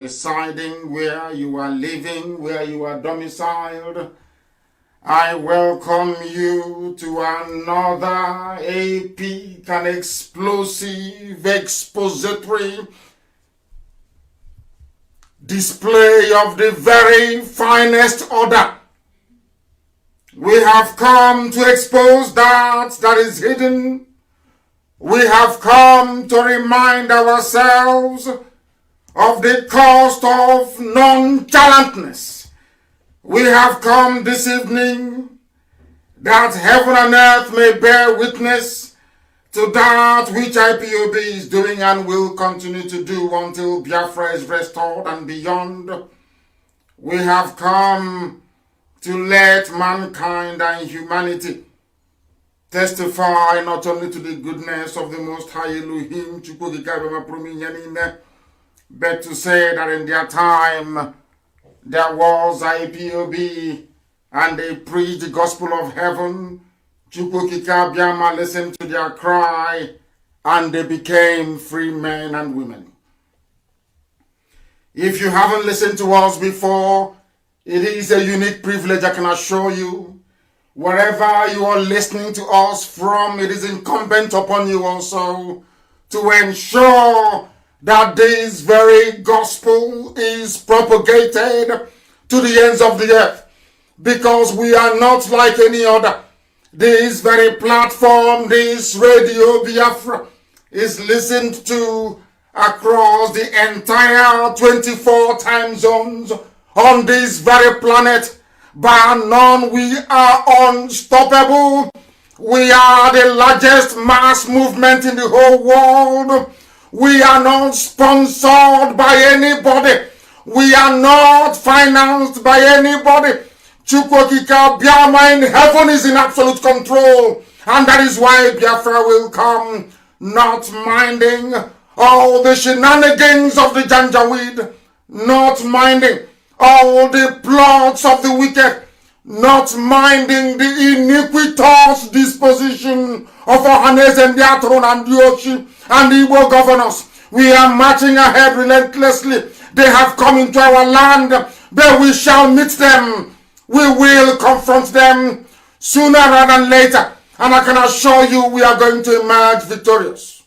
residing, where you are living, where you are domiciled. I welcome you to another epic and explosive expository display of the very finest order. We have come to expose that is hidden. We have come to remind ourselves of the cost of nonchalantness. We have come this evening that heaven and earth may bear witness to that which IPOB is doing and will continue to do until Biafra is restored and beyond. We have come to let mankind and humanity testify not only to the goodness of the Most High Elohim, but to say that in their time there was IPOB and they preached the gospel of heaven. Chukwukika Biama listened to their cry and they became free men and women. If you haven't listened to us before, it is a unique privilege, I can assure you. Wherever you are listening to us from, it is incumbent upon you also to ensure that this very gospel is propagated to the ends of the earth, because we are not like any other. This very platform, this Radio Biafra, is listened to across the entire 24 time zones on this very planet. By none, we are unstoppable. We are the largest mass movement in the whole world. We are not sponsored by anybody. We are not financed by anybody. Chukwukika Biama in heaven is in absolute control. And that is why Biafra will come, not minding all the shenanigans of the Janjaweed, not minding all the plots of the wicked, not minding the iniquitous disposition of Ohanes and the Atron and the Ochi and the Igbo governors. We are marching ahead relentlessly. They have come into our land, but we shall meet them. We will confront them sooner rather than later. And I can assure you we are going to emerge victorious.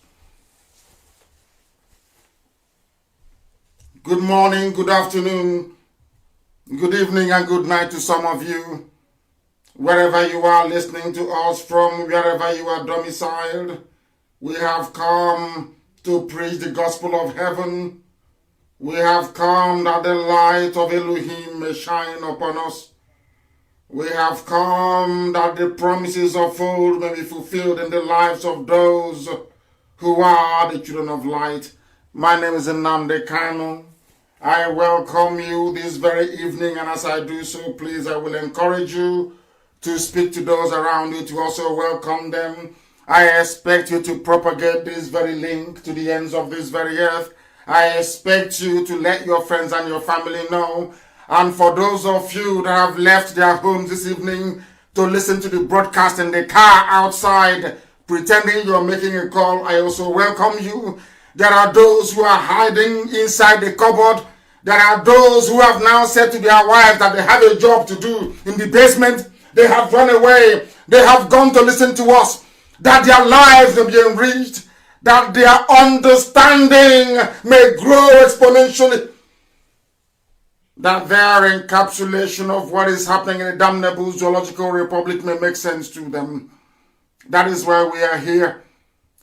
Good morning, good afternoon, good evening and good night to some of you, wherever you are listening to us from, wherever you are domiciled. We have come to preach the gospel of heaven. We have come that the light of Elohim may shine upon us. We have come that the promises of old may be fulfilled in the lives of those who are the children of light. My name is Nnamdi Kanu. I welcome you this very evening, and as I do so, please, I will encourage you to speak to those around you, to also welcome them. I expect you to propagate this very link to the ends of this very earth. I expect you to let your friends and your family know. And for those of you that have left their homes this evening to listen to the broadcast in the car outside, pretending you're making a call, I also welcome you. There are those who are hiding inside the cupboard. There are those who have now said to their wives that they have a job to do in the basement. They have run away. They have gone to listen to us. That their lives may be enriched. That their understanding may grow exponentially. That their encapsulation of what is happening in the damnable zoological republic may make sense to them. That is why we are here,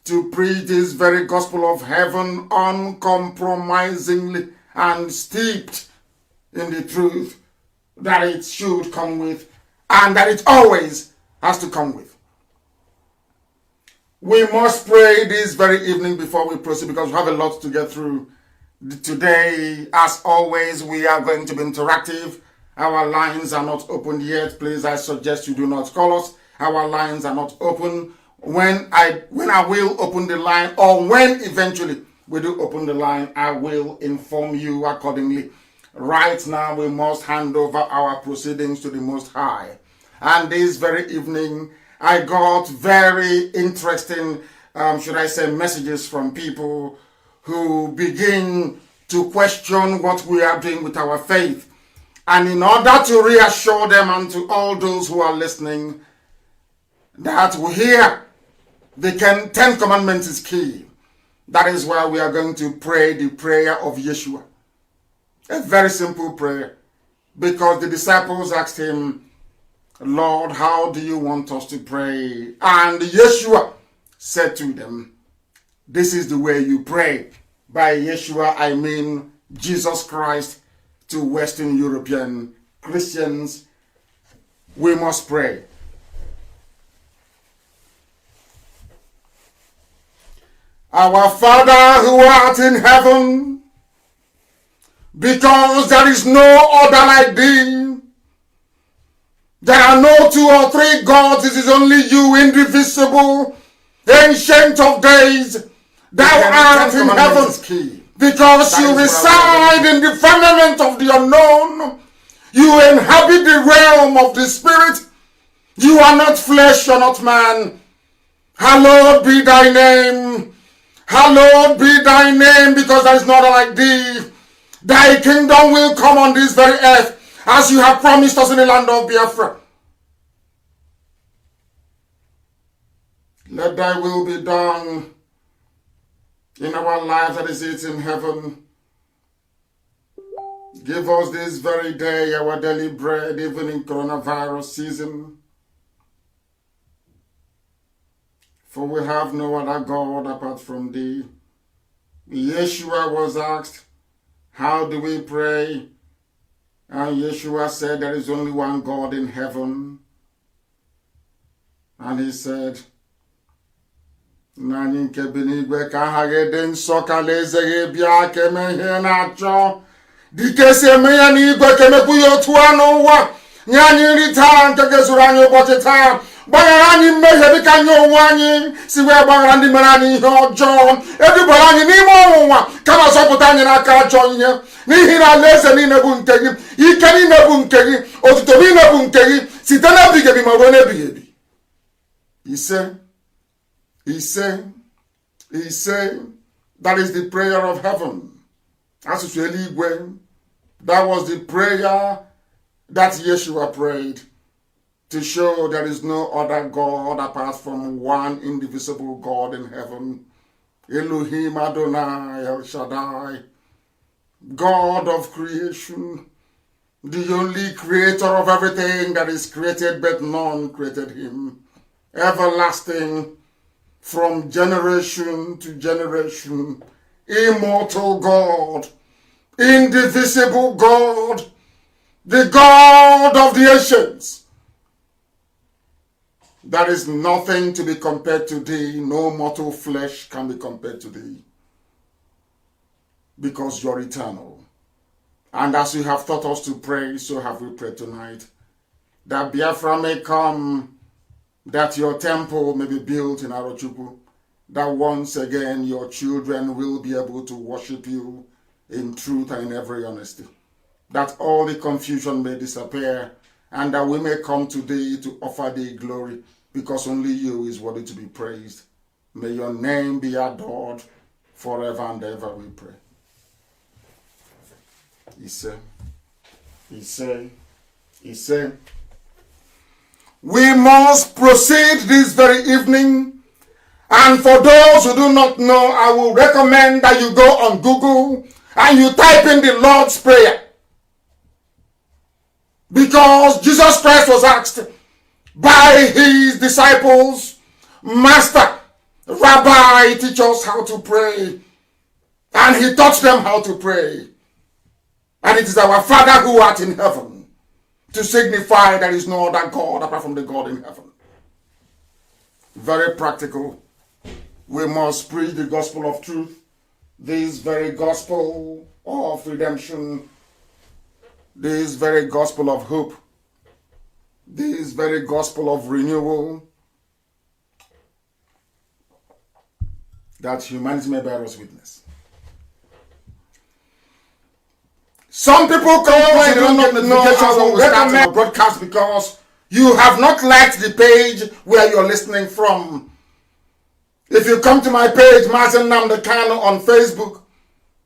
to preach this very gospel of heaven uncompromisingly and steeped in the truth that it should come with and that it always has to come with. We must pray this very evening before we proceed, because we have a lot to get through. Today, as always, we are going to be interactive. Our lines are not open yet. Please, I suggest you do not call us. Our lines are not open. When I will open the line, or when eventually we do open the line, I will inform you accordingly. Right now, we must hand over our proceedings to the Most High. And this very evening, I got very interesting, messages from people who begin to question what we are doing with our faith. And in order to reassure them and to all those who are listening that we hear the 10 commandments is key. That is why we are going to pray the prayer of Yeshua. A very simple prayer. Because the disciples asked him, Lord, how do you want us to pray? And Yeshua said to them, this is the way you pray. By Yeshua, I mean Jesus Christ. To Western European Christians, we must pray. Our Father who art in heaven, because there is no other like thee. There are no 2 or 3 gods. It is only you, indivisible, ancient of days. Thou art in heaven. Because you reside in the firmament of the unknown. You inhabit the realm of the spirit. You are not flesh, you are not man. Hallowed be thy name. Hallowed be thy name, because there is none like thee. Thy kingdom will come on this very earth, as you have promised us in the land of Biafra. Let thy will be done in our lives as it is in heaven. Give us this very day our daily bread, even in coronavirus season. For we have no other God apart from thee. Yeshua was asked, how do we pray? And Yeshua said, there is only one God in heaven. And he said, Nani nke bi n'igwe ka aha gị dị nsọ ka alaeze gị bịa ka eme ihe na-achọ dike si eme ya n'igwe ka emekwu ya otu a n'ụwa nye anyị nri taa nke ga-ezuru anyị ụbọchị taa gbaghara anyị mmehie dịka anyị onwe anyị si wee gbaghara ndị mere anyị ihe ọjọọ edubara anyị n'ime ọnwụnwa kama zọpụta anyị n'aka ajọ ihe n'ihi na alaeze niile bụ nke gị ike niile bụ nke gị otuto niile bụ nke gị site n'ebighị ebi ma ruo n'ebighị ebi. He said, that is the prayer of heaven. That was the prayer that Yeshua prayed to show there is no other God apart from one indivisible God in heaven. Elohim Adonai El Shaddai, God of creation, the only creator of everything that is created, but none created him. Everlasting, from generation to generation, immortal God, indivisible God, the God of the ancients. There is nothing to be compared to thee. No mortal flesh can be compared to thee, because you're eternal. And as you have taught us to pray, so have we prayed tonight, that Biafra may come, that your temple may be built in Arochukwu, that once again your children will be able to worship you in truth and in every honesty, that all the confusion may disappear, and that we may come to thee to offer thee glory, because only you is worthy to be praised. May your name be adored forever and ever, we pray. He said, we must proceed this very evening. And for those who do not know, I will recommend that you go on Google and you type in the Lord's Prayer. Because Jesus Christ was asked by his disciples, Master, Rabbi, teach us how to pray. And he taught them how to pray. And it is our Father who art in heaven, to signify there is no other God apart from the God in heaven. Very practical. We must preach the gospel of truth, this very gospel of redemption, this very gospel of hope, this very gospel of renewal, that humanity may bear us witness. Some people complain do not know how we start our broadcast because you have not liked the page where you're listening from. If you come to my page, Mazi Nnamdi on Facebook,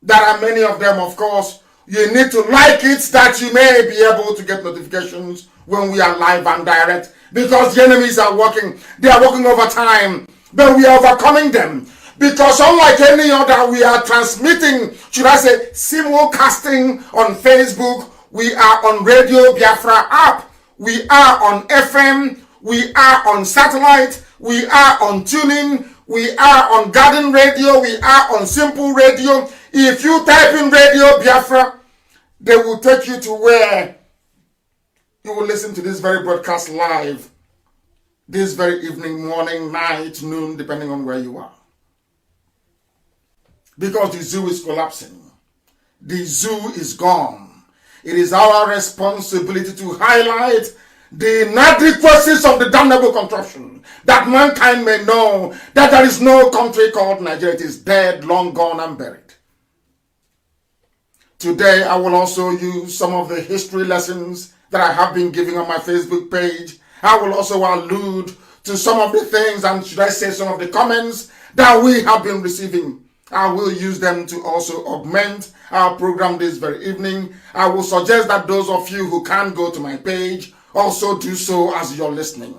There are many of them, of course. You need to like it that you may be able to get notifications when we are live and direct, because the enemies are working. They are working overtime, but we are overcoming them. Because unlike any other, we are transmitting, should I say, simulcasting on Facebook. We are on Radio Biafra app. We are on FM. We are on satellite. We are on tuning. We are on Garden Radio. We are on Simple Radio. If you type in Radio Biafra, they will take you to where you will listen to this very broadcast live, this very evening, morning, night, noon, depending on where you are. Because the zoo is collapsing. The zoo is gone. It is our responsibility to highlight the inadequacies of the damnable contraption, that mankind may know that there is no country called Nigeria. It is dead, long gone, and buried. Today, I will also use some of the history lessons that I have been giving on my Facebook page. I will also allude to some of the things, and should I say some of the comments that we have been receiving. I will use them to also augment our program this very evening. I will suggest that those of you who can't go to my page also do so as you're listening.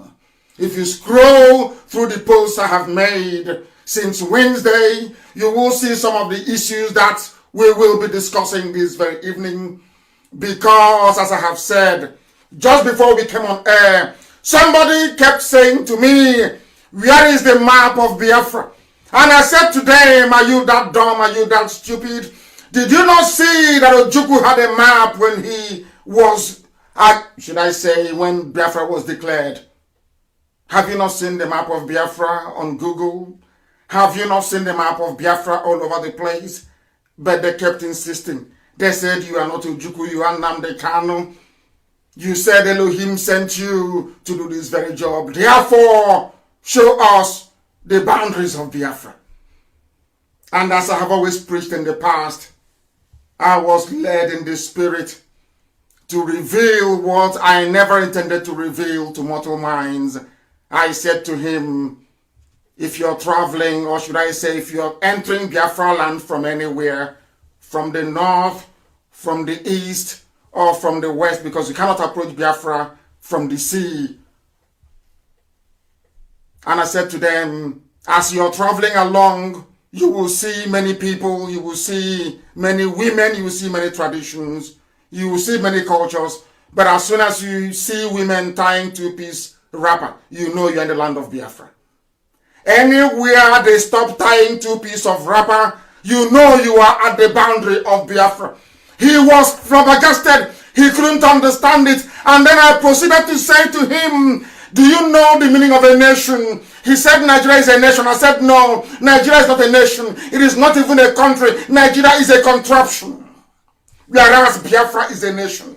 If you scroll through the posts I have made since Wednesday, you will see some of the issues that we will be discussing this very evening. Because, as I have said, just before we came on air, somebody kept saying to me, where is the map of Biafra? And I said to them, are you that dumb? Are you that stupid? Did you not see that Ojukwu had a map when he was, should I say, when Biafra was declared? Have you not seen the map of Biafra on Google? Have you not seen the map of Biafra all over the place? But they kept insisting. They said, you are not Ojukwu, you are Nnamdi Kanu. You said Elohim sent you to do this very job. Therefore, show us the boundaries of Biafra. And as I have always preached in the past, I was led in the spirit to reveal what I never intended to reveal to mortal minds. I said to him, if you're traveling, or should I say, if you're entering Biafra land from anywhere, from the north, from the east, or from the west, because you cannot approach Biafra from the sea. And I said to them, as you're traveling along, you will see many people, you will see many women, you will see many traditions, you will see many cultures. But as soon as you see women tying two-piece wrapper, you know you're in the land of Biafra. Anywhere they stop tying two-piece of wrapper, you know you are at the boundary of Biafra. He was flabbergasted. He couldn't understand it. And then I proceeded to say to him, do you know the meaning of a nation? He said Nigeria is a nation. I said no, Nigeria is not a nation. It is not even a country. Nigeria is a contraption. Whereas Biafra is a nation.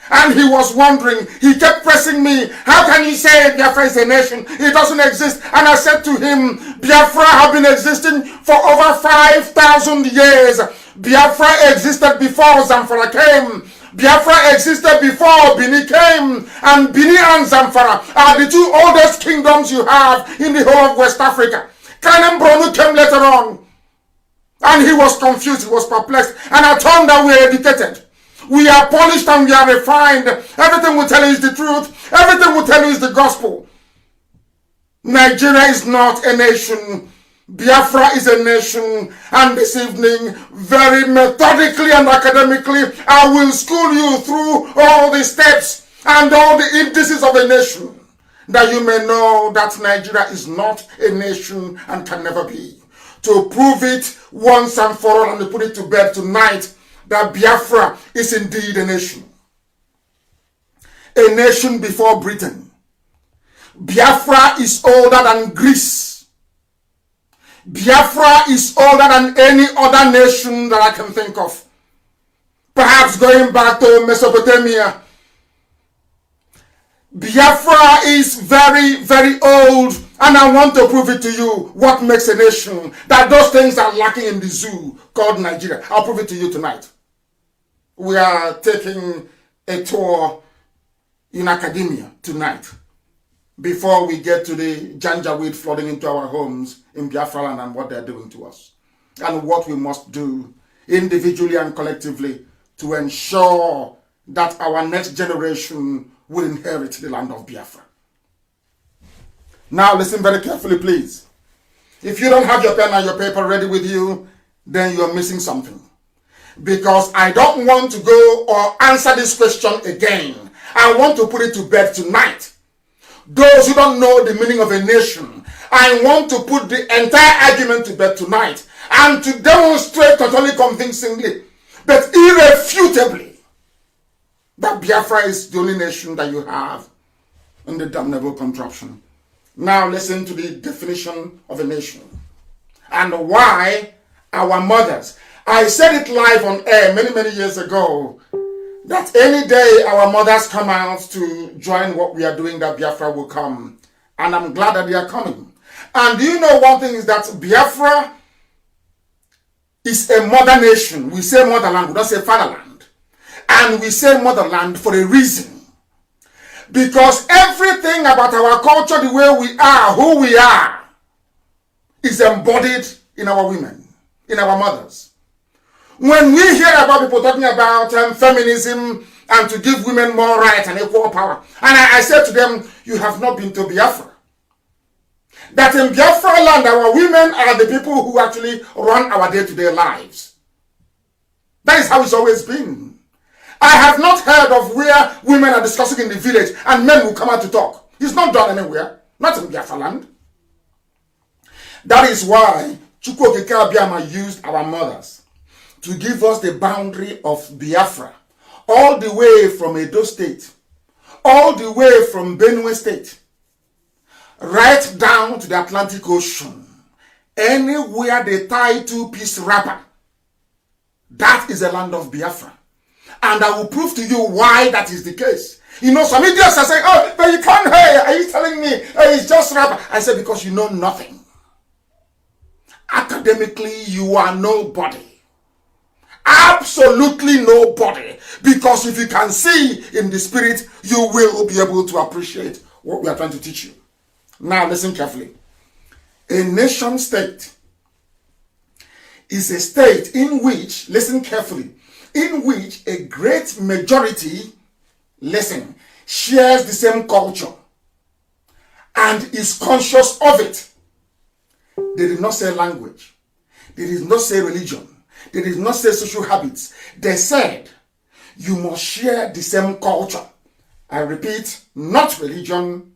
And he was wondering, he kept pressing me, how can you say Biafra is a nation? It doesn't exist. And I said to him, Biafra have been existing for over 5,000 years. Biafra existed before Zamfara came. Biafra existed before Bini came. And Bini and Zamfara are the two oldest kingdoms you have in the whole of West Africa. Kanem Bronu came later on. And he was confused, he was perplexed. And I told him that we are educated. We are polished and we are refined. Everything we tell you is the truth. Everything we tell you is the gospel. Nigeria is not a nation. Biafra is a nation. And this evening, very methodically and academically, I will school you through all the steps and all the indices of a nation, that you may know that Nigeria is not a nation and can never be. To prove it once and for all, and to put it to bed tonight, that Biafra is indeed a nation. A nation before Britain. Biafra is older than Greece. Biafra is older than any other nation that I can think of. Perhaps going back to Mesopotamia. Biafra is very, very old, and I want to prove it to you. What makes a nation? That those things are lacking in the zoo called Nigeria. I'll prove it to you tonight. We are taking a tour in academia tonight before we get to the Janjaweed flooding into our homes in Biafra land and what they're doing to us, and what we must do individually and collectively, to ensure that our next generation will inherit the land of Biafra. Now listen very carefully, please. If you don't have your pen and your paper ready with you, then you are missing something. Because I don't want to go or answer this question again. I want to put it to bed tonight. Those who don't know the meaning of a nation, I want to put the entire argument to bed tonight and to demonstrate not only convincingly, but irrefutably, that Biafra is the only nation that you have in the damnable contraption. Now listen to the definition of a nation and why our mothers. I said it live on air many years ago that any day our mothers come out to join what we are doing, that Biafra will come. And I'm glad that they are coming. And do you know one thing is that Biafra is a mother nation. We say motherland, we don't say fatherland. And we say motherland for a reason. Because everything about our culture, the way we are, who we are, is embodied in our women, in our mothers. When we hear about people talking about feminism and to give women more rights and equal power, and I said to them, you have not been to Biafra. That in Biafra land, our women are the people who actually run our day-to-day lives. That is how it's always been. I have not heard of where women are discussing in the village and men will come out to talk. It's not done anywhere, not in Biafra land. That is why Chukwu Okike Abiama used our mothers to give us the boundary of Biafra, all the way from Edo State, all the way from Benue State, right down to the Atlantic Ocean. Anywhere they tie two-piece wrapper, that is the land of Biafra. And I will prove to you why that is the case. You know, some idiots are saying, oh, but you can't hear. Are you telling me it's just wrapper? I said, because you know nothing. Academically, you are nobody. Absolutely nobody. Because if you can see in the spirit, you will be able to appreciate what we are trying to teach you. Now listen carefully. A nation state is a state in which, listen carefully, in which a great majority, listen, shares the same culture and is conscious of it. They did not say language. They did not say religion. They did not say social habits. They said, you must share the same culture. I repeat, not religion,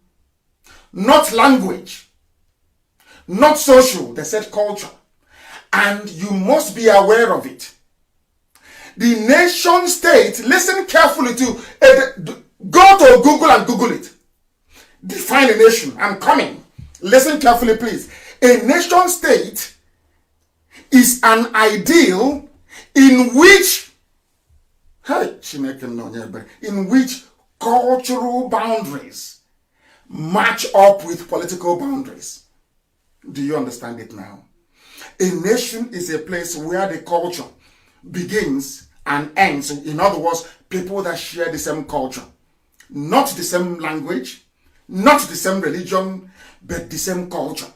not language, not social. They said culture. And you must be aware of it. The nation state, listen carefully to, go to Google and Google it. Define a nation. I'm coming. Listen carefully, please. A nation state is an ideal in which cultural boundaries match up with political boundaries. Do you understand it now? A nation is a place where the culture begins and ends. In other words, people that share the same culture. Not the same language, not the same religion, but the same culture.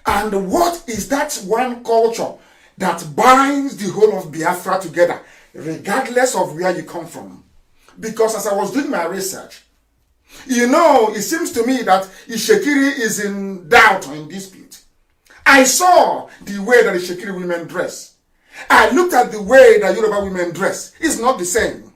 And what is that one culture that binds the whole of Biafra together, regardless of where you come from? Because as I was doing my research, you know, it seems to me that Ishekiri is in doubt or in dispute. I saw the way that Ishekiri women dress. I looked at the way that Yoruba women dress. It's not the same.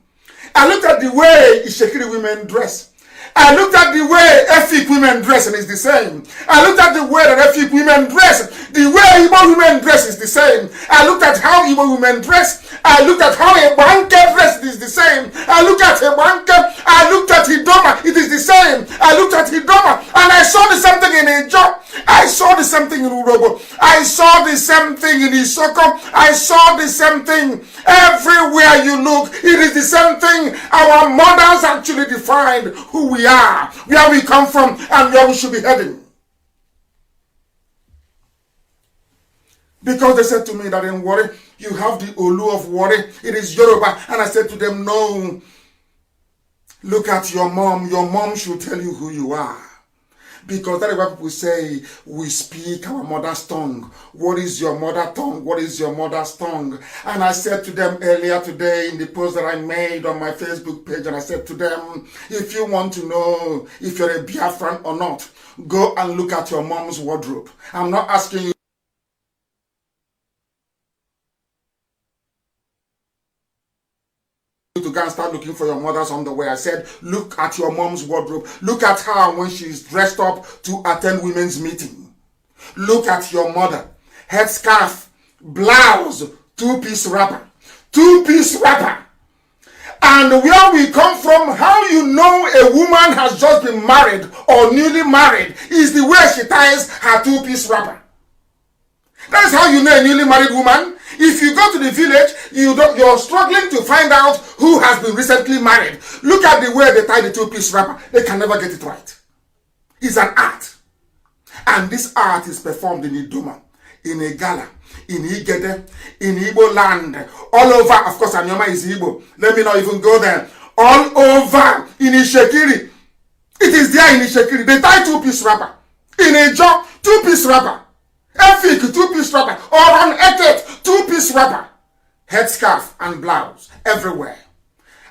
I looked at the way Ishekiri women dress. I looked at the way Efik women dress and it's the same. I looked at the way that Efik women dress. The way Igbo women dress is the same. I looked at how Igbo women dress. I looked at how a Banke dress is the same. I looked at a Banke. I looked at Hidoma. It is the same. I looked at Hidoma and I saw the same thing in Ijo. I saw the same thing in Urobo. I saw the same thing in Isoko. I saw the same thing everywhere you look. It is the same thing. Our mothers actually defined who we are, where we come from, and where we should be heading. Because they said to me that in Warri, you have the Olu of Warri, it is Yoruba. And I said to them, no, look at your mom. Your mom should tell you who you are. Because that is why people say we speak our mother's tongue. What is your mother tongue? What is your mother's tongue? And I said to them earlier today in the post that I made on my Facebook page, and I said to them, if you want to know if you're a Biafran or not, go and look at your mom's wardrobe. I'm not asking you to go and start looking for your mother's underwear. I said, look at your mom's wardrobe. Look at her when she's dressed up to attend women's meeting. Look at your mother. Headscarf, blouse, two-piece wrapper. Two-piece wrapper. And where we come from, how you know a woman has just been married or newly married is the way she ties her two-piece wrapper. That's how you know a newly married woman. If you go to the village, you're struggling to find out who has been recently married. Look at the way they tie the two-piece wrapper. They can never get it right. It's an art. And this art is performed in Idoma, in Igala, in Igede, in Igbo land, all over. Of course, Anyoma is Igbo. Let me not even go there. All over in Ishekiri. It is there in Ishekiri. They tie two-piece wrapper. In a jaw, two-piece wrapper. Efik, two-piece wrapper. Or on etiquette, two-piece wrapper. Headscarf and blouse everywhere.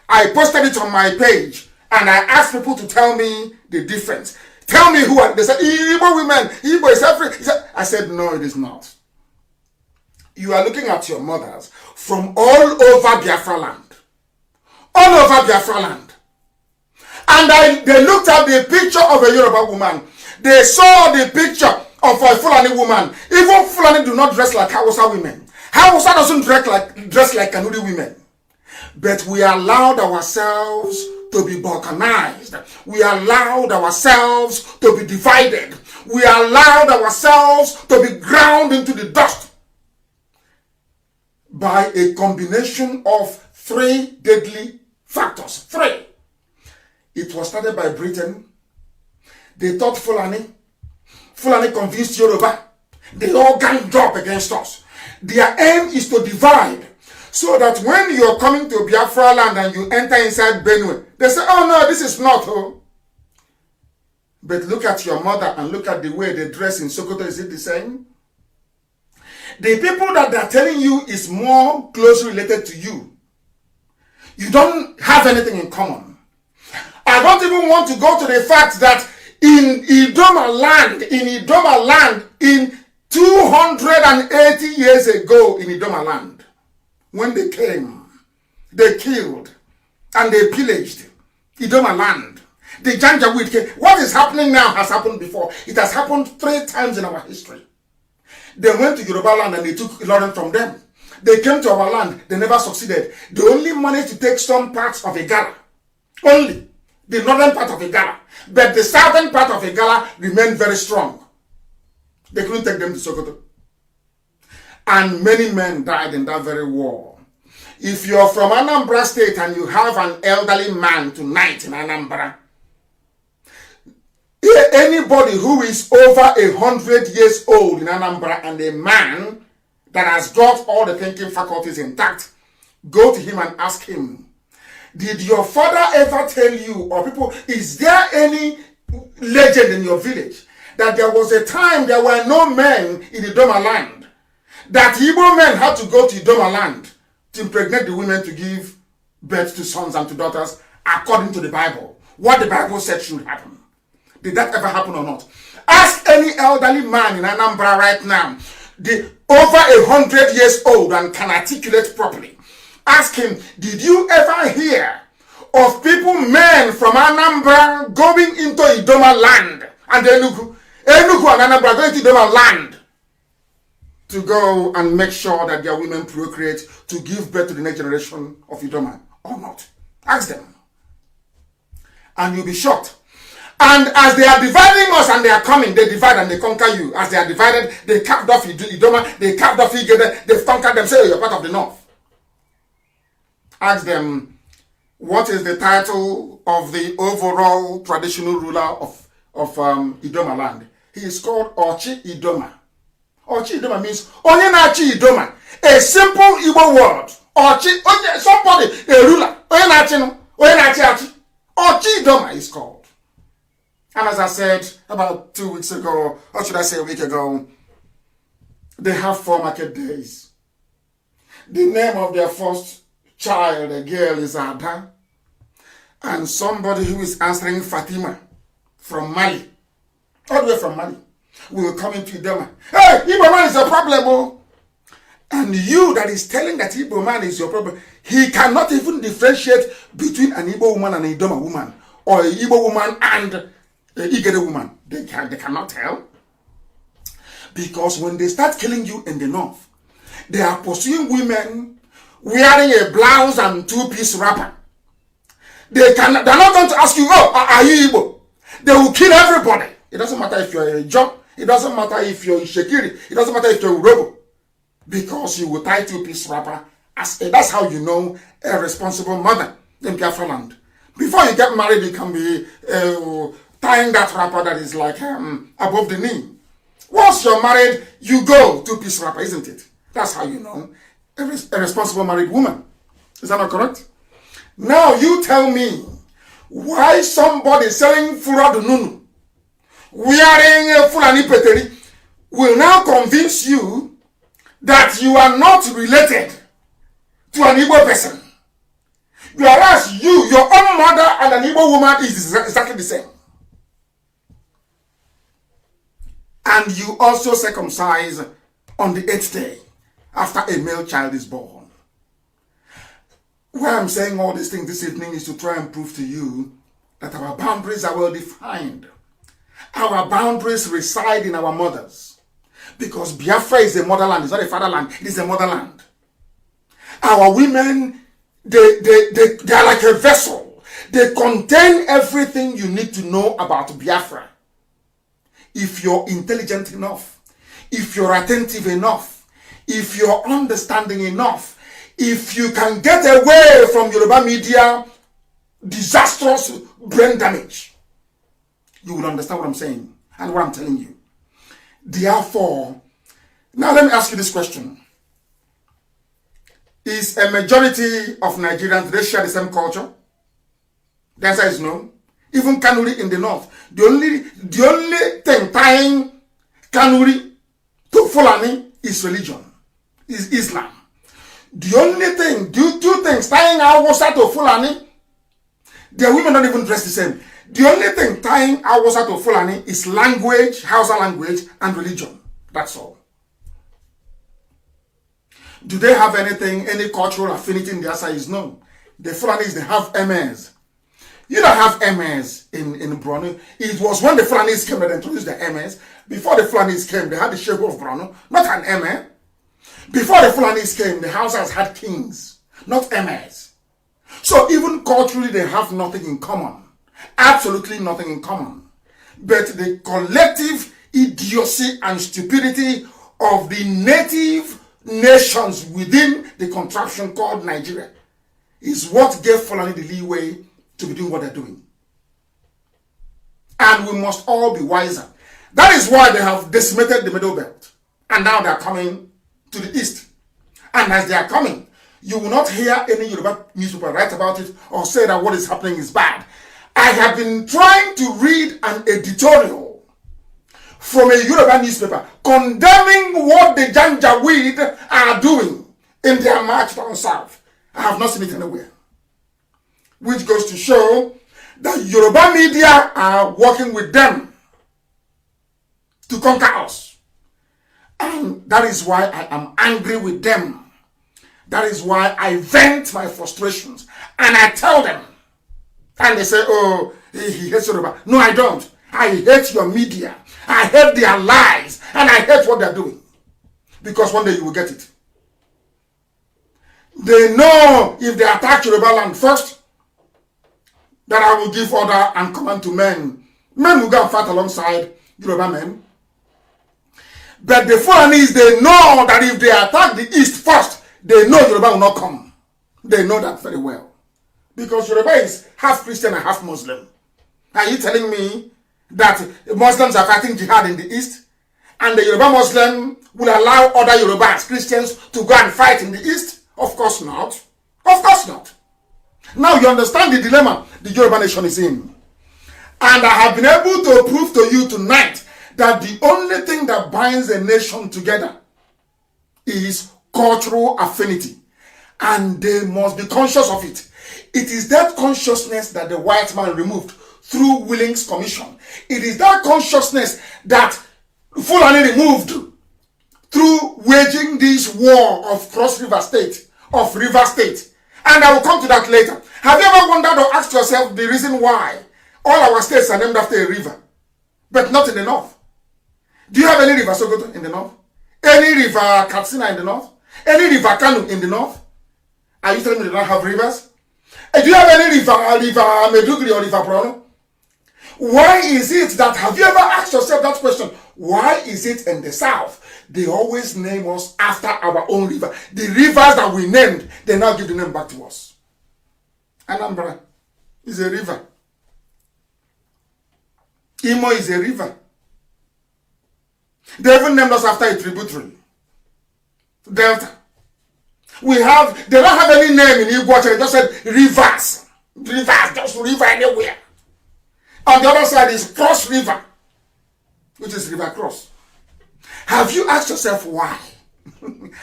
I posted it on my page and I asked people to tell me the difference. Tell me who are. They said, Igbo women, Igbo is every. I said, no, it is not. You are looking at your mothers from all over Biafra land. All over Biafra land. And they looked at the picture of a Yoruba woman. They saw the picture of a Fulani woman. Even Fulani do not dress like Hausa women. Hausa doesn't dress like Kanuri women. But we allowed ourselves to be balkanized. We allowed ourselves to be divided. We allowed ourselves to be ground into the dust by a combination of three deadly factors. Three. It was started by Britain. They taught Fulani. Fulani convinced Yoruba. They all ganged up against us. Their aim is to divide. So that when you're coming to Biafra land and you enter inside Benue, they say, oh no, this is not. Oh. But look at your mother and look at the way they dress in Sokoto. Is it the same? The people that they're telling you is more closely related to you. You don't have anything in common. I don't even want to go to the fact that in Idoma land, in 280 years ago in Idoma land, when they came, they killed and they pillaged Idoma land. The Janjaweed came. What is happening now has happened before. It has happened 3 times in our history. They went to Yoruba land and they took Ilorin from them. They came to our land. They never succeeded. They only managed to take some parts of Igala. Only the northern part of Igala. But the southern part of Igala remained very strong. They couldn't take them to Sokoto. And many men died in that very war. If you're from Anambra State and you have an elderly man tonight in Anambra, anybody who is over 100 years old in Anambra and a man that has got all the thinking faculties intact, go to him and ask him, did your father ever tell you, or people, is there any legend in your village that there was a time there were no men in the Idoma land? That Igbo men had to go to Idoma land to impregnate the women to give birth to sons and to daughters according to the Bible. What the Bible said should happen. Did that ever happen or not? Ask any elderly man in Anambra right now, over 100 years old and can articulate properly. Ask him, did you ever hear of people, men from Anambra going into Idoma land and Enugu and Anambra going to Idoma land to go and make sure that their women procreate to give birth to the next generation of Idoma or not? Ask them. And you'll be shocked. And as they are dividing us and they are coming, they divide and they conquer you. As they are divided, they carved off Idoma, they carved off Igede, they've conquered them, say, oh, you're part of the north. Ask them, what is the title of the overall traditional ruler of Idoma land? He is called Ochi Idoma. Ochi Idoma means Onye na-achi Idoma. A simple Igbo word. Ochi, somebody, a ruler. Onye na-achi no. Onye na-achi achi. Ochi Idoma is called. And as I said about 2 weeks ago, or should I say a week ago, they have 4 market days. The name of their first child, a girl, is Ada. And somebody who is answering Fatima from Mali, all the way from Mali, will come into Idoma. Hey, Igbo man is a problem, oh. And you that is telling that Igbo man is your problem, he cannot even differentiate between an Igbo woman and an Idoma woman, or an Igbo woman and an Igede woman. They cannot tell. Because when they start killing you in the north, they are pursuing women wearing a blouse and 2-piece wrapper. They're not going to ask you, oh, are you Igbo? They will kill everybody. It doesn't matter if you're a John. It doesn't matter if you're Ishekiri. It doesn't matter if you're Urobo. Because you will tie 2-piece wrapper. That's how you know a responsible mother in Biafra land. Before you get married, you can be tying that wrapper that is like above the knee. Once you're married, you go 2-piece wrapper, isn't it? That's how you know a responsible married woman. Is that not correct? Now you tell me why somebody selling Fura Dununu, wearing a Fulani Peteri, will now convince you that you are not related to an Igbo person. Whereas your own mother and an Igbo woman is exactly the same. And you also circumcise on the 8th day after a male child is born. Why I'm saying all these things this evening is to try and prove to you that our boundaries are well defined. Our boundaries reside in our mothers. Because Biafra is a motherland, it's not a fatherland, it is a motherland. Our women, they are like a vessel. They contain everything you need to know about Biafra. If you're intelligent enough, if you're attentive enough, if you're understanding enough, if you can get away from Yoruba media disastrous brain damage, you will understand what I'm saying and what I'm telling you. Therefore, now let me ask you this question. Is a majority of Nigerians, they share the same culture? The answer is no. Even Kanuri in the north. The only thing tying Kanuri to Fulani is religion, is Islam. The only thing, two things tying Hausa to Fulani, their women don't even dress the same. The only thing tying Hausa to Fulani is language, Hausa language, and religion. That's all. Do they have anything, any cultural affinity in the answer is no. The Fulanis, they have MS. You don't have MS in Borno. It was when the Fulanis came that they introduced the MS. Before the Fulanis came, they had the Sheikh of Borno, not an MS. Before the Fulanis came, the Hausas had kings, not MS. So even culturally, they have nothing in common. Absolutely nothing in common. But the collective idiocy and stupidity of the native nations within the contraption called Nigeria is what gave Fulani the leeway to be doing what they're doing. And we must all be wiser. That is why they have decimated the Middle Belt. And now they are coming to the east. And as they are coming, you will not hear any Yoruba newspaper write about it or say that what is happening is bad. I have been trying to read an editorial from a Yoruba newspaper condemning what the Janjaweed are doing in their march down south. I have not seen it anywhere. Which goes to show that Yoruba media are working with them to conquer us. And that is why I am angry with them. That is why I vent my frustrations. And I tell them. And they say, oh, he hates Yoruba. No, I don't. I hate your media. I hate their lies. And I hate what they're doing. Because one day you will get it. They know if they attack Yoruba land first, that I will give order and command to men. Men will go and fight alongside Yoruba men. But the Fulanis, they know that if they attack the east first, they know Yoruba will not come. They know that very well. Because Yoruba is half Christian and half Muslim. Are you telling me that Muslims are fighting jihad in the east? And the Yoruba Muslim will allow other Yorubas, Christians, to go and fight in the east? Of course not. Of course not. Now you understand the dilemma the Yoruba nation is in. And I have been able to prove to you tonight that the only thing that binds a nation together is cultural affinity. And they must be conscious of it. It is that consciousness that the white man removed through Willings Commission. It is that consciousness that Fulani removed through waging this war of Cross River State, of River State. And I will come to that later. Have you ever wondered or asked yourself the reason why all our states are named after a river, but not in the north? Do you have any river Sokoto in the north? Any river Katsina in the north? Any river Kanu in the north? Are you telling me they don't have rivers? Do you have any river Medugri or river Prono? Why is it that, have you ever asked yourself that question? Why is it in the south they always name us after our own river? The rivers that we named, they now give the name back to us. Anambra is a river. Imo is a river. They even named us after a tributary. Delta. They don't have any name in Igbo, they just said rivers. Rivers, just river anywhere. On the other side is Cross River, which is River Cross. Have you asked yourself why?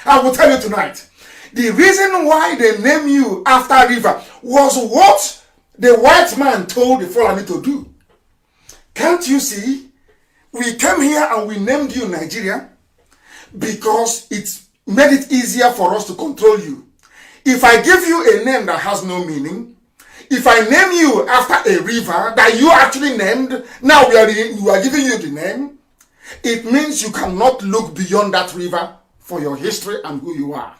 I will tell you tonight. The reason why they name you after river was what the white man told the Fulani to do. Can't you see? We came here and we named you Nigeria because it made it easier for us to control you. If I give you a name that has no meaning, if I name you after a river that you actually named, now we are giving you the name, it means you cannot look beyond that river for your history and who you are.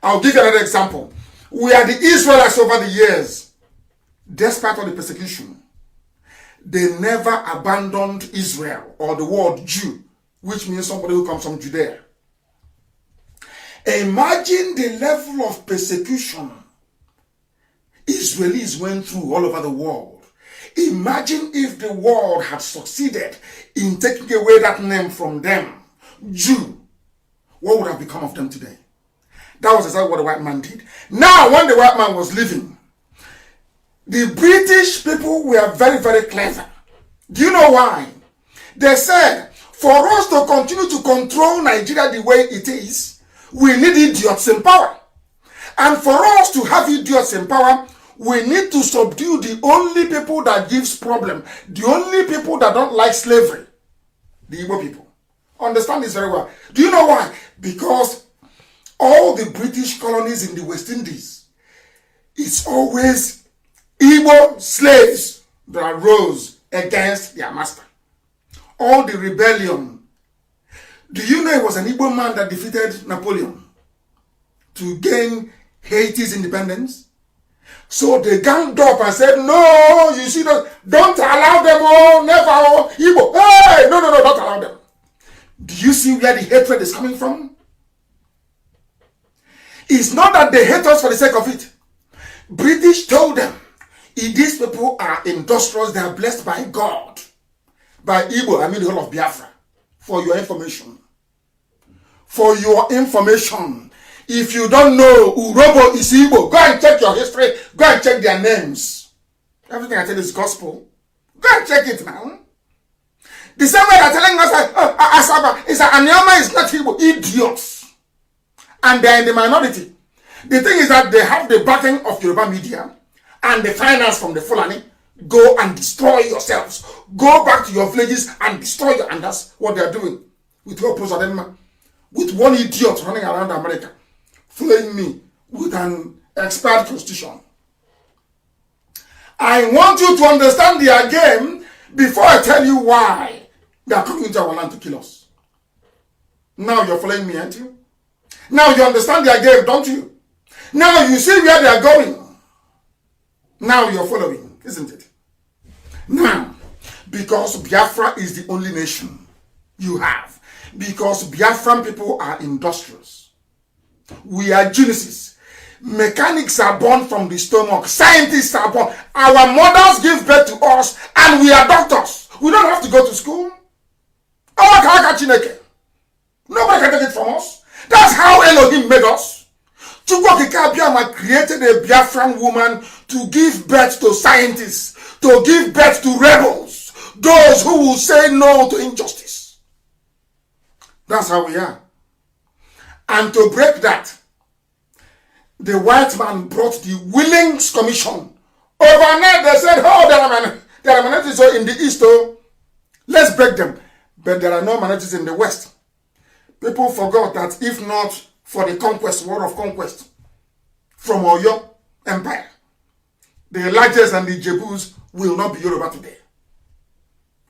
I'll give you another example. We are the Israelites over the years. Despite all the persecution, they never abandoned Israel or the word Jew, which means somebody who comes from Judea. Imagine the level of persecution Israelis went through all over the world. Imagine if the world had succeeded in taking away that name from them, Jew. What would have become of them today? That was exactly what the white man did. Now, when the white man was leaving, the British people were very, very clever. Do you know why? They said, for us to continue to control Nigeria the way it is, we need idiots in power. And for us to have idiots in power, we need to subdue the only people that gives problem, the only people that don't like slavery, the Igbo people. Understand this very well. Do you know why? Because all the British colonies in the West Indies, it's always Igbo slaves that rose against their master. All the rebellion. Do you know it was an Igbo man that defeated Napoleon to gain Haiti's independence? So they ganged up and said, no, you see, don't allow them, oh, never, oh, Igbo. Hey, no, don't allow them. Do you see where the hatred is coming from? It's not that they hate us for the sake of it. British told them, if these people are industrious, they are blessed by God. By Igbo, I mean the whole of Biafra. For your information. For your information. If you don't know Urobo is Igbo, go and check your history. Go and check their names. Everything I tell you is gospel. Go and check it now. The same way they're telling us that Asaba is that Anyama is not Igbo. Idiots. And they're in the minority. The thing is that they have the backing of Yoruba media and the finance from the Fulani. Go and destroy yourselves. Go back to your villages and destroy you. And that's what they're doing. With with one idiot running around America, fooling me with an expired constitution. I want you to understand their game before I tell you why they are coming into our land to kill us. Now you're following me, aren't you? Now you understand their game, don't you? Now you see where they are going. Now you're following, isn't it? Now, because Biafra is the only nation you have, because Biafran people are industrious, we are geniuses. Mechanics are born from the stomach. Scientists are born. Our mothers give birth to us and we are doctors. We don't have to go to school. Nobody can take it from us. That's how Elohim made us. Chukwokika Abiyama created a Biafran woman to give birth to scientists, to give birth to rebels. those who will say no to injustice. That's how we are. And to break that, the white man brought the Willings Commission. Overnight they said, oh, there are minorities in the East, oh, let's break them. But there are no minorities in the West. People forgot that if not for the conquest, war of conquest, from Oyo Empire, the Elijahs and the Jebus will not be Yoruba today.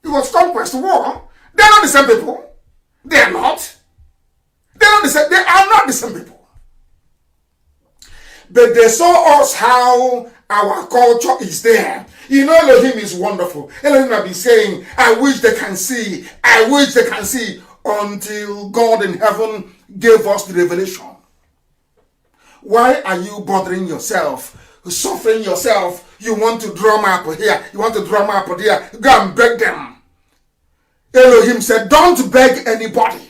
It was conquest war. They're not the same people. They are not. They are not the same people. But they saw us how our culture is there. You know, Elohim is wonderful. Elohim have been saying, I wish they can see. I wish they can see. Until God in heaven gave us the revelation. Why are you bothering yourself, suffering yourself? You want to drum up here. You want to drum up here. Go and beg them. Elohim said, don't beg anybody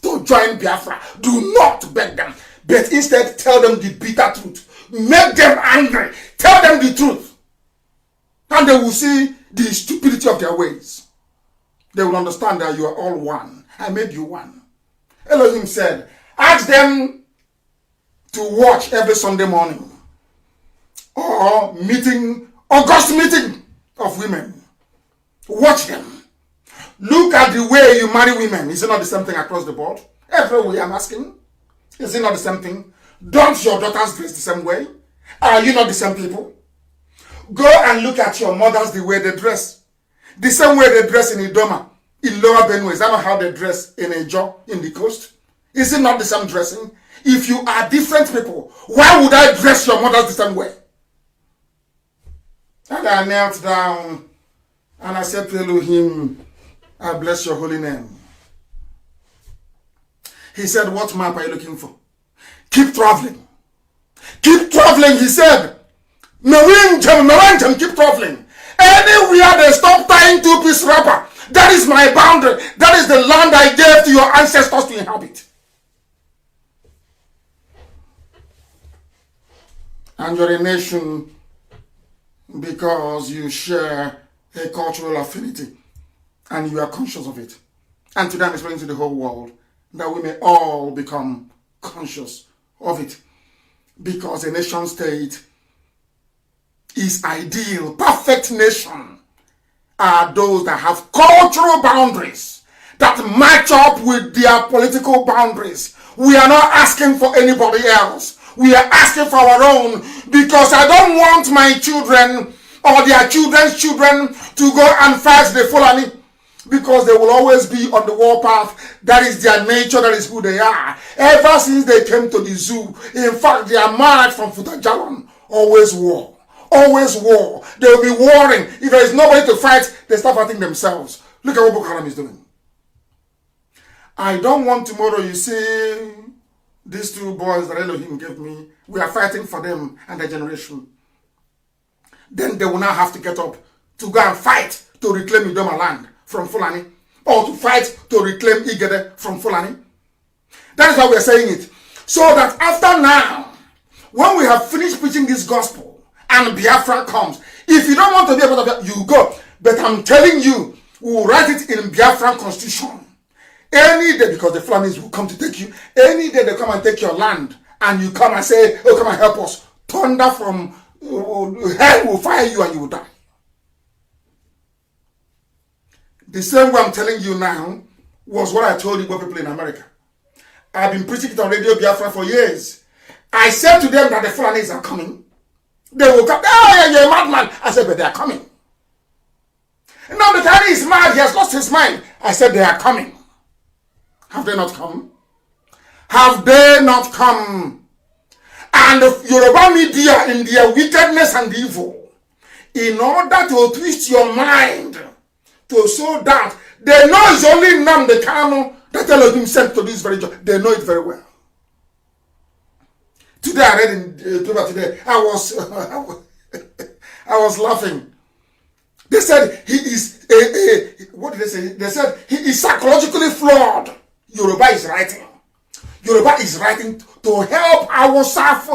to join Biafra. Do not beg them. But instead, tell them the bitter truth. Make them angry. Tell them the truth. And they will see the stupidity of their ways. They will understand that you are all one. I made you one. Elohim said, ask them to watch every Sunday morning. Or meeting, August meeting of women. Watch them. Look at the way you marry women. Is it not the same thing across the board? Everywhere I'm asking. Is it not the same thing? Don't your daughters dress the same way? Are you not the same people? Go and look at your mothers, the way they dress. The same way they dress in Idoma, in Lower Benue. Is that not how they dress in Ejo, in the coast? Is it not the same dressing? If you are different people, why would I dress your mothers the same way? And I knelt down and I said to Elohim, I bless your holy name. He said, what map are you looking for? Keep traveling. Keep traveling, he said. Merenjam, keep traveling. Anywhere they stop tying two-piece wrapper, that is my boundary. That is the land I gave to your ancestors to inhabit. And you're a nation because you share a cultural affinity and you are conscious of it. And today I'm explaining to the whole world that we may all become conscious of it, because a nation state is ideal. Perfect nation are those that have cultural boundaries that match up with their political boundaries. We are not asking for anybody else. We are asking for our own, because I don't want my children or their children's children to go and fight the Fulani, because they will always be on the warpath. That is their nature. That is who they are. Ever since they came to the zoo, in fact, they are married from Futajalon. Always war. Always war. They will be warring. If there is nobody to fight, they start fighting themselves. Look at what Boko Haram is doing. I don't want tomorrow, you see, these two boys that Elohim gave me, we are fighting for them and their generation. Then they will now have to get up to go and fight to reclaim Idoma land from Fulani, or to fight to reclaim Igede from Fulani. That is why we are saying it. So that after now, when we have finished preaching this gospel and Biafra comes, if you don't want to be a part of it, you go. But I'm telling you, we will write it in Biafran constitution. Any day, because the Fulanis will come to take you, any day they come and take your land, and you come and say, oh, come and help us. Thunder from hell will fire you and you will die. The same way I'm telling you now was what I told you about people in America. I've been preaching it on Radio Biafra for years. I said to them that the Fulanis are coming. They will come. Oh, yeah, you're a madman. I said, but they are coming. Now the Tani is mad. He has lost his mind. I said, they are coming. Have they not come? Have they not come? And the Yoruba media, in their wickedness and evil, in order to twist your mind, to so that they know it's only Nnamdi Kanu that Elohim sent to this very job. They know it very well. Today I read in paper today, I was laughing. They said he is what did they say? They said he is psychologically flawed. Yoruba is writing. Yoruba is writing to help our Saf,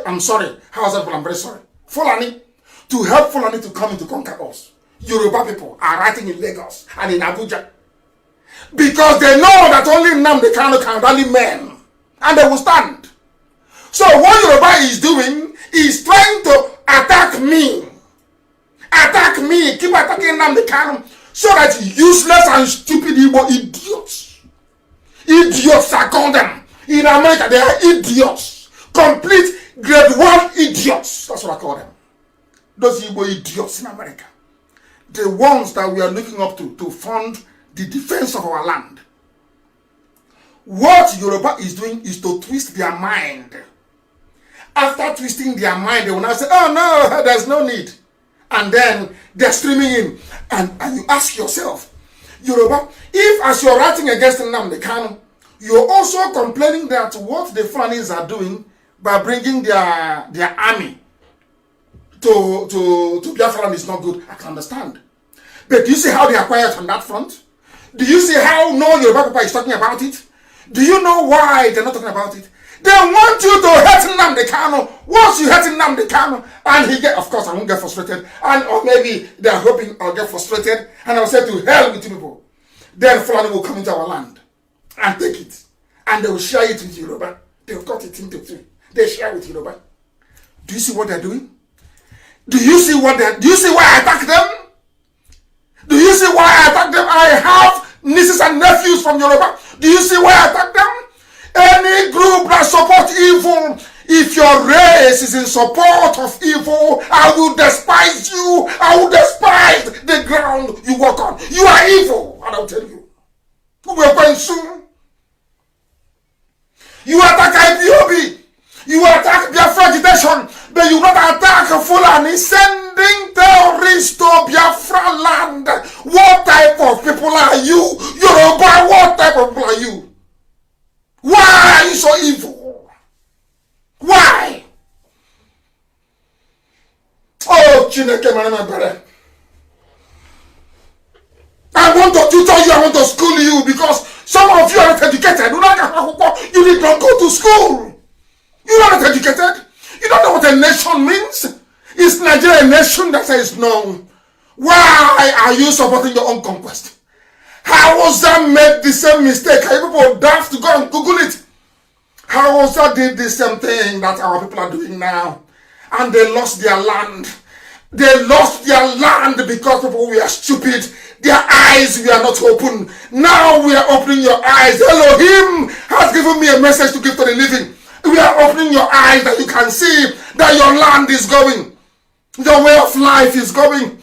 I'm sorry, I'm very sorry. Fulani, to help Fulani to come in to conquer us. Yoruba people are writing in Lagos and in Abuja. Because they know that only Nnamdi Kanu can rally men. And they will stand. So what Yoruba is doing is trying to attack me. Attack me. Keep attacking Nnamdi Kanu. So that useless and stupid Igbo idiots. Idiots I call them. In America they are idiots. Complete grade 1 idiots. That's what I call them. Those Igbo idiots in America. The ones that we are looking up to fund the defense of our land. What Yoruba is doing is to twist their mind. After twisting their mind, they will now say, oh no, there's no need. And then they're streaming in. And you ask yourself, Yoruba, if as you're writing against Nnamdi Kanu, you're also complaining that what the Fulanis are doing by bringing their army to Biafra is not good, I can understand. But do you see how they are quiet on that front? Do you see how no Yoruba Papa is talking about it? Do you know why they're not talking about it? They want you to hate Nnamdi Kanu. Once you hate Nnamdi Kanu, and he get, of course, I won't get frustrated, or maybe they're hoping I'll get frustrated, and I'll say to hell with you people. Then Fulani will come into our land and take it, and they will share it with Yoruba. They've got it into three. They share with Yoruba. Do you see what they're doing? Do you see what they're? Do you see why I attack them? Do you see why I attack them? I have nieces and nephews from Yoruba. Do you see why I attack them? Any group that supports evil, if your race is in support of evil, I will despise you. I will despise the ground you walk on. You are evil, and I'll tell you. We are going soon. You attack IPOB. You attack Biafra agitation, but you not attack Fulani sending terrorists to Biafra land. What type of people are you? Yoruba, what type of people are you? Why are you so evil? Why? Oh, Chineke, my brother. I want to tutor you, I want to school you, because some of you are not educated. You did not go to school. You're not educated. You don't know what a nation means. Is Nigeria a nation that says no? Why are you supporting your own conquest? Hausa made the same mistake. You people daft to go and Google it. Hausa did the same thing that our people are doing now. And they lost their land. They lost their land because people were stupid. Their eyes were not open. Now we are opening your eyes. Elohim has given me a message to give to the living. We are opening your eyes that you can see that your land is going. Your way of life is going.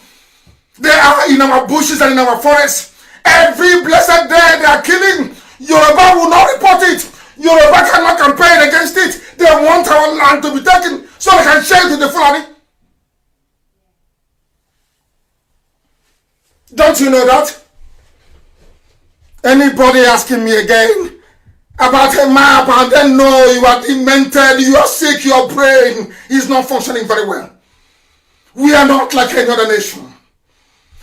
They are in our bushes and in our forests. Every blessed day they are killing. Yoruba will not report it. Yoruba cannot campaign against it. They want our land to be taken so they can share it with the Fulani. Don't you know that? Anybody asking me again about a map and then no, you are demented, you are sick, your brain is not functioning very well. We are not like any other nation.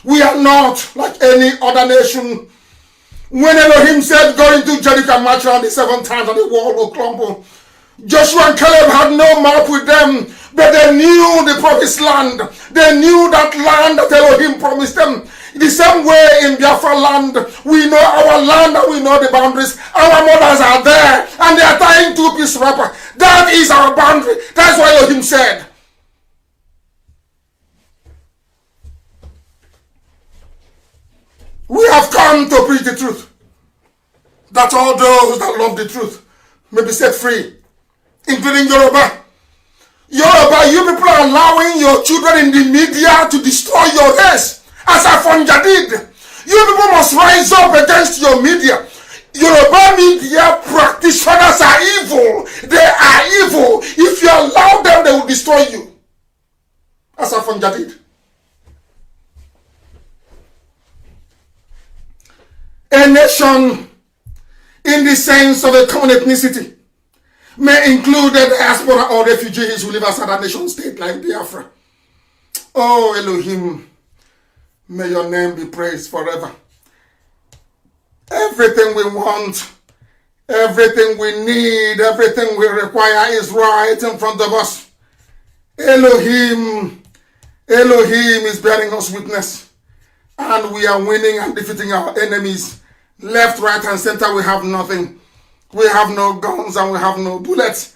We are not like any other nation. When Elohim said, go into Jericho and march around the 7 times and the wall will crumble, Joshua and Caleb had no map with them, but they knew the promised land. They knew that land that Elohim promised them. The same way in Biafra land, we know our land and we know the boundaries. Our mothers are there and they are tying 2-piece wrapper. That is our boundary. That's why Elohim said, we have come to preach the truth, that all those that love the truth may be set free, including Yoruba. Yoruba, you people are allowing your children in the media to destroy your race, as Afonja did. You people must rise up against your media. Yoruba media practitioners are evil. They are evil. If you allow them, they will destroy you, as Afonja did. A nation, in the sense of a common ethnicity, may include the diaspora or refugees who live outside a nation state like Biafra. Oh Elohim, may your name be praised forever. Everything we want, everything we need, everything we require is right in front of us. Elohim is bearing us witness. And we are winning and defeating our enemies. Left, right, and center, we have nothing. We have no guns and we have no bullets.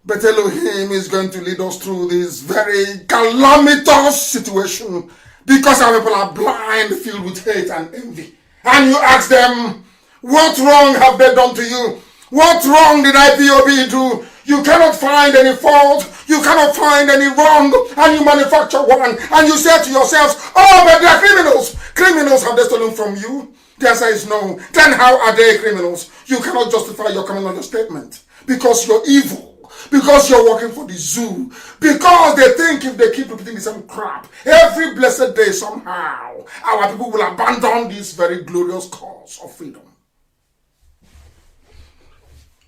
But Elohim is going to lead us through this very calamitous situation because our people are blind, filled with hate and envy. And you ask them, what wrong have they done to you? What wrong did IPOB do? You cannot find any fault. You cannot find any wrong. And you manufacture one. And you say to yourselves, oh, but they are criminals. Criminals, have they stolen from you? The answer is no. Then how are they criminals? You cannot justify your coming on your statement. Because you're evil. Because you're working for the zoo. Because they think if they keep repeating the same crap, every blessed day somehow, our people will abandon this very glorious cause of freedom.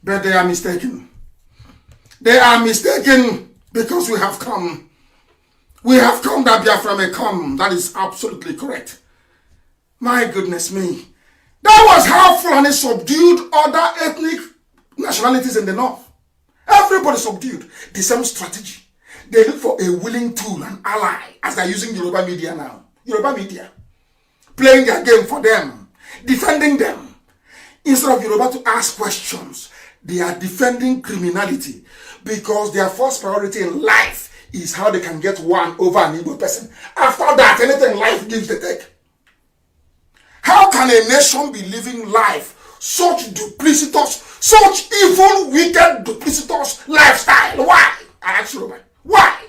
But they are mistaken. They are mistaken because we have come. We have come that Biafra may come. That is absolutely correct. My goodness me. That was how Fulani subdued other ethnic nationalities in the north. Everybody subdued. The same strategy. They look for a willing tool, an ally, as they're using Yoruba media now. Yoruba media. Playing their game for them. Defending them. Instead of Yoruba to ask questions, they are defending criminality because their first priority in life is how they can get one over an Igbo person. After that, anything life gives, they take. How can a nation be living life such duplicitous, such evil, wicked, duplicitous lifestyle? Why? I ask you, why?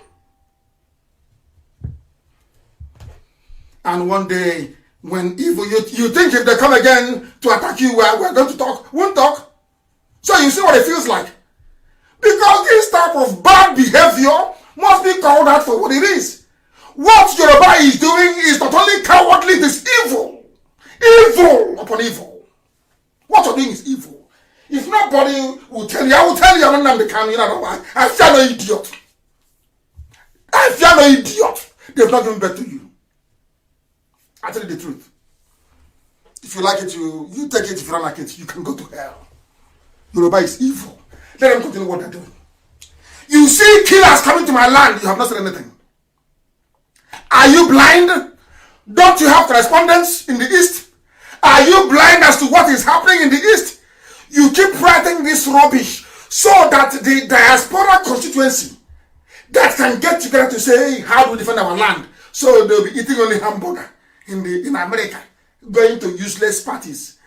And one day, when evil, you think if they come again to attack you, we're going to talk, won't talk. So you see what it feels like. Because this type of bad behavior must be called out for what it is. What Yoruba is doing is not only cowardly, it is evil. Evil upon evil. What you're doing is evil. If nobody will tell you, I will tell you I'm not the kanu, you know why? I fear no idiot. I fear no idiot. They've not given birth to you. I tell you the truth. If you like it, you take it. If you don't like it, you can go to hell. Yoruba is evil. Let them continue what they're doing. You see killers coming to my land, you have not said anything. Are you blind? Don't you have correspondence in the east? Are you blind as to what is happening in the east? You keep writing this rubbish so that the diaspora constituency that can get together to say, hey, how do we defend our land? So they'll be eating only hamburger in America, going to useless parties,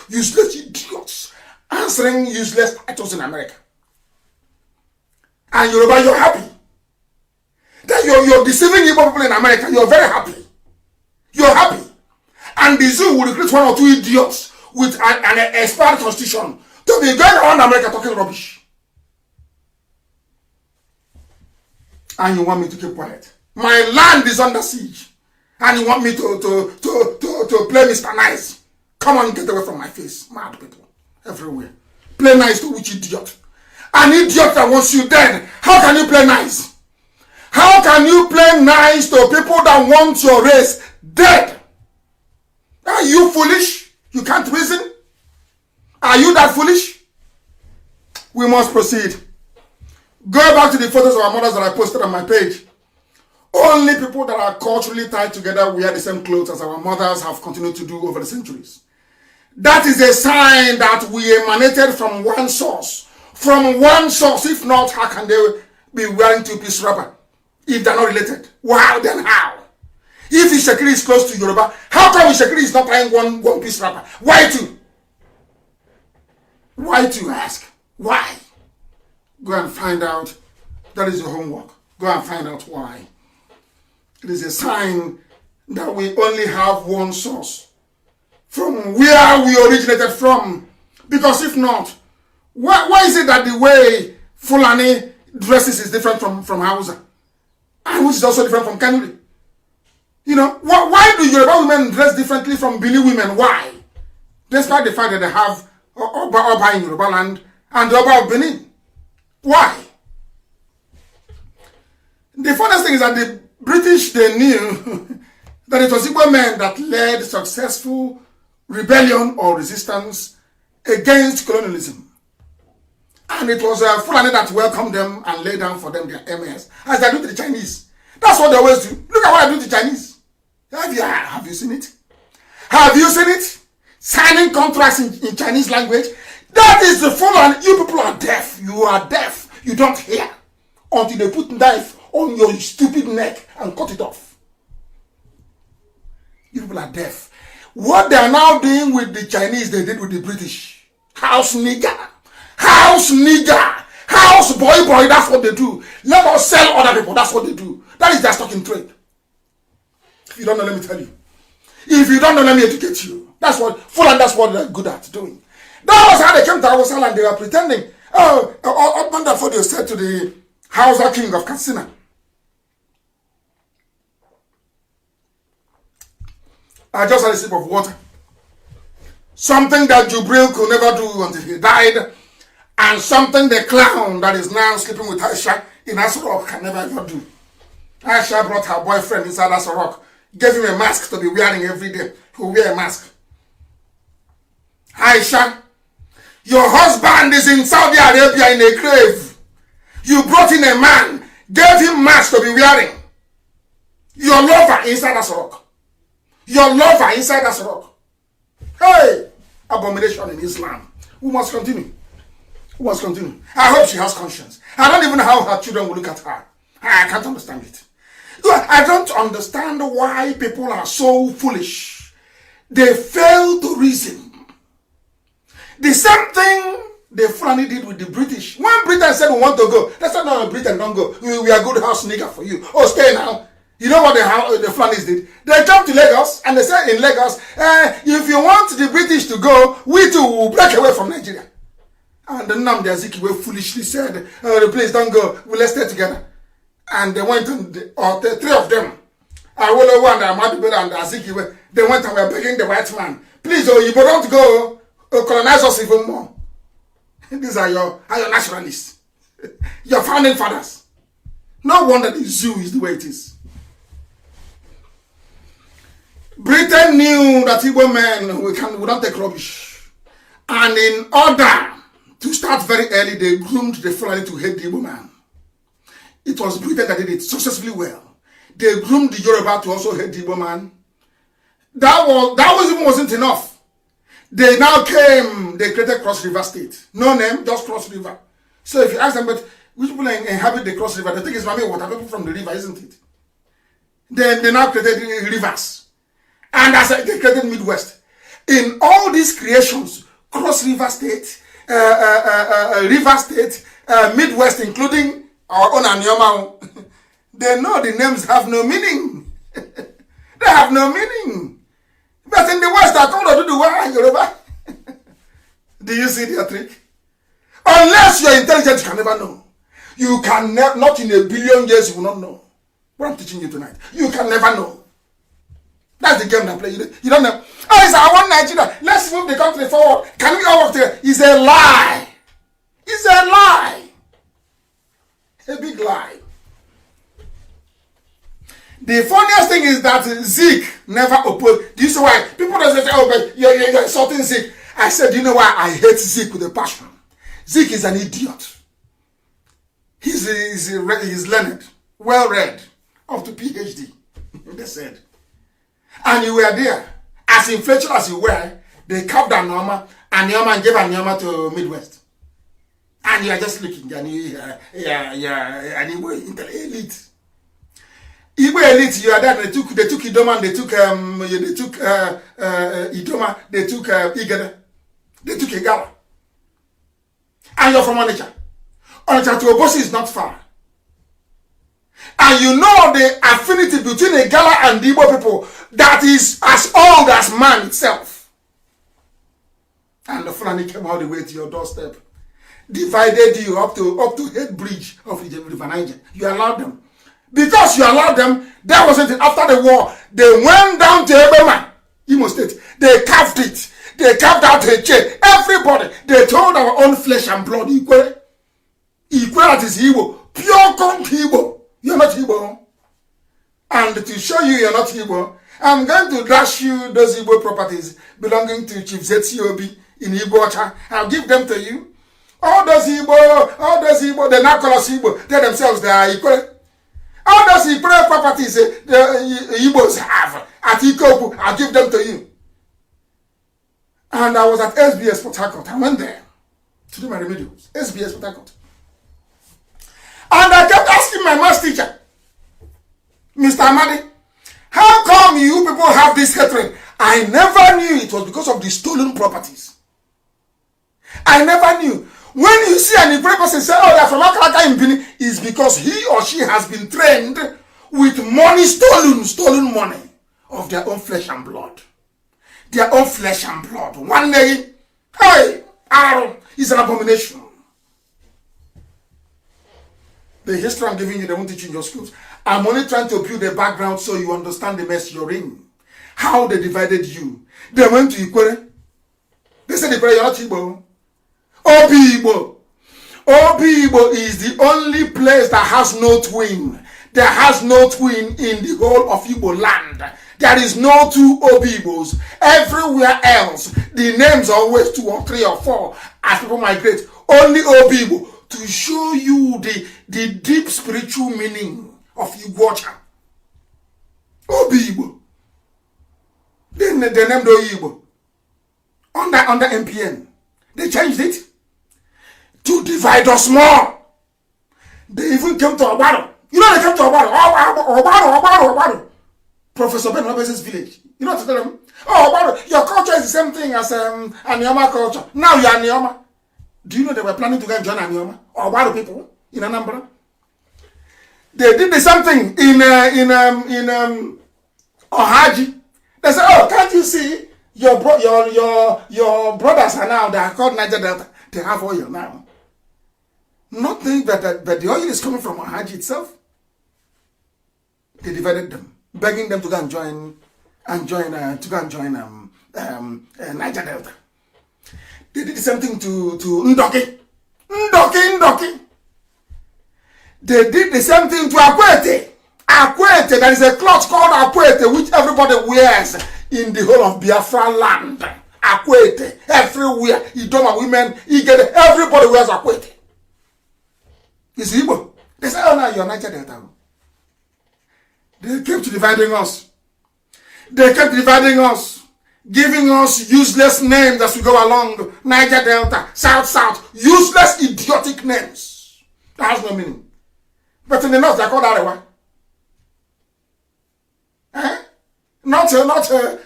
useless idiots, answering useless titles in America. And Yoruba, you're happy. That you're deceiving Igbo people in America. You're very happy. You're happy. And the zoo will recruit one or two idiots with an expired constitution to be going around America talking rubbish. And you want me to keep quiet. My land is under siege. And you want me to play Mr. Nice. Come on, get away from my face. Mad people. Everywhere. Play nice to which idiot? An idiot that wants you dead. How can you play nice? How can you play nice to people that want your race dead? Are you foolish? You can't reason? Are you that foolish? We must proceed. Go back to the photos of our mothers that I posted on my page. Only people that are culturally tied together wear the same clothes as our mothers have continued to do over the centuries. That is a sign that we emanated from one source. From one source. If not, how can they be wearing two-piece rubber? If they're not related. Wow, then how? If Ishekiri is close to Yoruba, how come Ishekiri is not wearing one-piece wrapper? Why two? Why two, ask? Why? Go and find out. That is your homework. Go and find out why. It is a sign that we only have one source. From where we originated from. Because if not, why is it that the way Fulani dresses is different from Hausa? And which is also different from Kanuri? You know, why do Yoruba women dress differently from Bini women? Why? Despite the fact that they have Oba in Yoruba land and the Oba of Benin. Why? The funniest thing is that the British, they knew that it was Igbo men that led successful rebellion or resistance against colonialism. And it was Fulani that welcomed them and laid down for them their MS, as they do to the Chinese. That's what they always do. Look at what I do to the Chinese. Have you seen it? Have you seen it? Signing contracts in Chinese language? That is the full, and you people are deaf. You are deaf. You don't hear until they put knife on your stupid neck and cut it off. You people are deaf. What they are now doing with the Chinese, they did with the British. House nigger. House nigger. House boy, that's what they do. Let us sell other people, that's what they do. That is their stock in trade. If you don't know, let me tell you. If you don't know, let me educate you. That's what they're good at doing. That was how they came to our side and they were pretending. Otman said to the Hausa king of Katsina, I just had a sip of water. Something that Jubril could never do until he died, and something the clown that is now sleeping with Aisha in Asarok can never ever do. Aisha brought her boyfriend inside Asarok, gave him a mask to be wearing every day. He will wear a mask. Aisha, your husband is in Saudi Arabia in a grave. You brought in a man, gave him mask to be wearing. Your lover inside Asarok. Your lover inside Asarok. Hey, abomination in Islam. We must continue. We must continue. I hope she has conscience. I don't even know how her children will look at her. I can't understand it. I don't understand why people are so foolish. They fail to reason. The same thing the Fulani did with the British. When Britain said we want to go, they said no, Britain don't go. We are good house nigger for you. Oh, stay now. You know what the Fulanis did? They jumped to Lagos and they said in Lagos, if you want the British to go, we too will break away from Nigeria. And the Nnamdi foolishly said, please don't go, let's stay together. And they went, and the three of them, Awolowo and Ahmadu and Azikiwe, they went and were begging the white man, please, you don't go, colonize us even more. These are your nationalists, your founding fathers. No wonder the zoo is the way it is. Britain knew that Igbo men would not take rubbish. And in order to start very early, they groomed the Fulani to hate the Igbo man. It was Britain that did it successfully well. They groomed the Yoruba to also hate the Igbo man. That wasn't enough. They now came, they created Cross River State. No name, just Cross River. So if you ask them, but which people inhabit the Cross River, they think it's Mami water, people from the river, isn't it? Then they now created rivers. And as they created Midwest. In all these creations, Cross River State, River State, Midwest, including our own Anyoma, they know the names have no meaning. They have no meaning. But in the West, I told her to do well, Yoruba. Do you see their trick? Unless you're intelligent, you can never know. You can not in a billion years, you will not know. What I'm teaching you tonight. You can never know. That's the game they play. You don't know. Oh, it's I want Nigeria. Let's move the country forward. Can we all work together? It's a lie. It's a lie. A big lie. The funniest thing is that Zeke never opposed. Do you see why? People don't say, oh, but you're insulting Zeke. I said, you know why I hate Zeke with a passion? Zeke is an idiot. He's learned, well-read, up to PhD, they said. And you were there. As influential as you were, they carved Anyoma and gave Anyoma to Midwest. And you are just looking, and Igbo elite. Igbo elite, you are there. They took Idoma, they took Idoma, they took Igede, they took Igala. And you're from Onitsha. Onitsha to Obosi is not far. And you know the affinity between Igala and the Igbo people that is as old as man itself. And the Fulani came all the way to your doorstep, divided you up to head bridge of the River Niger. You allowed them. Because you allowed them, that wasn't it. After the war, they went down to Ebema, Imo State. They carved it. They carved out a chain. Everybody, they told our own flesh and blood, Ikwe. Ikwe, that is Igbo. Pure con Igbo. You're not Igbo. And to show you you're not Igbo, I'm going to dash you those Igbo properties belonging to Chief Zetiobi in Igbo Ocha. I'll give them to you. All those Igbo, they now call us Igbo. They themselves, they are Ikwe. All those Ikwe properties the Igbos have, at Ikoku, I'll give them to you. And I was at SBS Port Harcourt. I went there to do my remedials. SBS Port Harcourt. And I kept asking my maths teacher, Mr. Amadi, how come you people have this hatred? I never knew it was because of the stolen properties. I never knew. When you see an Igbo person say, oh, they're from Akalaka in Benin, it's because he or she has been trained with money stolen money of their own flesh and blood. Their own flesh and blood. One day, hey, Aaron is an abomination. The history I'm giving you, they won't teach you in your schools. I'm only trying to build a background so you understand the mess you're in. How they divided you. They went to Ikwere. They said, Ikwere, you're not Igbo. Obi-Igbo. Obi-Igbo is the only place that has no twin. There has no twin in the whole of Igbo land. There is no two Obi-Igbos. Everywhere else, the names are always 2 or 3 or 4 as people migrate. Only Obi-Igbo to show you the deep spiritual meaning of Igbocha. Obi-Igbo. They named Obi-Igbo. Under MPN. They changed it to divide us more. They even came to Obaro. You know they came to Obaro. Professor Ben Robertson's village. You know what to tell them? Oh, Obaro, your culture is the same thing as Anioma culture. Now you're Anioma. Do you know they were planning to go and join Anioma? Obaro people in Anambra. They did the same thing in Ohaji. They said, oh, can't you see your brothers are now, they are called Niger Delta. They have oil now. Nothing but the oil is coming from Ohaji itself. They divided them, begging them to go and join Niger Delta. They did the same thing to Ndoki. Ndoki. They did the same thing to Akwete. Akwete, there is a cloth called Akwete which everybody wears in the whole of Biafra land. Akwete, everywhere. Idoma women, Igede, everybody wears Akwete. It's Igbo. They say, oh, now you're Niger Delta. They kept dividing us. They kept dividing us, giving us useless names as we go along. Niger Delta, South, useless, idiotic names. That has no meaning. But in the north, they're called Arewa. Not a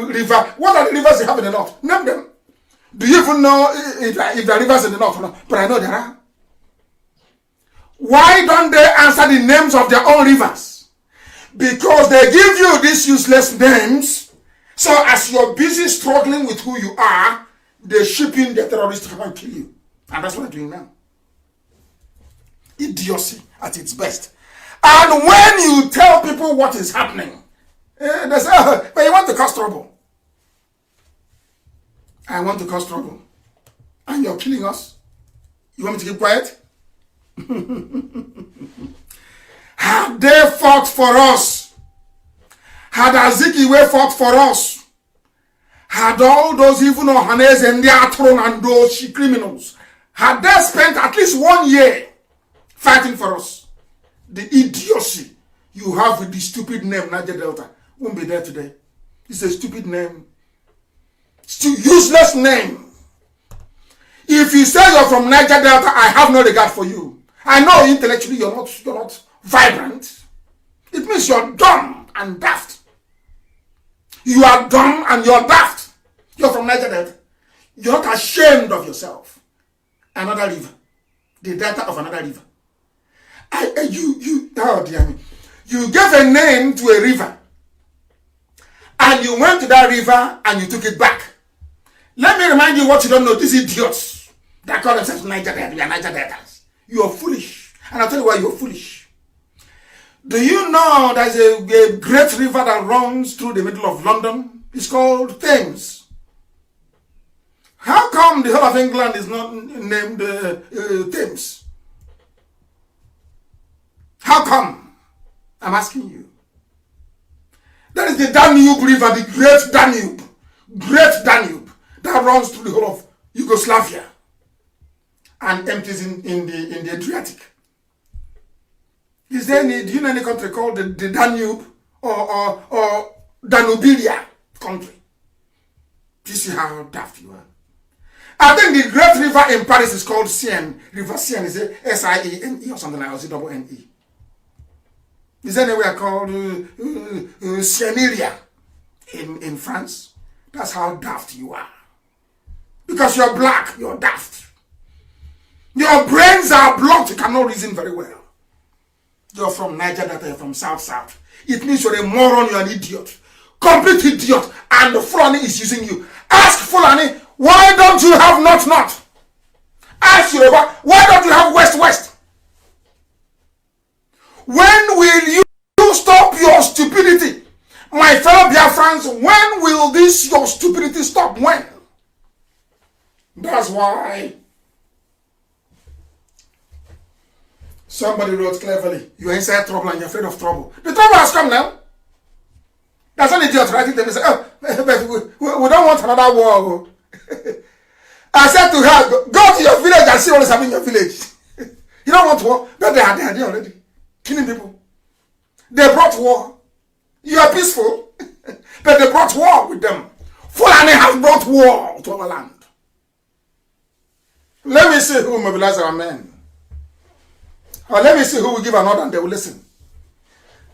river. What are the rivers you have in the north? Name them. Do you even know if there are rivers in the north or not? But I know there are. Why don't they answer the names of their own rivers? Because they give you these useless names. So as you're busy struggling with who you are, they ship in the terrorists to come and kill you. And that's what they're doing now. Idiocy at its best. And when you tell people what is happening, they say, oh, but you want to cause trouble. I want to cause trouble. And you're killing us. You want me to keep quiet? Had they fought for us, had Azikiwe fought for us, had all those even Ohanes and the Atron and those criminals, had they spent at least 1 year fighting for us, the idiocy you have with the stupid name Niger Delta won't be there today. It's a stupid name. Useless name. If you say you're from Niger Delta, I have no regard for you. I know intellectually you're not vibrant. It means you're dumb and daft. You are dumb and you're daft. You're from Niger Delta. You're not ashamed of yourself. Another river. The delta of another river. Oh dear me. You gave a name to a river. And you went to that river and you took it back. Let me remind you what you don't know. These idiots that call themselves Niger Delta. We are Niger Deltas. You are foolish. And I'll tell you why you're foolish. Do you know there's a great river that runs through the middle of London? It's called Thames. How come the whole of England is not named Thames? How come? I'm asking you. That is the Danube River, the great Danube that runs through the whole of Yugoslavia and empties in the Adriatic. Is there any, do you know any country called the Danube or Danubilia country. Do you see how daft you are? I think the great river in Paris is called Seine. River Seine, is it Siene or something like that, or is it double N-E? Is there anywhere called Sieneria in France? That's how daft you are. Because you're black, you're daft. Your brains are blocked, you cannot reason very well. You're from Niger Delta, you're from South. It means you're a moron, you're an idiot. Complete idiot. And the Fulani is using you. Ask Fulani, why don't you have not? Ask Yoruba, why don't you have west? When will you stop your stupidity? My fellow Biafrans, when will this your stupidity stop? When? That's why somebody wrote cleverly, you're inside trouble and you're afraid of trouble. The trouble has come now. That's an idiot writing them and say, oh, but we don't want another war. I said to her, go to your village and see what is happening in your village. You don't want war? But they are there already. Killing people. They brought war. You are peaceful. But they brought war with them. Fulani has brought war to our land. Let me see who will mobilize our men. Or let me see who will give an order and they will listen.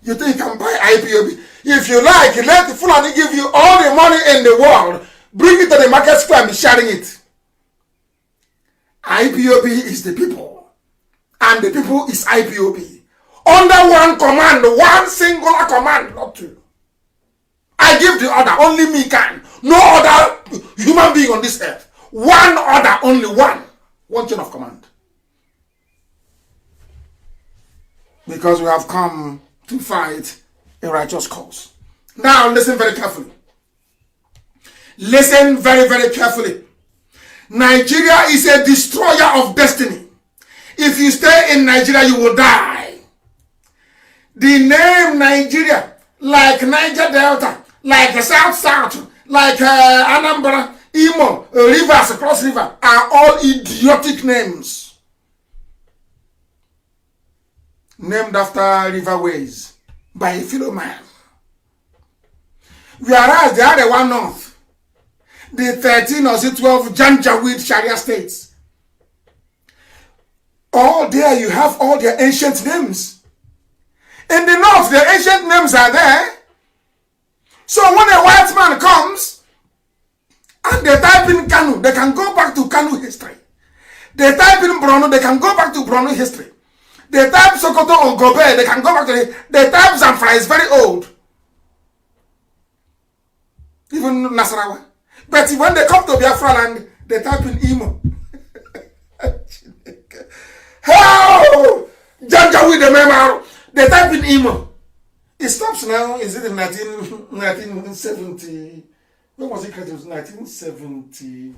You think you can buy IPOB? If you like, let the Fulani give you all the money in the world. Bring it to the market square and be sharing it. IPOB is the people. And the people is IPOB. Under one command, one singular command, not two. I give the order, only me can. No other human being on this earth. One order, only one. One chain of command. Because we have come to fight a righteous cause. Now listen very carefully. Listen very, very carefully. Nigeria is a destroyer of destiny. If you stay in Nigeria, you will die. The name Nigeria, like Niger Delta, like the South, like Anambra, Imo, rivers, across river, are all idiotic names. Named after riverways by a fellow man. Whereas they are the one north, the 13 or 12 Janjaweed Sharia states. All there you have all their ancient names. In the north, the ancient names are there. So when a white man comes and they type in Kanu, they can go back to Kanu history. They type in Brono, they can go back to Brono history. They type Sokoto or Gobe, they can go back to it. They type Zamfara, is very old. Even Nasarawa. But when they come to Biafra land, they type in Imo. How? Janjaweed the Memaro. They type in Imo. It stops now. Is it in 1970? When was it created? It was 1970,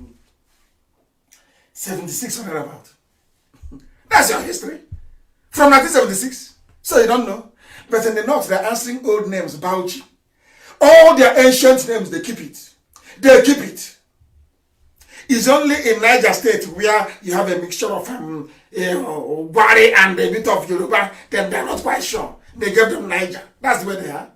76 or about. That's your history. From 1976. So you don't know. But in the north, they're answering old names. Bauchi. All their ancient names, they keep it. They keep it. It's only in Niger State where you have a mixture of Wari and a bit of Yoruba. Then they're not quite sure. They gave them Niger. That's the way they are.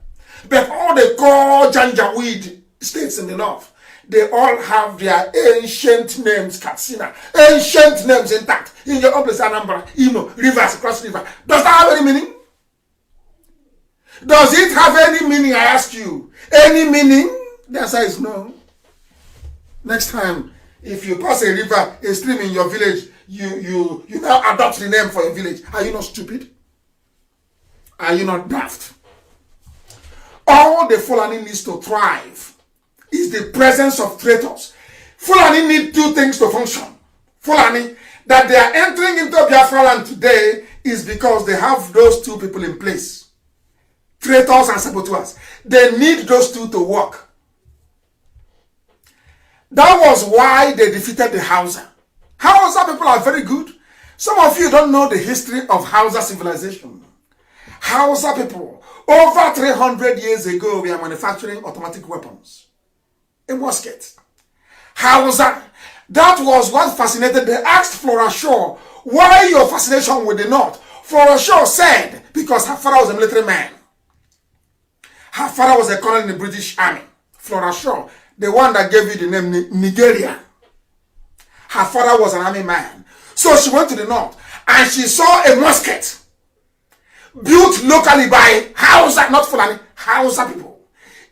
But all the core Janjaweed states in the north, they all have their ancient names, Katsina. Ancient names intact. In your own place, Anambra, Imo, rivers, cross river. Does that have any meaning? Does it have any meaning, I ask you? Any meaning? The answer is no. Next time, if you pass a river, a stream in your village, you now adopt the name for your village. Are you not stupid? Are you not daft? All the Fulani needs to thrive is the presence of traitors. Fulani need two things to function. Fulani, that they are entering into Biafra land today is because they have those two people in place. Traitors and saboteurs. They need those two to work. That was why they defeated the Hausa. Hausa people are very good. Some of you don't know the history of Hausa civilization. Hausa people, over 300 years ago, we are manufacturing automatic weapons. A musket. Hausa, that was what fascinated. They asked Flora Shaw, why your fascination with the North? Flora Shaw said, because her father was a military man. Her father was a colonel in the British Army. Flora Shaw, the one that gave you the name Nigeria. Her father was an army man. So she went to the north and she saw a musket built locally by Hausa, not Fulani, Hausa people.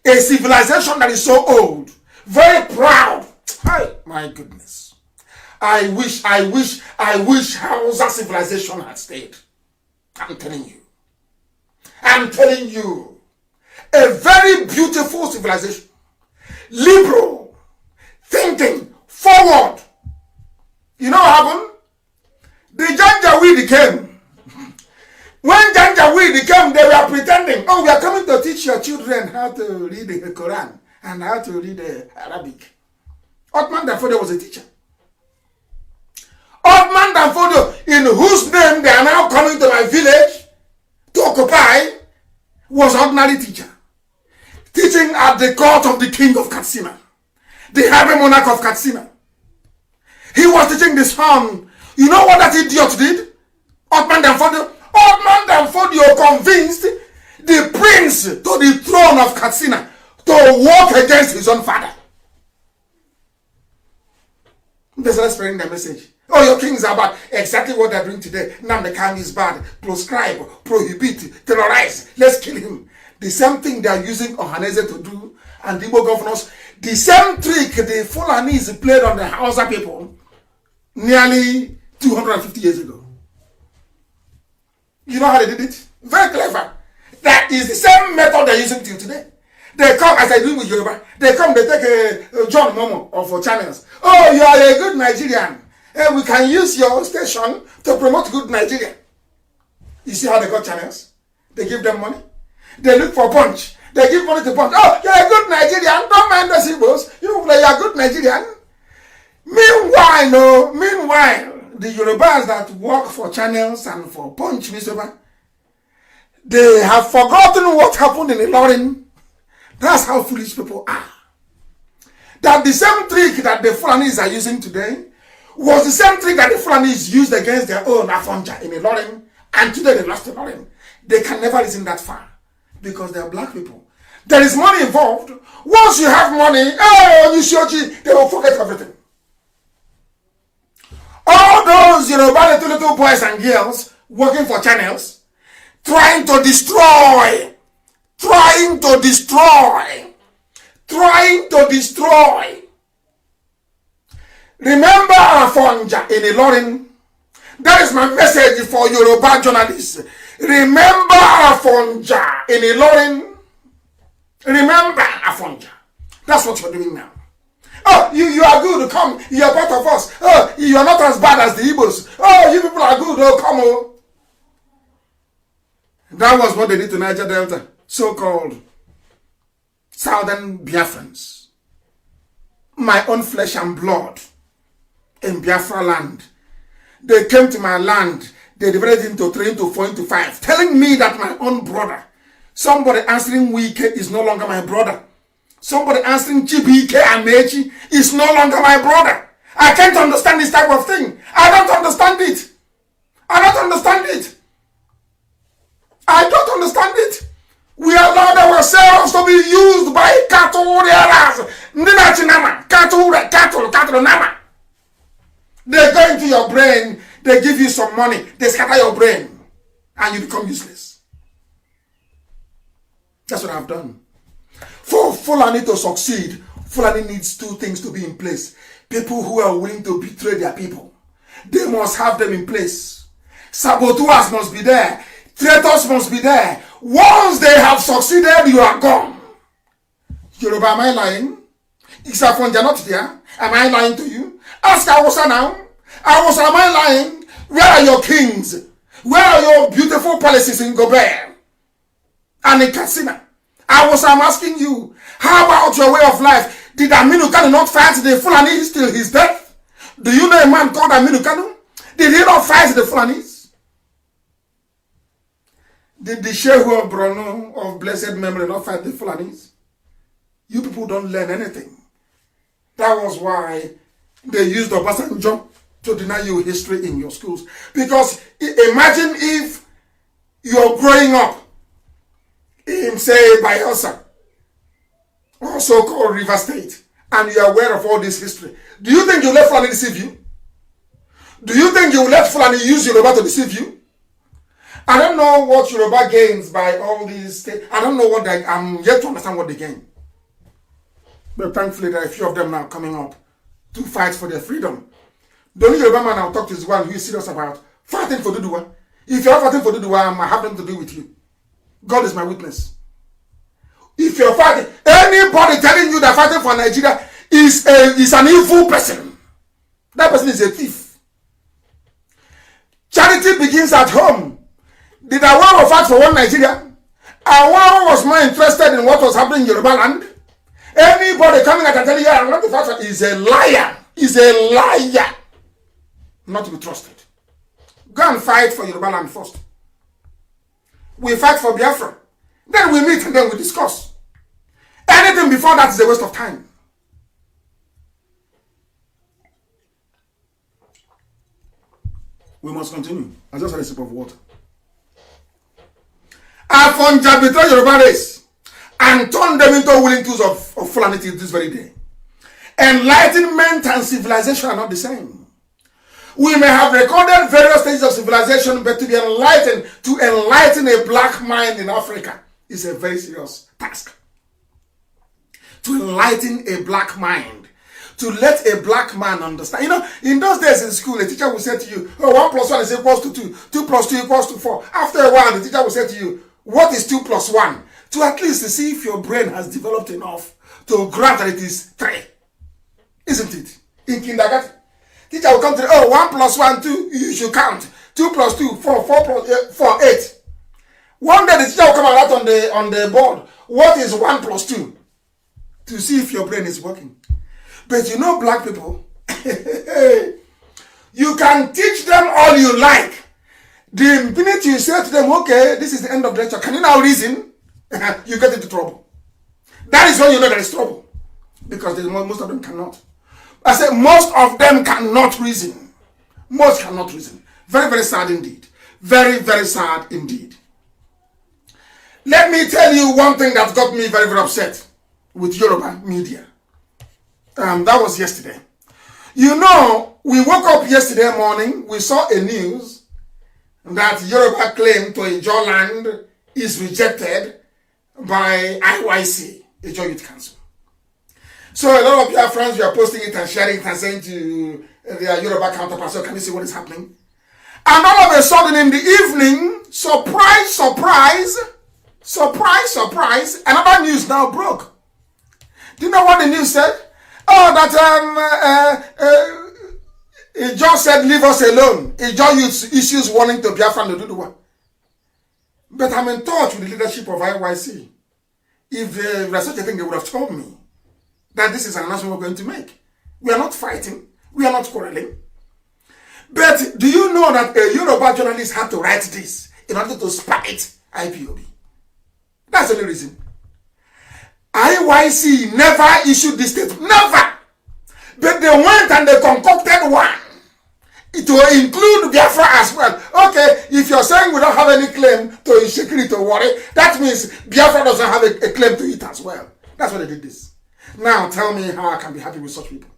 A civilization that is so old, very proud. Hey, my goodness. I wish Hausa civilization had stayed. I'm telling you. I'm telling you. A very beautiful civilization. Liberal. Thinking. Forward. You know what happened? The Janjaweed came. When Janjaweed came, they were pretending, oh, we are coming to teach your children how to read the Quran and how to read Arabic. Otman Danfodio was a teacher. Otman Danfodio, in whose name they are now coming to my village to occupy, was an ordinary teacher. Teaching at the court of the king of Katsina, the heavy monarch of Katsina. He was teaching the son. You know what that idiot did? Otman Danfodio. Otman Danfodio convinced the prince to the throne of Katsina to walk against his own father. They started spreading the message. Oh, your kings are bad. Exactly what they're doing today. Nnamdi Kanu is bad. Proscribe, prohibit, terrorize. Let's kill him. The same thing they are using Ohaneze to do, and the Igbo governors. The same trick the Fulanis played on the Hausa people nearly 250 years ago. You know how they did it? Very clever. That is the same method they're using till today. They come, as I do with Yoruba, they take a John Momo of channels. Oh, you are a good Nigerian. And we can use your station to promote good Nigeria. You see how they got channels? They give them money. They look for punch. They give money to punch. Oh, you're a good Nigerian. Don't mind the symbols. You're a good Nigerian. Meanwhile, the Yorubas that work for channels and for punch newspaper, they have forgotten what happened in Ilorin. That's how foolish people are. That the same trick that the Fulanis are using today was the same trick that the Fulanis used against their own Afonja in Ilorin, and today they lost Ilorin. They can never listen that far because they are black people. There is money involved. Once you have money, they will forget everything. All those little boys and girls working for channels, trying to destroy. Remember Afonja in Ilorin. That is my message for Yoruba journalists. Remember Afonja in Ilorin. Remember Afonja. That's what you're doing now. Oh, you are good, come. You are part of us. Oh, you are not as bad as the Igbos. Oh, you people are good, oh, come on. That was what they did to Niger Delta, so-called Southern Biafrans. My own flesh and blood in Biafra land. They came to my land. They divided into 3, into 4, into 5, telling me that my own brother, somebody answering Wike is no longer my brother. Somebody answering Chibike and Mechi is no longer my brother. I can't understand this type of thing. I don't understand it. I don't understand it. We allowed ourselves to be used by cattle rearers. Cattle nama. They go into your brain, they give you some money, they scatter your brain, and you become useless. That's what I've done. For Fulani to succeed, Fulani needs 2 things to be in place. People who are willing to betray their people. They must have them in place. Saboteurs must be there. Traitors must be there. Once they have succeeded, you are gone. Yoruba, am I lying? Is Afonja not there? Am I lying to you? Ask Awusa now. Awusa, am I lying? Where are your kings? Where are your beautiful palaces in Gobert and in Katsina? I'm asking you, how about your way of life? Did Aminu Kanu not fight the Fulanis till his death? Do you know a man called Aminu Kanu? Did he not fight the Fulanis? Did the Shehu of Borno of blessed memory not fight the Fulanis? You people don't learn anything. That was why they used Obasanjo to deny you history in your schools. Because imagine if you're growing up in, say, Bayelsa, also called River State, and you are aware of all this history, do you think you let Fulani deceive you? Do you think you will let Fulani use Yoruba to deceive you? I don't know what Yoruba gains by all these things. I don't know what I'm yet to understand what they gain. But thankfully, there are a few of them now coming up to fight for their freedom. The only Yoruba man I'll talk to is one who is serious about fighting for Duduwa. If you're fighting for Duduwa, I have nothing to do with you. God is my witness. If you're fighting, anybody telling you that fighting for Nigeria is an evil person, that person is a thief. Charity begins at home. Did Awaro fight for one Nigeria? Awaro was more interested in what was happening in Yoruba land. Anybody coming out and telling you I want to fight for is a liar. Is a liar. Not to be trusted. Go and fight for Yoruba land first. We fight for Biafra. Then we meet and then we discuss. Anything before that is a waste of time. We must continue. I just had a sip of water. Afonja betrayed Yoruba race and turned them into willing tools of Fulani till this very day. Enlightenment and civilization are not the same. We may have recorded various stages of civilization, but to be enlightened, to enlighten a black mind in Africa is a very serious task. To enlighten a black mind, to let a black man understand. You know, in those days in school, a teacher will say to you, oh, 1 plus 1 is equals to 2, 2 plus 2 equals to 4. After a while, the teacher will say to you, what is 2 plus 1? To at least to see if your brain has developed enough to grasp that it is 3. Isn't it? In kindergarten, teacher will come to, oh, 1 plus 1, 2, you should count. 2 plus 2, 4, 4 plus 4, 8. One day the teacher will come out on the board. What is 1 plus 2? To see if your brain is working. But you know, black people, you can teach them all you like. The minute you say to them, okay, this is the end of the lecture, can you now reason? You get into trouble. That is when you know there is trouble. Because most of them cannot. I said most of them cannot reason. Most cannot reason. Very, very sad indeed. Very, very sad indeed. Let me tell you one thing that got me very, very upset with Yoruba media. That was yesterday. You know, we woke up yesterday morning, we saw a news that Yoruba claim to Ijaw land is rejected by IYC, Ijaw Youth Council. So a lot of your friends were posting it and sharing it and saying to their Yoruba counterparts, so can you see what is happening? And all of a sudden in the evening, surprise, surprise, surprise, surprise, another news now broke. Do you know what the news said? Oh, that Ijaw said, leave us alone. Ijaw Youth issues warning to Biafra and Oduduwa. But I'm in touch with the leadership of IYC. If there was such a thing, they would have told me that this is an announcement we're going to make. We are not fighting. We are not quarreling. But do you know that a Yoruba journalist had to write this in order to spite IPOB? That's the only reason. IYC never issued this statement. Never. But they went and they concocted one to include Biafra as well. Okay, if you're saying we don't have any claim to insecurity or worry, that means Biafra doesn't have a claim to it as well. That's why they did this. Now tell me how I can be happy with such people.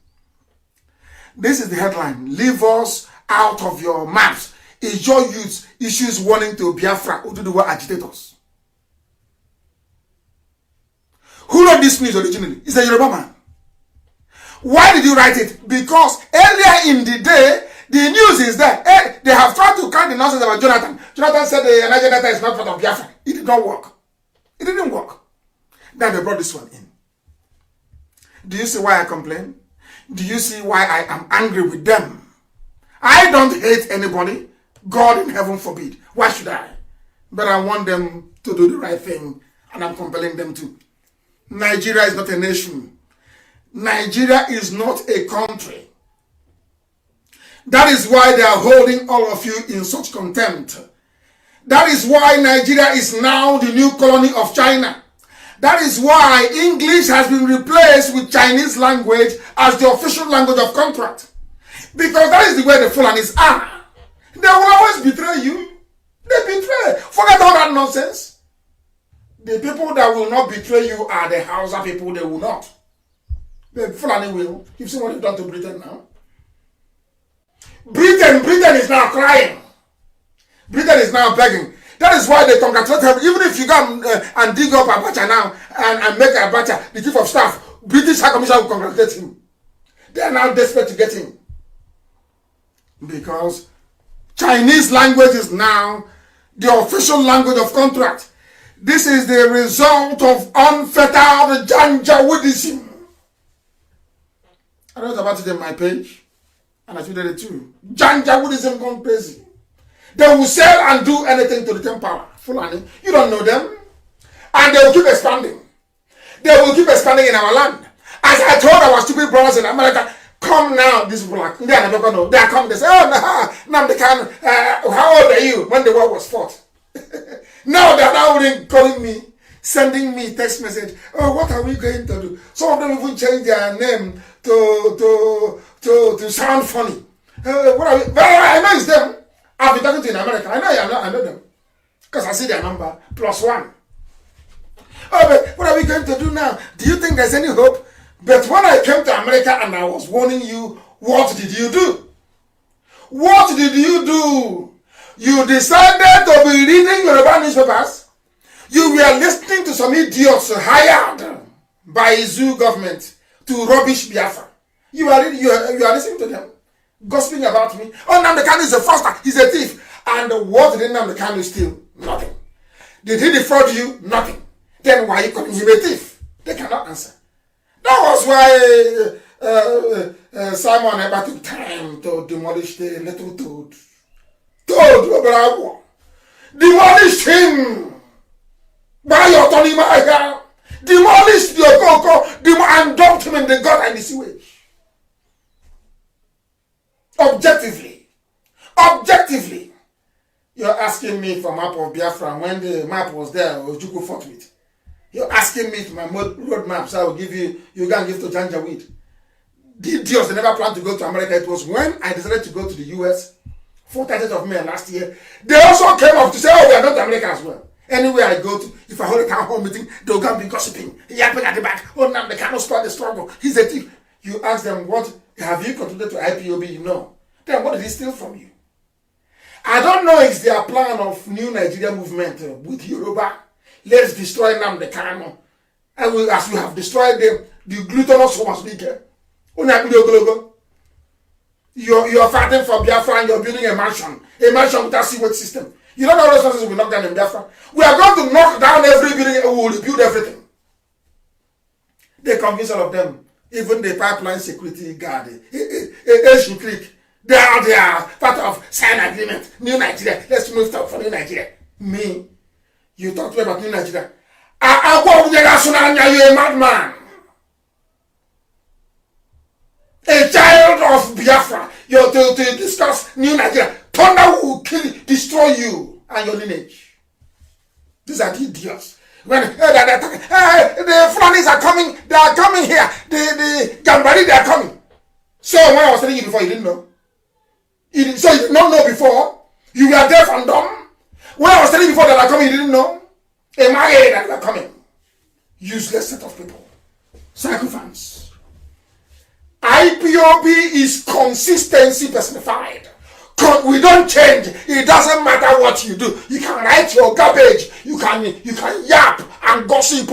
This is the headline. Leave us out of your maps. Ijaw Youth issues warning to Biafra Oduduwa agitators. Who wrote this news originally? It's a Yoruba man. Why did you write it? Because earlier in the day, the news is there. They have tried to count the nonsense about Jonathan. Jonathan said the Niger Delta is not part of Biafra. It did not work. It didn't work. Then they brought this one in. Do you see why I complain? Do you see why I am angry with them? I don't hate anybody. God in heaven forbid. Why should I? But I want them to do the right thing, and I'm compelling them to. Nigeria is not a nation. Nigeria is not a country. That is why they are holding all of you in such contempt. That is why Nigeria is now the new colony of China. That is why English has been replaced with Chinese language as the official language of contract. Because that is the way the Fulanis are. They will always betray you. They betray. Forget all that nonsense. The people that will not betray you are the Hausa people. They will not. The Fulani will. You've seen what they've done to Britain now. Britain is now crying. Britain is now begging. That is why they congratulate him. Even if you go and dig up Abacha now and make Abacha the chief of staff, British High Commission will congratulate him. They are now desperate to get him. Because Chinese language is now the official language of contract. This is the result of unfettered Janjaweedism. I wrote about it in my page, and I tweeted it too. Janjaweedism gone crazy. They will sell and do anything to retain power. Fulani, you don't know them. And they will keep expanding. They will keep expanding in our land. As I told our stupid brothers in America, come now, these people are, they are never going to know. They are coming, they say, oh, no, Nnamdi Kanu, how old are you when the war was fought? Now they are now calling me, sending me text message. Oh, what are we going to do? Some of them even change their name to sound funny. What are we? Well, I know it's them. I've been talking to in America. I know them. Because I see their number, +1. Oh, but what are we going to do now? Do you think there's any hope? But when I came to America and I was warning you, what did you do? What did you do? You decided to be reading Yoruba newspapers. You were listening to some idiots hired by zoo government to rubbish Biafra. You are listening to them, gossiping about me. Oh, Nnamdi Kanu is a fraudster. He's a thief. And what did Nnamdi Kanu steal? Nothing. Did he defraud you? Nothing. Then why are you calling him a thief? They cannot answer. That was why Simon ever took time to demolish the little toad. Demolished him by your Tony Maya. Demolished your Coco and dumped him in the gut and the sewage. Objectively, you're asking me for map of Biafra when the map was there, Ojukwu fought with. You're asking me for my road map, so I will give you can give to Janjaweed. The idiots, they never planned to go to America. It was when I decided to go to the US, 4th of May last year. They also came up to say, oh, we are going to America as well. Anywhere I go to, if I hold a town hall meeting, they'll come be gossiping, yapping at the back. Oh, Nnamdi Kanu start the struggle. He's a thief. You ask them, what have you contributed to IPOB? No. Then what did he steal from you? I don't know if it's their plan of new Nigeria movement with Yoruba. Let's destroy Nnamdi Kanu. As we have destroyed them, the glutinous homo speaker. You're fighting for Biafra and you're building a mansion without sewage system. You don't know those houses will be knocked down in Biafra. We are going to knock down every building and we will rebuild everything. They convince all of them, even the pipeline security guard, Asian Creek, they are part of sign agreement, New Nigeria. Let's move stuff for New Nigeria. Me, you talk to me about New Nigeria. You're a madman. A child of Biafra. You're to discuss New Nigeria. Thunder will destroy you and your lineage. These are the idiots. When the Fulanis are coming, they are coming here. The Gambari, they are coming. So when I was telling you before, you didn't know. So you did not know before. You were deaf and dumb. When I was telling you before that are coming, you didn't know. Am I that are coming? Useless set of people. Sycophants. IPOB is consistency personified. We don't change. It doesn't matter what you do. You can write your garbage. You can yap and gossip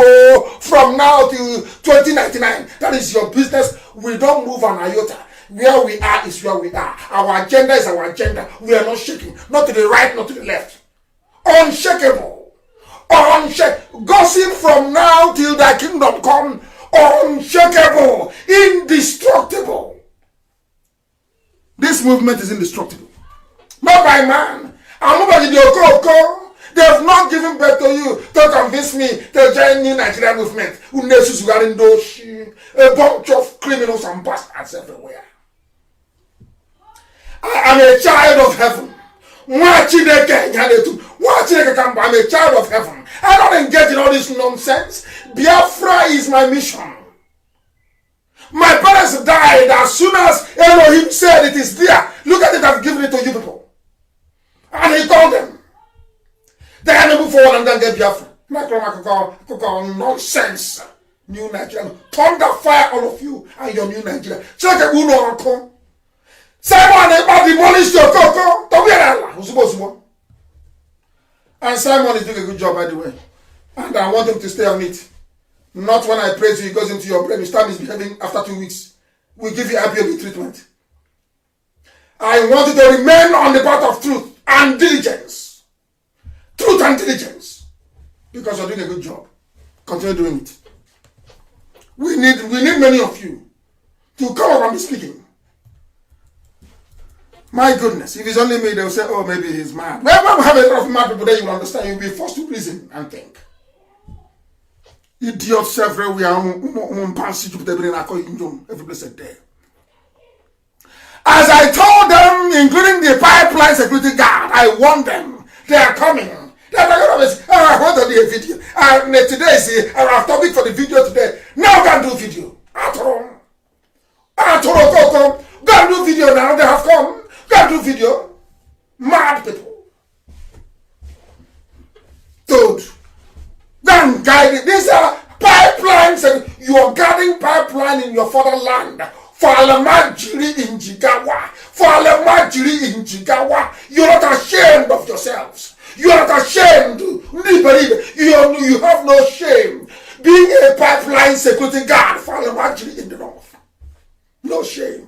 from now till 2099. That is your business. We don't move an iota. Where we are is where we are. Our agenda is our agenda. We are not shaking. Not to the right, not to the left. Unshakable. Gossip from now till thy kingdom come. Unshakable. Indestructible. This movement is indestructible. Not by man. I'm not by the Okoko. They have not given birth to you to convince me to join New Nigeria movement. A bunch of criminals and bastards everywhere. I am a child of heaven. I'm a child of heaven. I don't engage in all this nonsense. Biafra is my mission. My parents died as soon as Elohim said it is there. Look at it, I've given it to you people. And he told them. They had to move forward and then get Biafra. Nonsense. New Nigeria. Thunder fire all of you and your new Nigeria. Check it, who know come. Simon about demolish your cocoa. And Simon is doing a good job, by the way. And I want him to stay on it. Not when I praise you, it goes into your brain. You start misbehaving after 2 weeks. We give you IPOB treatment. I want you to remain on the path of truth and diligence. Truth and diligence. Because you're doing a good job. Continue doing it. We need many of you to come up and be speaking. My goodness, if it's only me, they'll say, oh, maybe he's mad. Well, we have a lot of mad people there, you will understand. You'll be forced to reason and think. Idiots everywhere. Every blessed day. As I told them, including the pipeline security guard, I warned them. They are coming. They're not going to I want to do a video. Today is our topic for the video today. Now go and do video. Go and do video now. They have come. Go and do video. Mad people. Dude. Then guide it. These are pipelines and you are guarding pipeline in your fatherland. For Alamajiri in Jigawa. For Alamajiri in Jigawa. You're not ashamed of yourselves. You are not ashamed. You have no shame. Being a pipeline security guard for Alamajiri in the north. No shame.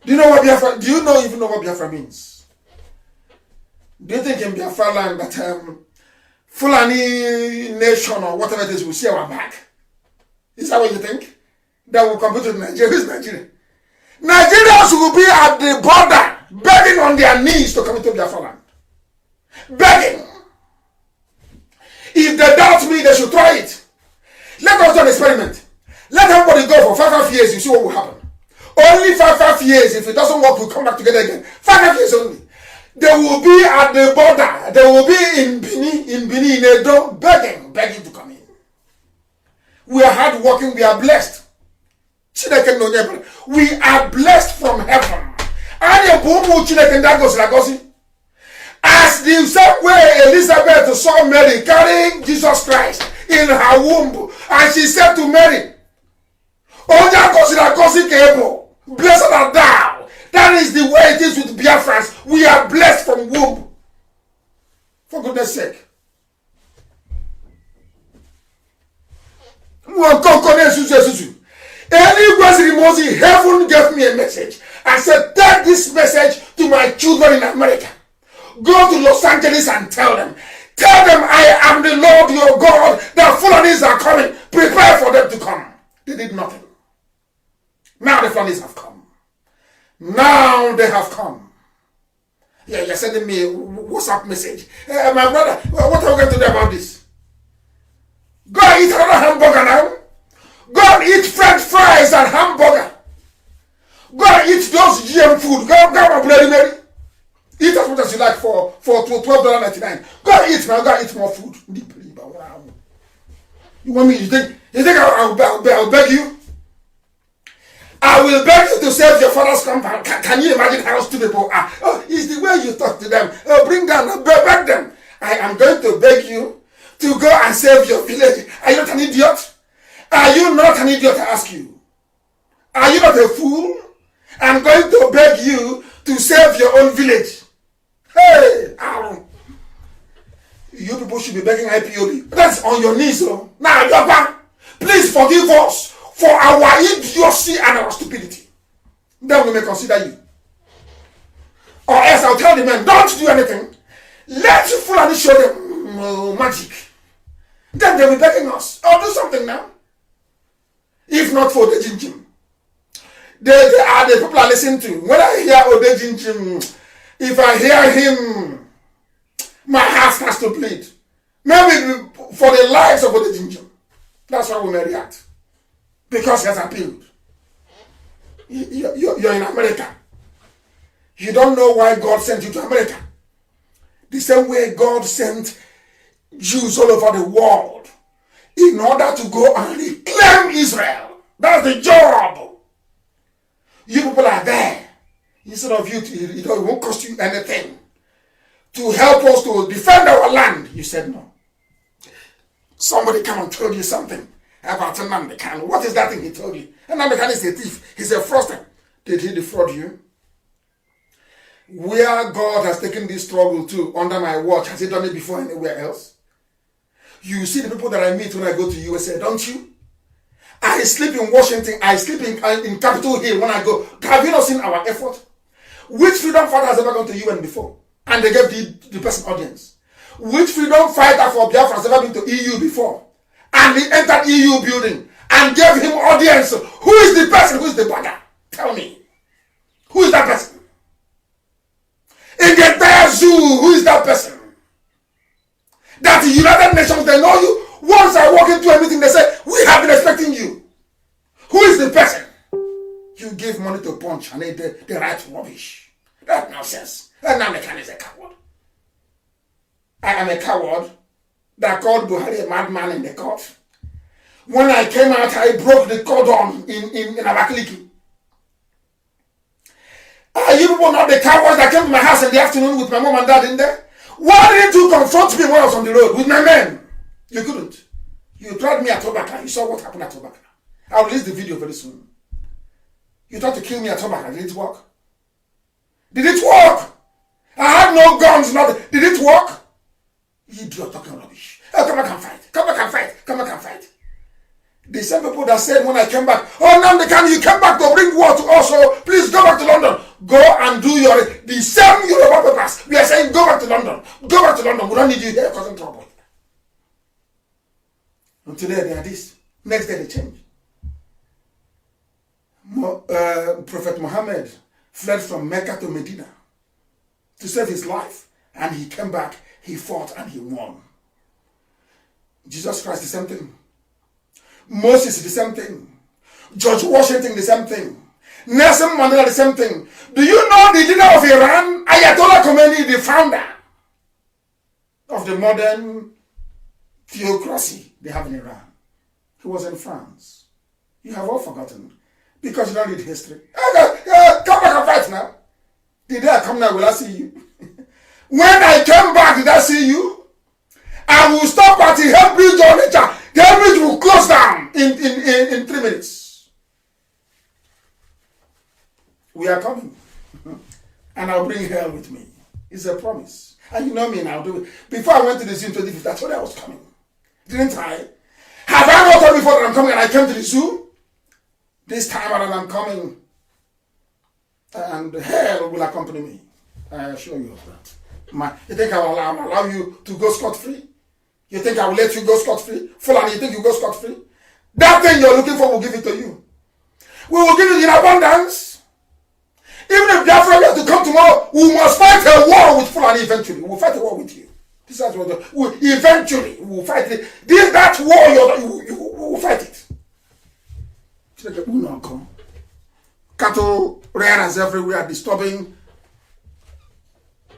Do you know what Biafra? Do you even know what Biafra means? Do you think in Biafra land that Fulani nation or whatever it is will see our back? Is that what you think? That will compete with Nigeria? Who's Nigeria? Nigerians will be at the border begging on their knees to come into Biafra land. Begging. If they doubt me, they should try it. Let us do an experiment. Let everybody go for 5 years, you see what will happen. Only 5 years. If it doesn't work, we'll come back together again. 5 years only. They will be at the border. They will be in Benin, in Edo, begging to come in. We are hard working. We are blessed. We are blessed from heaven. As the same way Elizabeth saw Mary carrying Jesus Christ in her womb, and she said to Mary, blessed art thou. That is the way it is with Biafrans. We are blessed from womb. For goodness sake. Heaven gave me a message. I said, take this message to my children in America. Go to Los Angeles and tell them. Tell them I am the Lord your God. The Fulanis are coming. Prepare for them to come. They did nothing. Now the Fulanis have come. Now they have come. Yeah, you're sending me a WhatsApp message. My brother, what are we going to do about this? Go and eat another hamburger now. Go and eat French fries and hamburger. Go and eat those GM food. Go and Bloody Mary. Eat as much as you like for $12.99. Go and eat now. Go and eat more food. You want me? You think I'll beg you? I will beg you to save your father's compound. Can you imagine how stupid people are? Oh, it's the way you talk to them. Bring down, beg them. I am going to beg you to go and save your village. Are you not an idiot? Are you not an idiot, I ask you? Are you not a fool? I'm going to beg you to save your own village. Hey, ow. You people should be begging IPOB. That's on your knees, though. Now, Yoba, please forgive us for our idiocy and our stupidity. Then we may consider you. Or else I'll tell the men, don't do anything. Let Fulani show them magic. Then they'll be begging us. Oh, do something now. If not for the Jinjim. They are the people I listen to. When I hear Ode Jinjim, if I hear him, my heart starts to bleed. Maybe for the lives of Ode Jinjim. That's why we may react. Because he has appealed. You're in America. You don't know why God sent you to America. The same way God sent Jews all over the world in order to go and reclaim Israel. That's the job. You people are there. Instead of you, it won't cost you anything to help us to defend our land. You said no. Somebody come and told you something about Nnamdi Kanu. What is that thing he told you? Nnamdi Kanu is a thief. He's a fraudster. Did he defraud you? Where God has taken this struggle to under my watch, has he done it before anywhere else? You see the people that I meet when I go to USA, don't you? I sleep in Washington. I sleep in Capitol Hill when I go. Have you not seen our effort? Which freedom fighter has ever gone to UN before? And they gave the person audience. Which freedom fighter for Biafra has ever been to EU before? And he entered EU building and gave him audience. Who is the person? Who is the bagger? Tell me. Who is that person? In the entire zoo, who is that person? That the United Nations, they know you. Once I walk into a meeting, they say, we have been expecting you. Who is the person? You give money to Punch and they write rubbish. That's nonsense. And Nnamdi Kanu is a coward. I am a coward that called Buhari a madman in the court. When I came out, I broke the cordon in Abakaliki. Are you people not the cowards that came to my house in the afternoon with my mom and dad in there? Why didn't you confront me when I was on the road with my men? You couldn't. You tried me at Tobacco. You saw what happened at Tobacco. I'll release the video very soon. You tried to kill me at Tobacco. Did it work? Did it work? I had no guns, nothing. Did it work? You're talking rubbish. Oh, come back and fight. Come back and fight. Come back and fight. The same people that said when I came back, oh, Nnamdi Kanu, you came back to bring war to us, so please go back to London. Go and do the same Yoruba papers. We are saying go back to London. Go back to London. We don't need you here causing trouble. And today they are this. Next day they change. Prophet Muhammad fled from Mecca to Medina to save his life. And he came back, he fought, and he won. Jesus Christ, the same thing. Moses, the same thing. George Washington, the same thing. Nelson Mandela, the same thing. Do you know the leader of Iran, Ayatollah Khomeini, the founder of the modern theocracy they have in Iran? He was in France. You have all forgotten because you don't read history. Come back and fight now. The day I come now, will I see you? When I came back, did I see you? I will stop at the Head Bridge on nature. The Head Bridge will close down in 3 minutes. We are coming. And I'll bring hell with me. It's a promise. And you know me and I'll do it. Before I went to the zoo in 2015, I told you I was coming. Didn't I? Have I not told before that I'm coming and I came to the zoo? This time around I'm coming. And hell will accompany me. I assure you of that. You think I will allow you to go scot-free? You think I will let you go scot-free? Fulani, you think you go scot-free? That thing you're looking for, we'll give it to you. We will give it in abundance. Even if Biafra has to come tomorrow, we must fight a war with Fulani eventually. We'll fight a war with you. This is what eventually we will fight it. That war, you will fight it. Cattle rearers everywhere, disturbing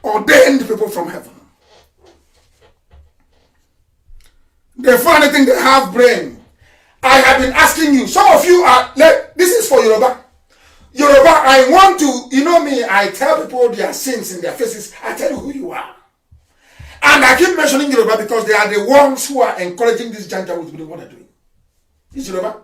ordained people from heaven. They find anything they have brain. I have been asking you, some of you are, this is for Yoruba. Yoruba, I want to, you know me, I tell people their sins in their faces. I tell you who you are. And I keep mentioning Yoruba because they are the ones who are encouraging this janja with what they're doing. Is Yoruba?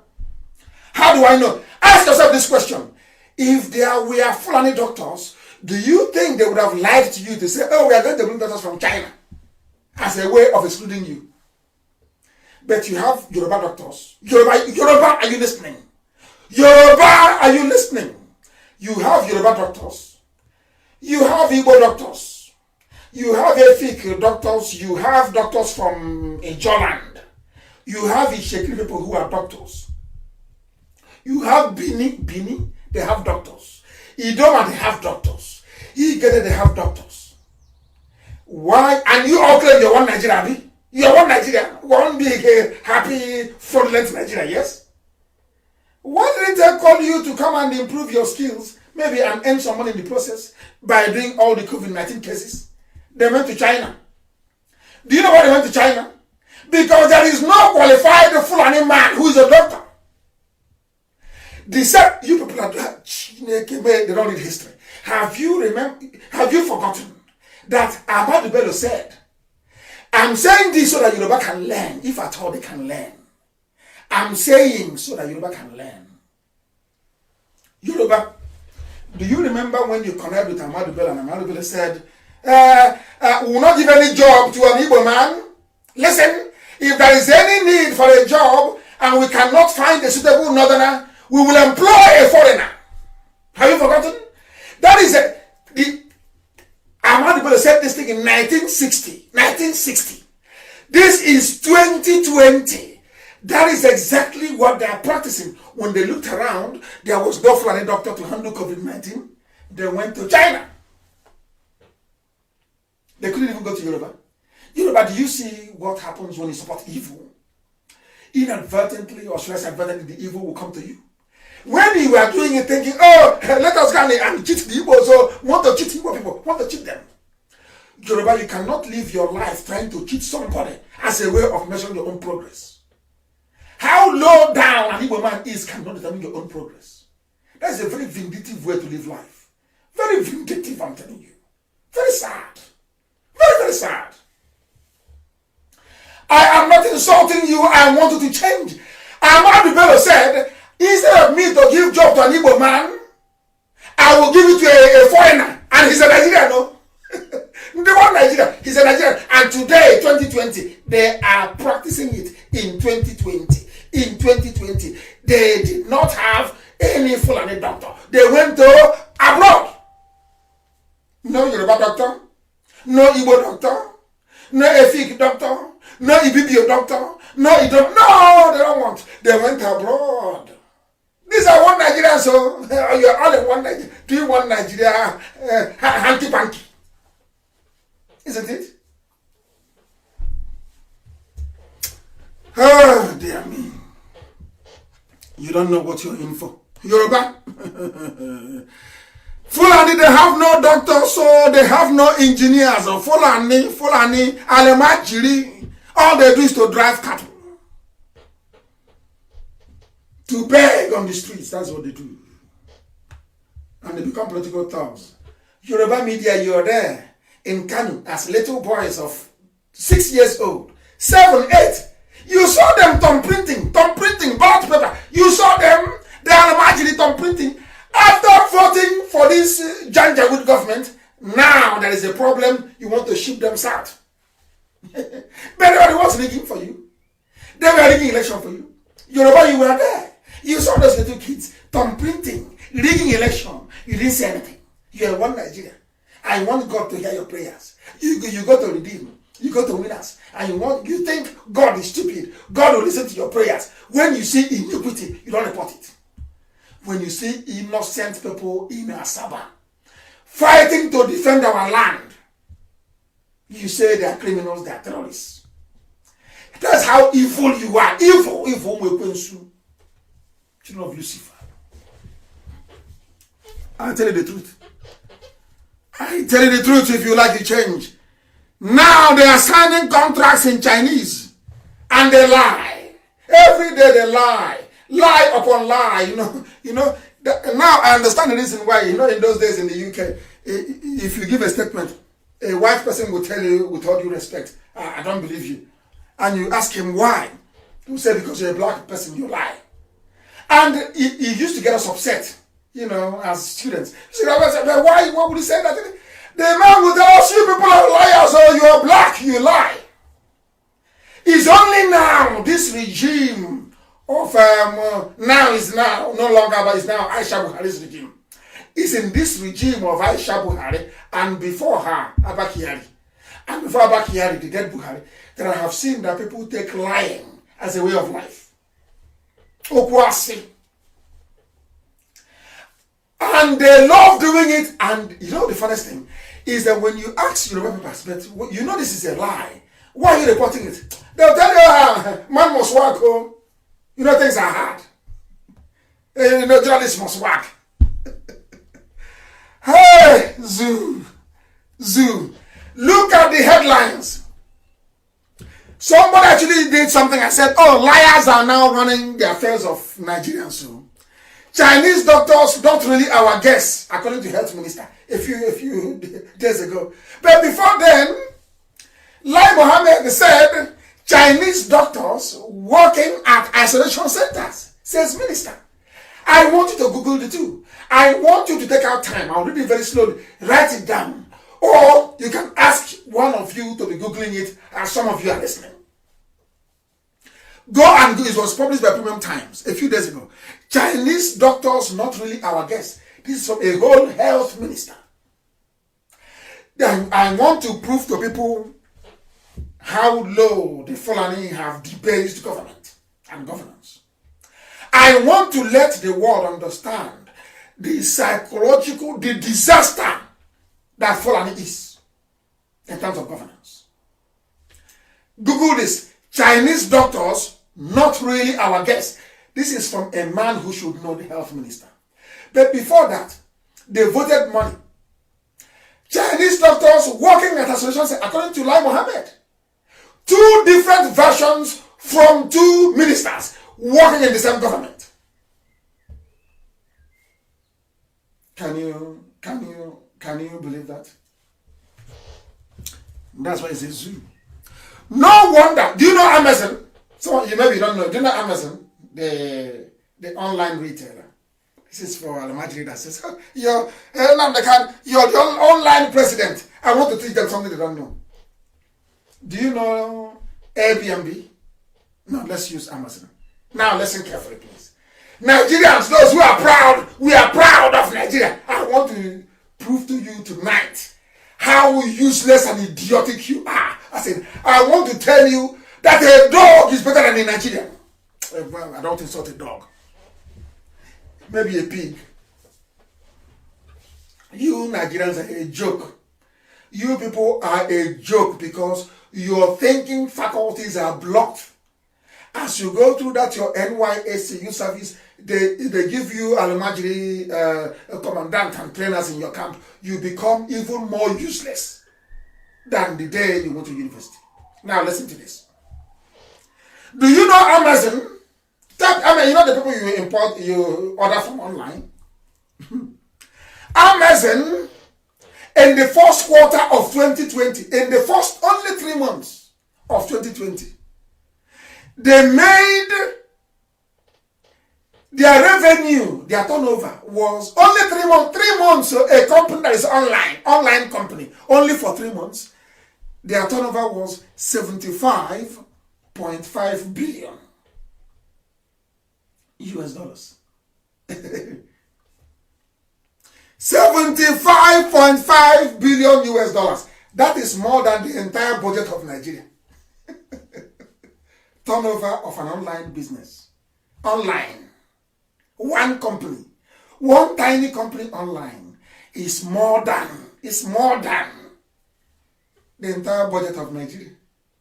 How do I know? Ask yourself this question. If there were Fulani doctors, do you think they would have lied to you to say, oh, we are going to bring doctors from China as a way of excluding you? But you have Yoruba doctors. Yoruba, are you listening? Yoruba, are you listening? You have Yoruba doctors. You have Igbo doctors. You have Efik doctors. You have doctors from Ijoland. You have Ishekiri people who are doctors. You have Bini, they have doctors. Idoma, they have doctors. Igede, they have doctors. Why? And you all claim you're one Nigeria, you're one Nigeria, one big, happy, fraudulent Nigeria, yes? Why didn't they call you to come and improve your skills, maybe and earn some money in the process by doing all the COVID-19 cases? They went to China. Do you know why they went to China? Because there is no qualified Fulani man who is a doctor. They said, you people are, they don't read history. Have you forgotten that Ahmadu Bello said, I'm saying this so that Yoruba can learn, if at all they can learn. I'm saying so that Yoruba can learn. Yoruba, do you remember when you connect with Ahmadu Bello and Ahmadu Bello said, we will not give any job to an Igbo man? Listen, if there is any need for a job and we cannot find a suitable northerner, we will employ a foreigner. Have you forgotten? That is Ahmadu Bello said this thing in 1960. 1960. This is 2020. That is exactly what they are practicing. When they looked around, there was no Fulani doctor to handle COVID-19. They went to China. They couldn't even go to Yoruba. Yoruba, do you see what happens when you support evil? Inadvertently, or should I say advertently, the evil will come to you. When you are doing it thinking, oh, let us go and cheat the Igbo, so want to cheat Igbo people, want to cheat them. Yoruba, you cannot live your life trying to cheat somebody as a way of measuring your own progress. How low down an Igbo man is cannot determine your own progress. That's a very vindictive way to live life. Very vindictive, I'm telling you. Very sad. Very, very sad. I am not insulting you. I want you to change. Ahmadu Bello said, instead of me to give job to an Igbo man, I will give it to a foreigner. And he's a Nigerian, no? The one Nigeria, he's a Nigerian. And today, 2020, they are practicing it in 2020. In 2020, they did not have any Fulani doctor. They went to abroad. No Yoruba doctor, no Igbo doctor, no Efik doctor, no Ibibio doctor, no Idom. No, they don't want. They went abroad. These are one Nigeria, so you're all in one Nigeria. Doing one Nigeria hanky-panky. Isn't it? Oh, dear me. You don't know what you're in for. Yoruba. Fulani, they have no doctors, so they have no engineers. Or Fulani, Alemajiri, all they do is to drive cattle. To beg on the streets, that's what they do. And they become political thugs. Yoruba media, you're there in Kanu as little boys of 6 years old, 7, 8. You saw them thumb printing ballot paper. You saw them, they are Alemajiri thumb printing. After voting for this Janjaweed government, now there is a problem. You want to ship them south. But everybody was rigging for you. They were rigging election for you. Yoruba, you were there. You saw those little kids thumb printing, rigging election. You didn't say anything. You are one Nigeria. I want God to hear your prayers. You go to redeem. You go to winners. And you think God is stupid. God will listen to your prayers. When you see iniquity, you don't report it. When you see innocent people in Asaba fighting to defend our land, you say they are criminals, they are terrorists. That's how evil you are. Evil children of Lucifer. I tell you the truth. I tell you the truth if you like to change. Now they are signing contracts in Chinese and they lie. Every day they lie. Lie upon lie, now I understand the reason why, in those days in the UK, if you give a statement, a white person will tell you with all due respect, I don't believe you. And you ask him why. He will say, because you're a black person, you lie. And he used to get us upset, as students. So why would he say that? The man will tell us, you people are liars, or you are black, you lie. It's only now, this regime of now is now no longer, but it's now Aisha Buhari's regime. It's in this regime of Aisha Buhari and before her Abba Kyari, and before Abba Kyari, the dead Buhari, that I have seen that people take lying as a way of life. Okwasi. And they love doing it. And the funniest thing is that when you ask Yoruba people, but this is a lie. Why are you reporting it? They'll tell you, man must work home. Things are hard. Journalists must work. Hey, Zoo. Look at the headlines. Somebody actually did something and said, oh, liars are now running the affairs of Nigerians. So Chinese doctors not really our guests, according to health minister a few days ago. But before then, Lai Mohammed said Chinese doctors working at isolation centers, says minister. I want you to Google the two. I want you to take out time. I'll read it very slowly. Write it down. Or you can ask one of you to be Googling it as some of you are listening. Go and do it. It was published by Premium Times a few days ago. Chinese doctors not really our guests. This is from a whole health minister. Then I want to prove to people how low the Fulani have debased government and governance. I want to let the world understand the psychological, the disaster that Fulani is in terms of governance. Google this. Chinese doctors, not really our guests. This is from a man who should know, the health minister. But before that, they voted money. Chinese doctors working at associations, according to Lai Mohammed. Two different versions from two ministers working in the same government. Can you believe that? That's why it's a zoo. No wonder. Do you know Amazon? So you maybe don't know. Do you know Amazon? The online retailer. This is for Almajiri that says, you're the online president. I want to teach them something they don't know. Do you know Airbnb? No, let's use Amazon. Now listen carefully, please. Nigerians, those who are proud, we are proud of Nigeria. I want to prove to you tonight how useless and idiotic you are. I want to tell you that a dog is better than a Nigerian. Well, I don't insult a dog. Maybe a pig. You Nigerians are a joke. You people are a joke because your thinking faculties are blocked. As you go through that your NYSCU service, they give you Almajiri commandant and trainers in your camp. You become even more useless than the day you went to university. Now listen to this. Do you know Amazon? You know the people you order from online? Amazon, in the first quarter of 2020, in the first only 3 months of 2020, they made their revenue, their turnover was only 3 months. 3 months, so a company that is online company, only for 3 months, their turnover was 75.5 billion US dollars. 75.5 billion US dollars. That is more than the entire budget of Nigeria. Turnover of an online business. Online. One company. One tiny company online is more than the entire budget of Nigeria.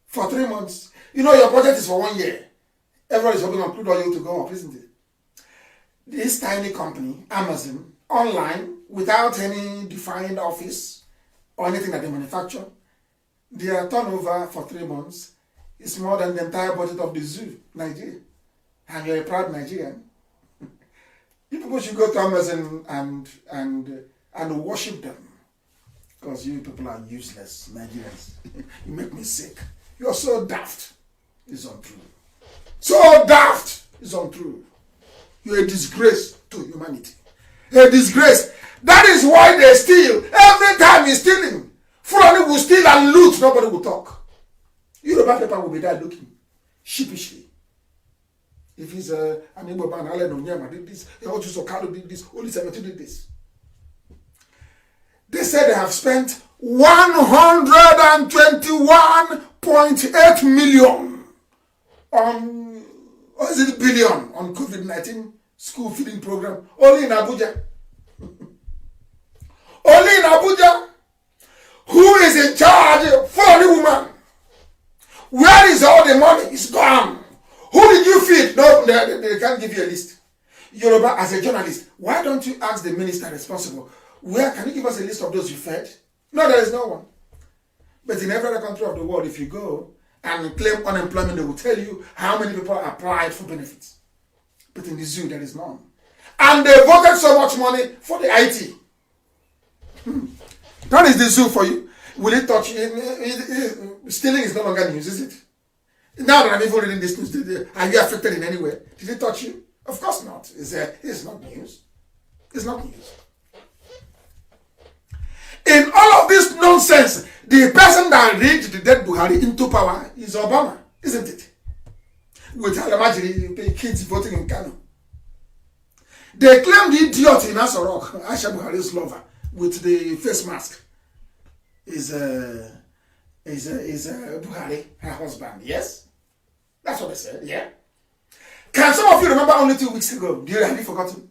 For 3 months. You know your budget is for 1 year. Everybody's hoping on crude oil to go up, isn't it? This tiny company, Amazon, online, without any defined office or anything that they manufacture, their turnover for 3 months is more than the entire budget of the zoo, Nigeria. And you're a proud Nigerian. You people should go to Amazon and worship them. Because you people are useless Nigerians. You make me sick. You're so daft. It's untrue. So daft. It's untrue. You're a disgrace to humanity. A disgrace. That is why they steal. Every time he's stealing, Fulani will steal and loot. Nobody will talk. Yoruba people will be there looking sheepishly. If he's an Igbo man, Allen Onyema did this, Ojuso Kalu did this, Oli 17 did this. They said they have spent 121.8 million on, or is it billion, on COVID-19 school feeding program, only in Abuja. Only in Abuja. Who is in charge? Fulani woman. Where is all the money? It's gone. Who did you feed? No, they can't give you a list. Yoruba, as a journalist, why don't you ask the minister responsible? Where can you give us a list of those you fed? No, there is no one. But in every other country of the world, if you go and claim unemployment, they will tell you how many people applied for benefits. But in the zoo, there is none. And they voted so much money for the IT. That is the zoo for you. Will it touch you? Stealing is no longer news, is it? Now that I'm even reading this news, are you affected in any way? Did it touch you? Of course not. It's not news. It's not news. In all of this nonsense, the person that rigged the dead Buhari into power is Obama, isn't it? With Alamajiri kids voting in Kanu. They claim the idiot in Asorok, Aisha Buhari's lover, with the face mask, is Buhari, her husband. Yes? That's what they said, yeah? Can some of you remember only 2 weeks ago? Do you have you forgotten?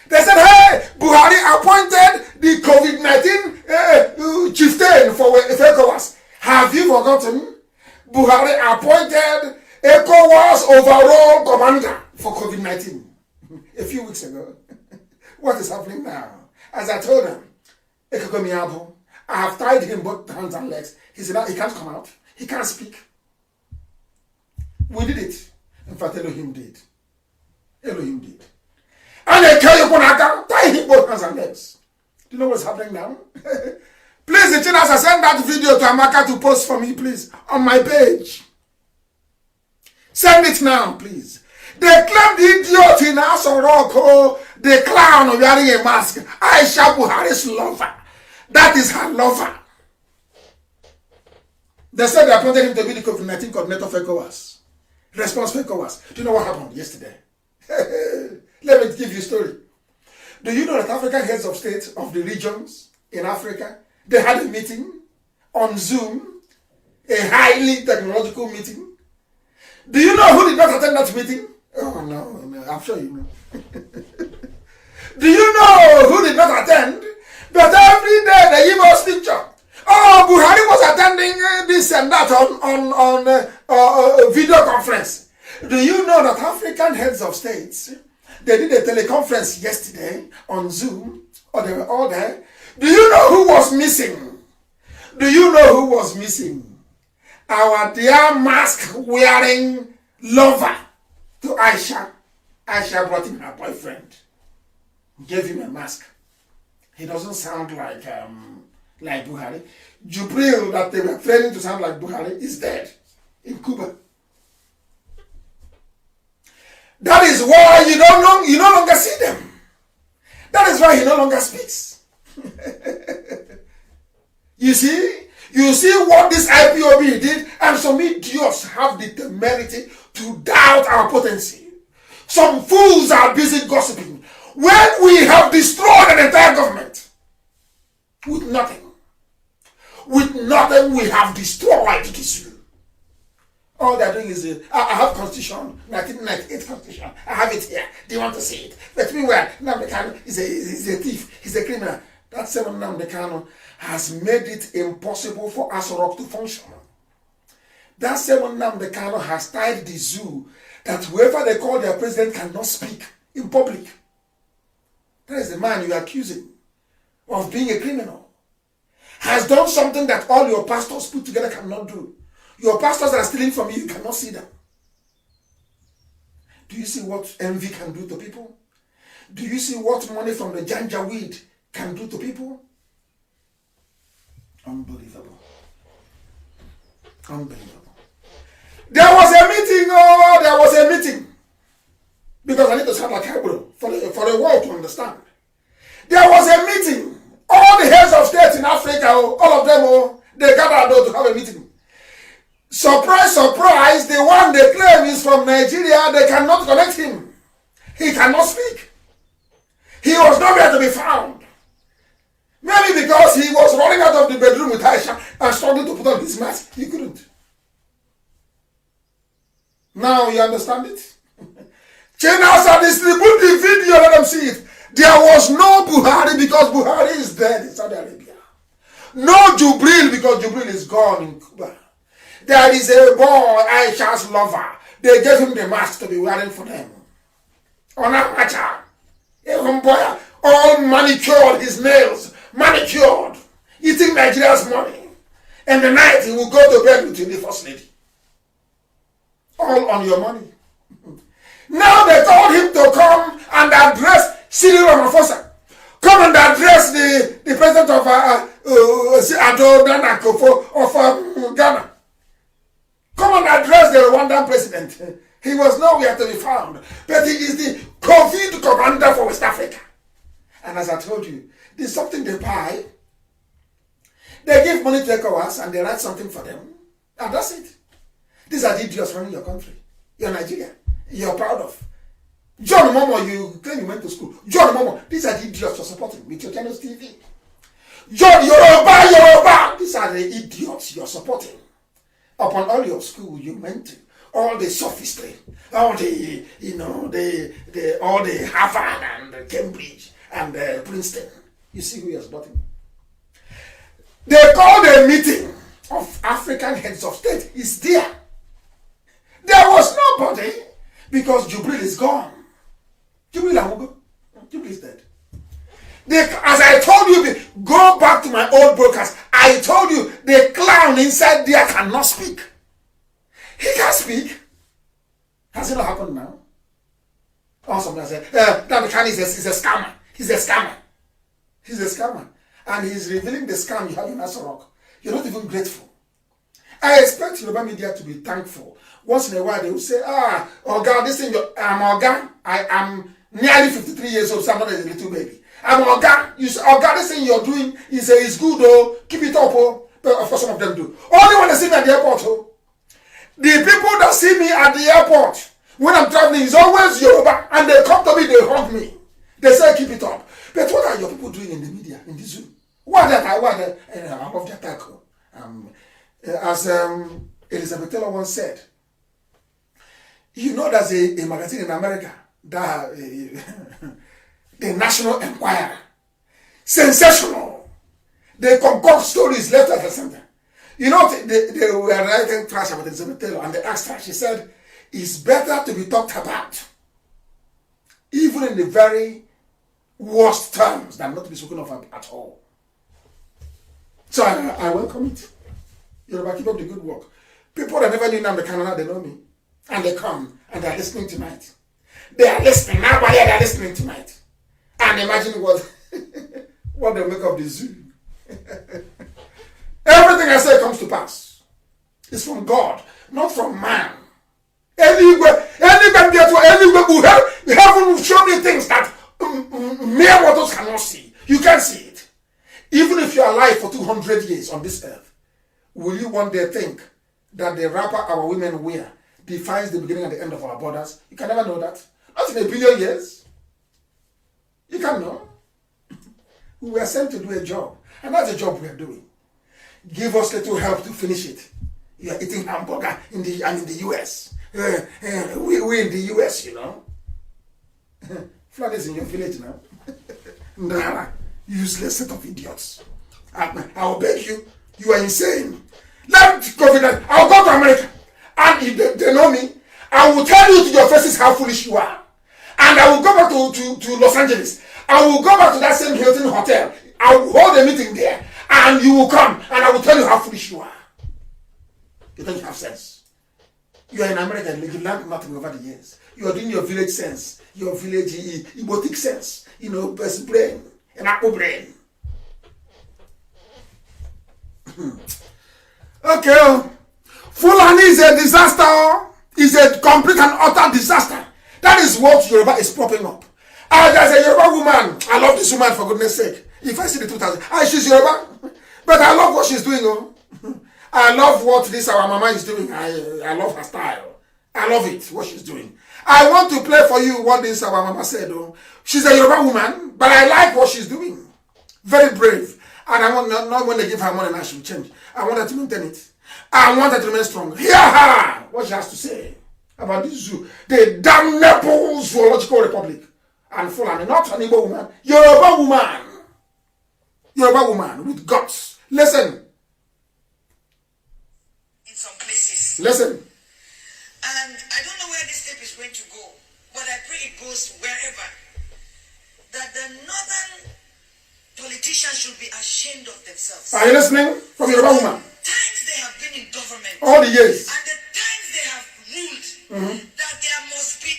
They said, hey, Buhari appointed the COVID-19 chieftain for ECOWAS. Have you forgotten? Buhari appointed ECOWAS overall commander for COVID-19 a few weeks ago. What is happening now? As I told them, I have tied him both hands and legs. He said, he can't come out. He can't speak. We did it. In fact, Elohim did. Elohim did. And they tell you, tie him both hands and legs. Do you know what's happening now? Please, the Chinas, send that video to Amaka to post for me, please, on my page. Send it now, please. They claim the idiot in Asoroko, the clown wearing a mask, Aisha Buhari's lover. That is her lover. They said they appointed him to be the COVID-19 coordinator for ECOWAS. Response for ECOWAS. Do you know what happened yesterday? Let me give you a story. Do you know that African heads of state of the regions in Africa, they had a meeting on Zoom, a highly technological meeting? Do you know who did not attend that meeting? Oh, no, I'm sure you know. Do you know who did not attend? But every day they give us picture. Oh, Buhari was attending this and that on video conference. Do you know that African heads of states, they did a teleconference yesterday on Zoom, or they were all there? Do you know who was missing? Do you know who was missing? Our dear mask-wearing lover to Aisha. Aisha brought in her boyfriend, gave him a mask. He doesn't sound like Buhari. Jubril, that they were training to sound like Buhari, is dead in Cuba. That is why you no longer see them. That is why he no longer speaks. You see what this IPOB did, and some idiots have the temerity to doubt our potency. Some fools are busy gossiping when we have destroyed an entire government with nothing. With nothing, we have destroyed this. All they're doing is, I have Constitution, 1998 Constitution. I have it here. Do you want to see it? But meanwhile, Nnamdi Kanu is a thief. He's a criminal. That same Nnamdi Kanu has made it impossible for Asorok to function. That same Nnamdi Kanu has tied the zoo that whoever they call their president cannot speak in public. That is the man you are accusing of being a criminal. Has done something that all your pastors put together cannot do. Your pastors are stealing from you, you cannot see them. Do you see what envy can do to people? Do you see what money from the ganja weed can do to people? Unbelievable. Unbelievable. There was a meeting. Because I need to sound like Hebrew for the world to understand. There was a meeting. All the heads of state in Africa, all of them, they gathered to have a meeting. Surprise, surprise, the one they claim is from Nigeria, they cannot connect him. He cannot speak. He was nowhere to be found. Maybe because he was running out of the bedroom with Aisha and struggling to put on his mask. He couldn't. Now you understand it? Channels are distribute the video, let them see it. There was no Buhari because Buhari is dead in Saudi Arabia. No Jubril because Jubril is gone in Cuba. There is a boy, Aisha's lover. They gave him the mask to be wearing for them. On a matter. A boy, all manicured, his nails manicured, eating Nigeria's money. And the night he will go to bed with the first lady. All on your money. Now they told him to come and address Cyril Ramaphosa, come and address the president of Addo Nana Akufo of Ghana. Come and address the Rwandan president. He was nowhere to be found, but he is the COVID commander for West Africa. And as I told you, there's something they buy. They give money to ECOWAS and they write something for them. And that's it. These are the idiots running your country. You're Nigeria. You're proud of. John Momo, you claim you went to school. John Momo, these are the idiots you're supporting with your channel's TV. John Yoruba. These are the idiots you're supporting. Upon all your school you went to, all the sophistry, all the, all the Harvard and Cambridge and Princeton. You see who you're supporting. They called a meeting of African heads of state. It's there. There was nobody because Jubril is gone. Jubril is dead. As I told you, go back to my old broadcast. I told you the clown inside there cannot speak. He can't speak. Has it not happened now? Or somebody said, that the can is a scammer. He's a scammer. He's a scammer. And he's revealing the scam you have in Asorok. You're not even grateful. I expect Yoruba media to be thankful. Once in a while they will say, oh God, this thing, I'm Oga. I am nearly 53 years old, so I'm not a little baby. I'm Oga. You say, Oga, this thing you're doing is good, oh. Keep it up, oh. But of course some of them do. Only when they see me at the airport, oh. The people that see me at the airport when I'm traveling is always Yoruba, and they come to me, they hug me. They say, keep it up. But what are your people doing in the media, in the zoo? What are they? I love the attack. As Elizabeth Taylor once said, you know there's a magazine in America, that the National Enquirer. Sensational. They concoct stories left at the center. You know, they were writing trash about Elizabeth Taylor, and they asked her, she said, it's better to be talked about, even in the very worst terms, than not to be spoken of at all. So I welcome it. Yoruba, keep up the good work. People that never knew Nnamdi Kanu, they know me. And they come and they're listening tonight. They are listening. Now they're listening tonight. And imagine what they make of the zoo. Everything I say comes to pass. It's from God, not from man. Anywhere who haven't shown me things that mere mortals cannot see. You can't see it. Even if you're alive for 200 years on this earth, will you one day think that the wrapper our women wear defines the beginning and the end of our borders? You can never know that. Not in a billion years. You can't know. We were sent to do a job, and that's the job we are doing. Give us little help to finish it. You are eating hamburger in the US. We in the US, you know. Flood is in your village now. Nah, useless set of idiots. I'll beg you. You are insane. Let COVID. I'll go to America. And if they know me, I will tell you to your faces how foolish you are. And I will go back to Los Angeles. I will go back to that same Hilton hotel. I will hold a meeting there. And you will come. And I will tell you how foolish you are. You don't have sense. You are in America and you learned nothing over the years. You are doing your village sense. Your village emotic sense. You know, best brain. An apple brain. Okay. Fulani is a disaster. Is a complete and utter disaster. That is what Yoruba is propping up. There's a Yoruba woman. I love this woman, for goodness sake. If I see the 2000, she's Yoruba. But I love what she's doing. Oh. I love what this our mama is doing. I love her style. I love it, what she's doing. I want to play for you what this our mama said. Oh. She's a Yoruba woman, but I like what she's doing. Very brave. And I want not when they give her money now she will change. I want her to maintain it. I want her to remain strong. Hear her! What she has to say about this zoo. The damnable zoological republic. And Fulani, not an Igbo woman. Yoruba woman. Yoruba woman with guts. Listen. In some places. Listen. And I don't know where this tape is going to go, but I pray it goes wherever. That the northern politicians should be ashamed of themselves. Are you listening? From Yoruba woman. Times they have been in government. All the years. And the times they have ruled, that there must be,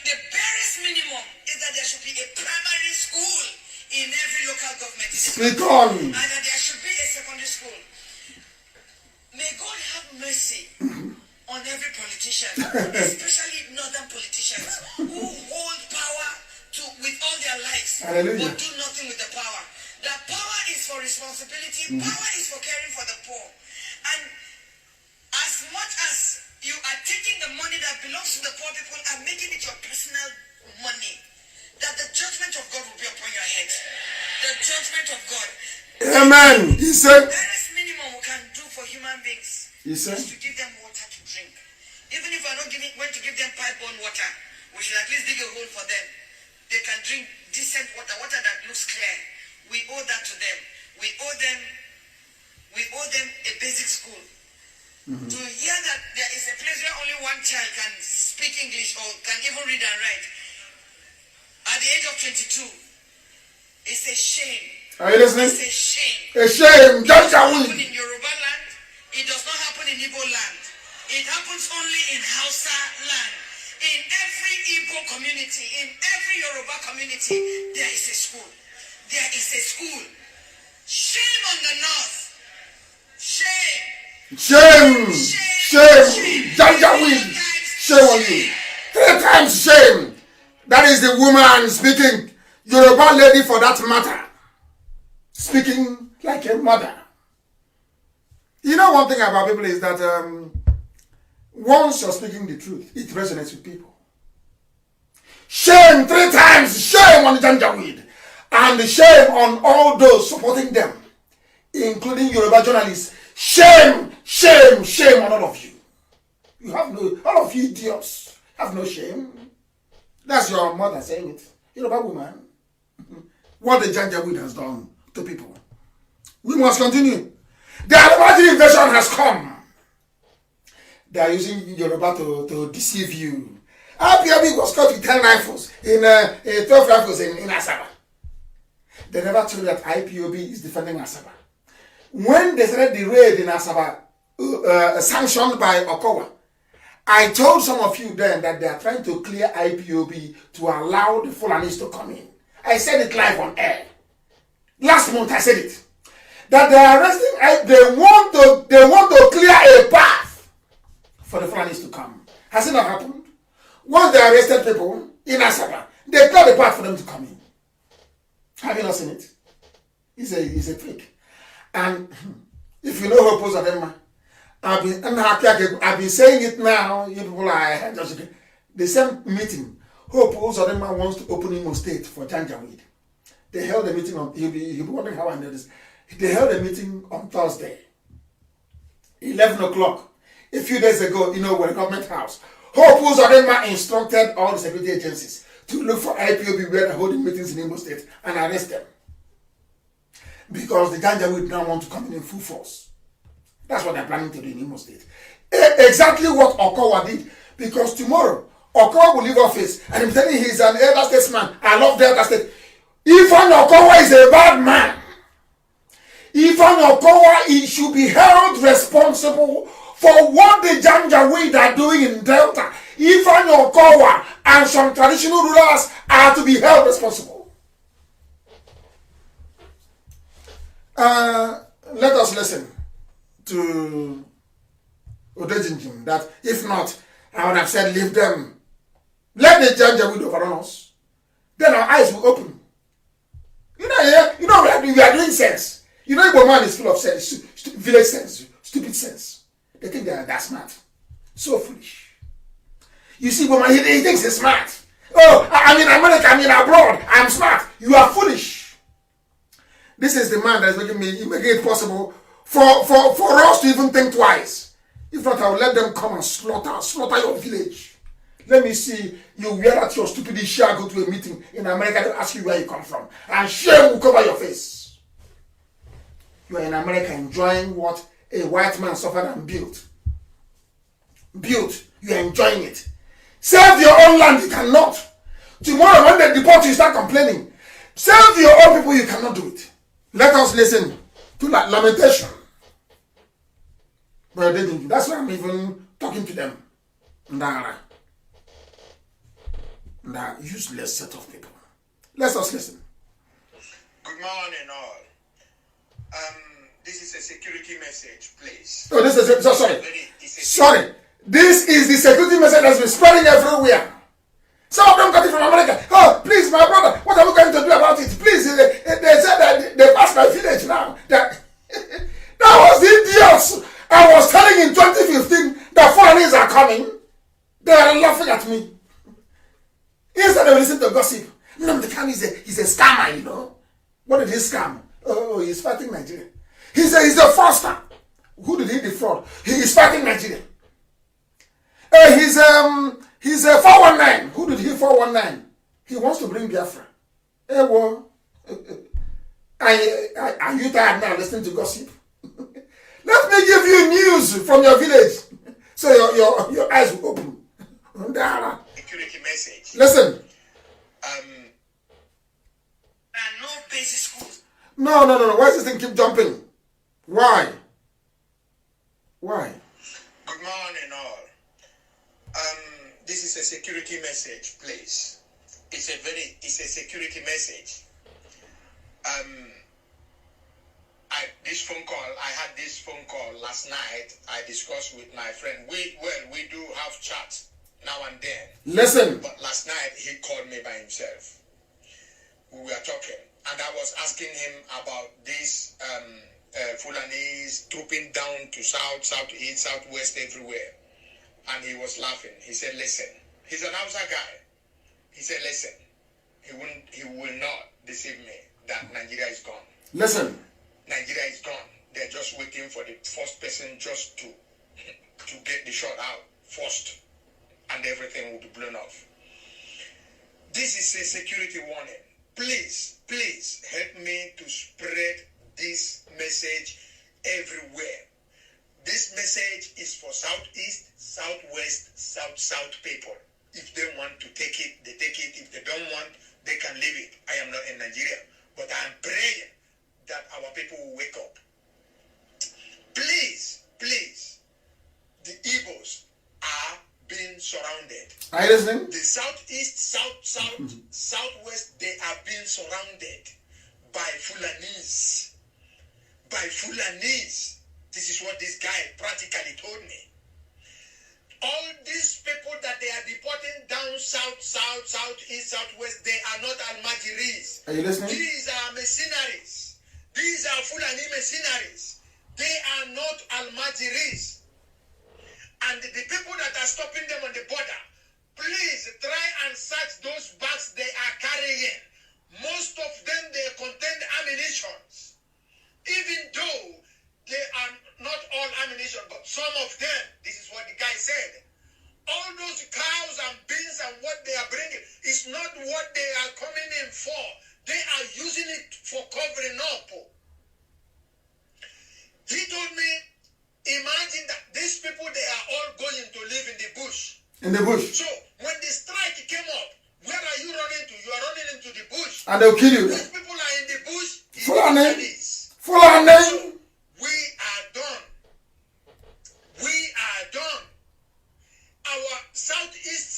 the barest minimum is that there should be a primary Speak on. And that there should be a secondary school. May God have mercy on every politician, especially northern politicians who hold power with all their lives, Hallelujah. but do nothing with the power. The power is for responsibility, power is for caring for the poor. And as much as you are taking the money that belongs to the poor people and making it your personal money, that the judgment of God will be upon your head. The judgment of God. Amen. He said, The barest minimum we can do for human beings is to give them water to drink. Even if we're not going to give them pipe-borne water, we should at least dig a hole for them. They can drink decent water, water that looks clear. We owe that to them. We owe them a basic school. To hear that there is a place where only one child can speak English or can even read and write at the age of 22, it's a shame. Are you listening? It's a shame. A shame. It does Just not a happen week. in Yoruba land. It does not happen in Igbo land. It happens only in Hausa land. In every Igbo community, in every Yoruba community, there is a school. There is a school. Shame on the north. Shame. Shame. Shame. Janjaweed. Shame on you. 3 times shame. That is the woman speaking. Yoruba lady for that matter. Speaking like a mother. You know one thing about people is that once you're speaking the truth, it resonates with people. Shame 3 times. Shame on the Janjaweed. And shame on all those supporting them, including Yoruba journalists. Shame, shame, shame on all of you. You have no, all of you idiots have no shame. That's your mother saying it. Yoruba woman. What the Janjaweed has done to people. We must continue. The Almighty invasion has come. They are using Yoruba to deceive you. IPOB was caught with 10 rifles, 12 rifles in Asaba. They never told you that IPOB is defending Asaba. When they started the raid in Asaba, sanctioned by Okowa, I told some of you then that they are trying to clear IPOB to allow the Fulanis to come in. I said it live on air. Last month I said it. That they are arresting, they want to clear a path for the Fulanis to come. Has it not happened? Once they arrested people in Asaba, they cleared the path for them to come in. Have you not seen it? He's a trick. And if you know Hope Uzodinma, I've been saying it now. You people are just the same meeting. Hope Uzodinma wants to open Imo State for Janjaweed. They held a meeting on. You'll be wondering how I know this. They held a meeting on Thursday, 11 o'clock. A few days ago, in the government house. Hope Uzodinma instructed all the security agencies to look for IPOB where they're holding meetings in Imo State and arrest them. Because the Janjaweed now want to come in full force. That's what they're planning to do in Imo State. Exactly what Okowa did. Because tomorrow, Okowa will leave office and I'm telling you he's an elder statesman. I love Delta State. Ifan Okowa is a bad man. Ifan Okowa, he should be held responsible for what the Janjaweed are doing in Delta. Ifan Okowa and some traditional rulers are to be held responsible. Let us listen to Odejinjim that if not, I would have said leave them. Let the Janjaweed overrun us. Then our eyes will open. We are doing sense. Igbo man is full of sense, village sense, stupid sense. They think they are that smart. So foolish. You see, Igbo man, he thinks he's smart. Oh, I'm in America, I'm in abroad, I'm smart. You are foolish. This is the man that is making it possible for us to even think twice. If not, I will let them come and slaughter your village. Let me see you wear out your stupid shirt, go to a meeting in America, they'll ask you where you come from. And shame will cover your face. You are in America enjoying what a white man suffered and built. You are enjoying it. Save your own land, you cannot. Tomorrow when they deport you, start complaining. Save your own people, you cannot do it. Let us listen to lamentation. But that's why I'm even talking to them. That useless set of people. Let us listen. Good morning, all. This is a security message, please. Oh, this is sorry. This is the security message that's been spreading everywhere. Some of them got it from America. Oh, please, my brother, what are we going to do about it? Please, they said that they passed my village now. That was the idiots. I was telling in 2015 that foreigners are coming. They are laughing at me. Instead of listening to gossip. Nnamdi Kanu he's a scammer, you know. What did he scam? Oh, he's fighting Nigeria. He's a fraudster. Who did he defraud? He is fighting Nigeria. He's a 419. Who did he 419? He wants to bring Biafra. Hey, well, are you tired now listening to gossip? Let me give you news from your village, so your eyes will open. Security message. Listen. There are no basic schools. No. Why does this thing keep jumping? Why? Good morning, all. This is a security message, please. It's a security message. I had this phone call last night. I discussed with my friend. We do have chats now and then. Listen. But last night he called me by himself. We were talking, and I was asking him about this Fulanese trooping down to south, southeast, southwest, everywhere. And he was laughing. He said, listen, he's an Hausa guy. He said, listen, he will not deceive me that Nigeria is gone. Listen. Nigeria is gone. They're just waiting for the first person just to get the shot out first, and everything will be blown off. This is a security warning. Please help me to spread this message everywhere. This message is for Southeast, Southwest, South people. If they want to take it, they take it. If they don't want, they can leave it. I am not in Nigeria, but I am praying that our people will wake up. Please, the Igbos are being surrounded. Are you listening? The Southeast, Southwest, they are being surrounded by Fulanese. This is what this guy practically told me. All these people that they are deporting down south, southeast, southwest, they are not Almajiris. Are you listening? These are mercenaries. These are Fulani mercenaries. They are not Almajiris. And the people that are stopping them on the border, please try and search those bags they are carrying. Most of them, they contain ammunition. Even though they are not all ammunition, but some of them, this is what the guy said. All those cows and beans and what they are bringing is not what they are coming in for. They are using it for covering up. He told me, imagine that these people, they are all going to live in the bush. In the bush. So when the strike came up, where are you running to? You are running into the bush. And they'll kill you. These people are in the bush. Fulani. So we are done. Our southeast,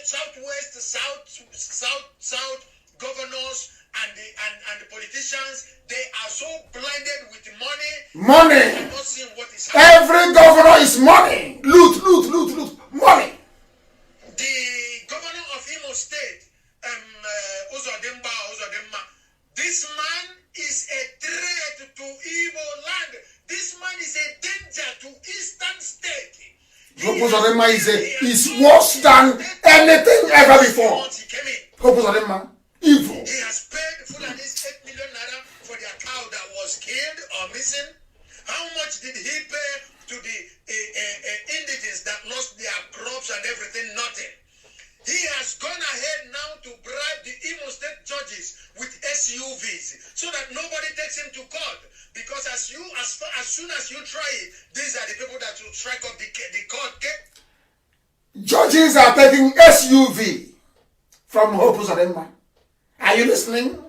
southwest, south governors and the politicians, they are so blinded with money. They are not seeing what is happening. Every governor is money. Loot. Money. The governor of Imo State, Uzodimma, this man is a threat to Igbo land. This man is a danger to Eastern State. Uzodimma is worse than anything ever before. Uzodimma, evil. He has paid Fulanis 8 million naira for their cow that was killed or missing. How much did he pay to the indigents that lost their crops and everything? Nothing. He has gone ahead now to bribe the Imo State judges with SUVs so that nobody takes him to court. Because as soon as you try it, these are the people that will strike up the court. Judges are taking SUV from Hope Uzodimma. Are you listening?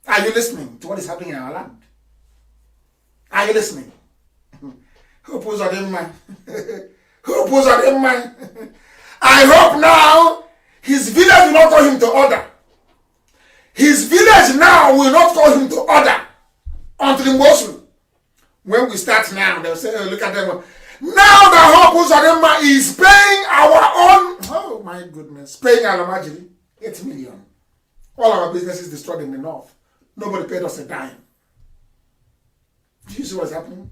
Are you listening to what is happening in our land? Are you listening? Hope Uzodimma. Hope Uzodimma. I hope now his village will not call him to order. His village now will not call him to order until the Mosul. When we start now, they'll say, oh, look at them. Now the Hopu Zarema is paying our own, oh my goodness, paying Alamajiri 8 million. All our businesses destroyed in the north. Nobody paid us a dime. Do you see what's happening?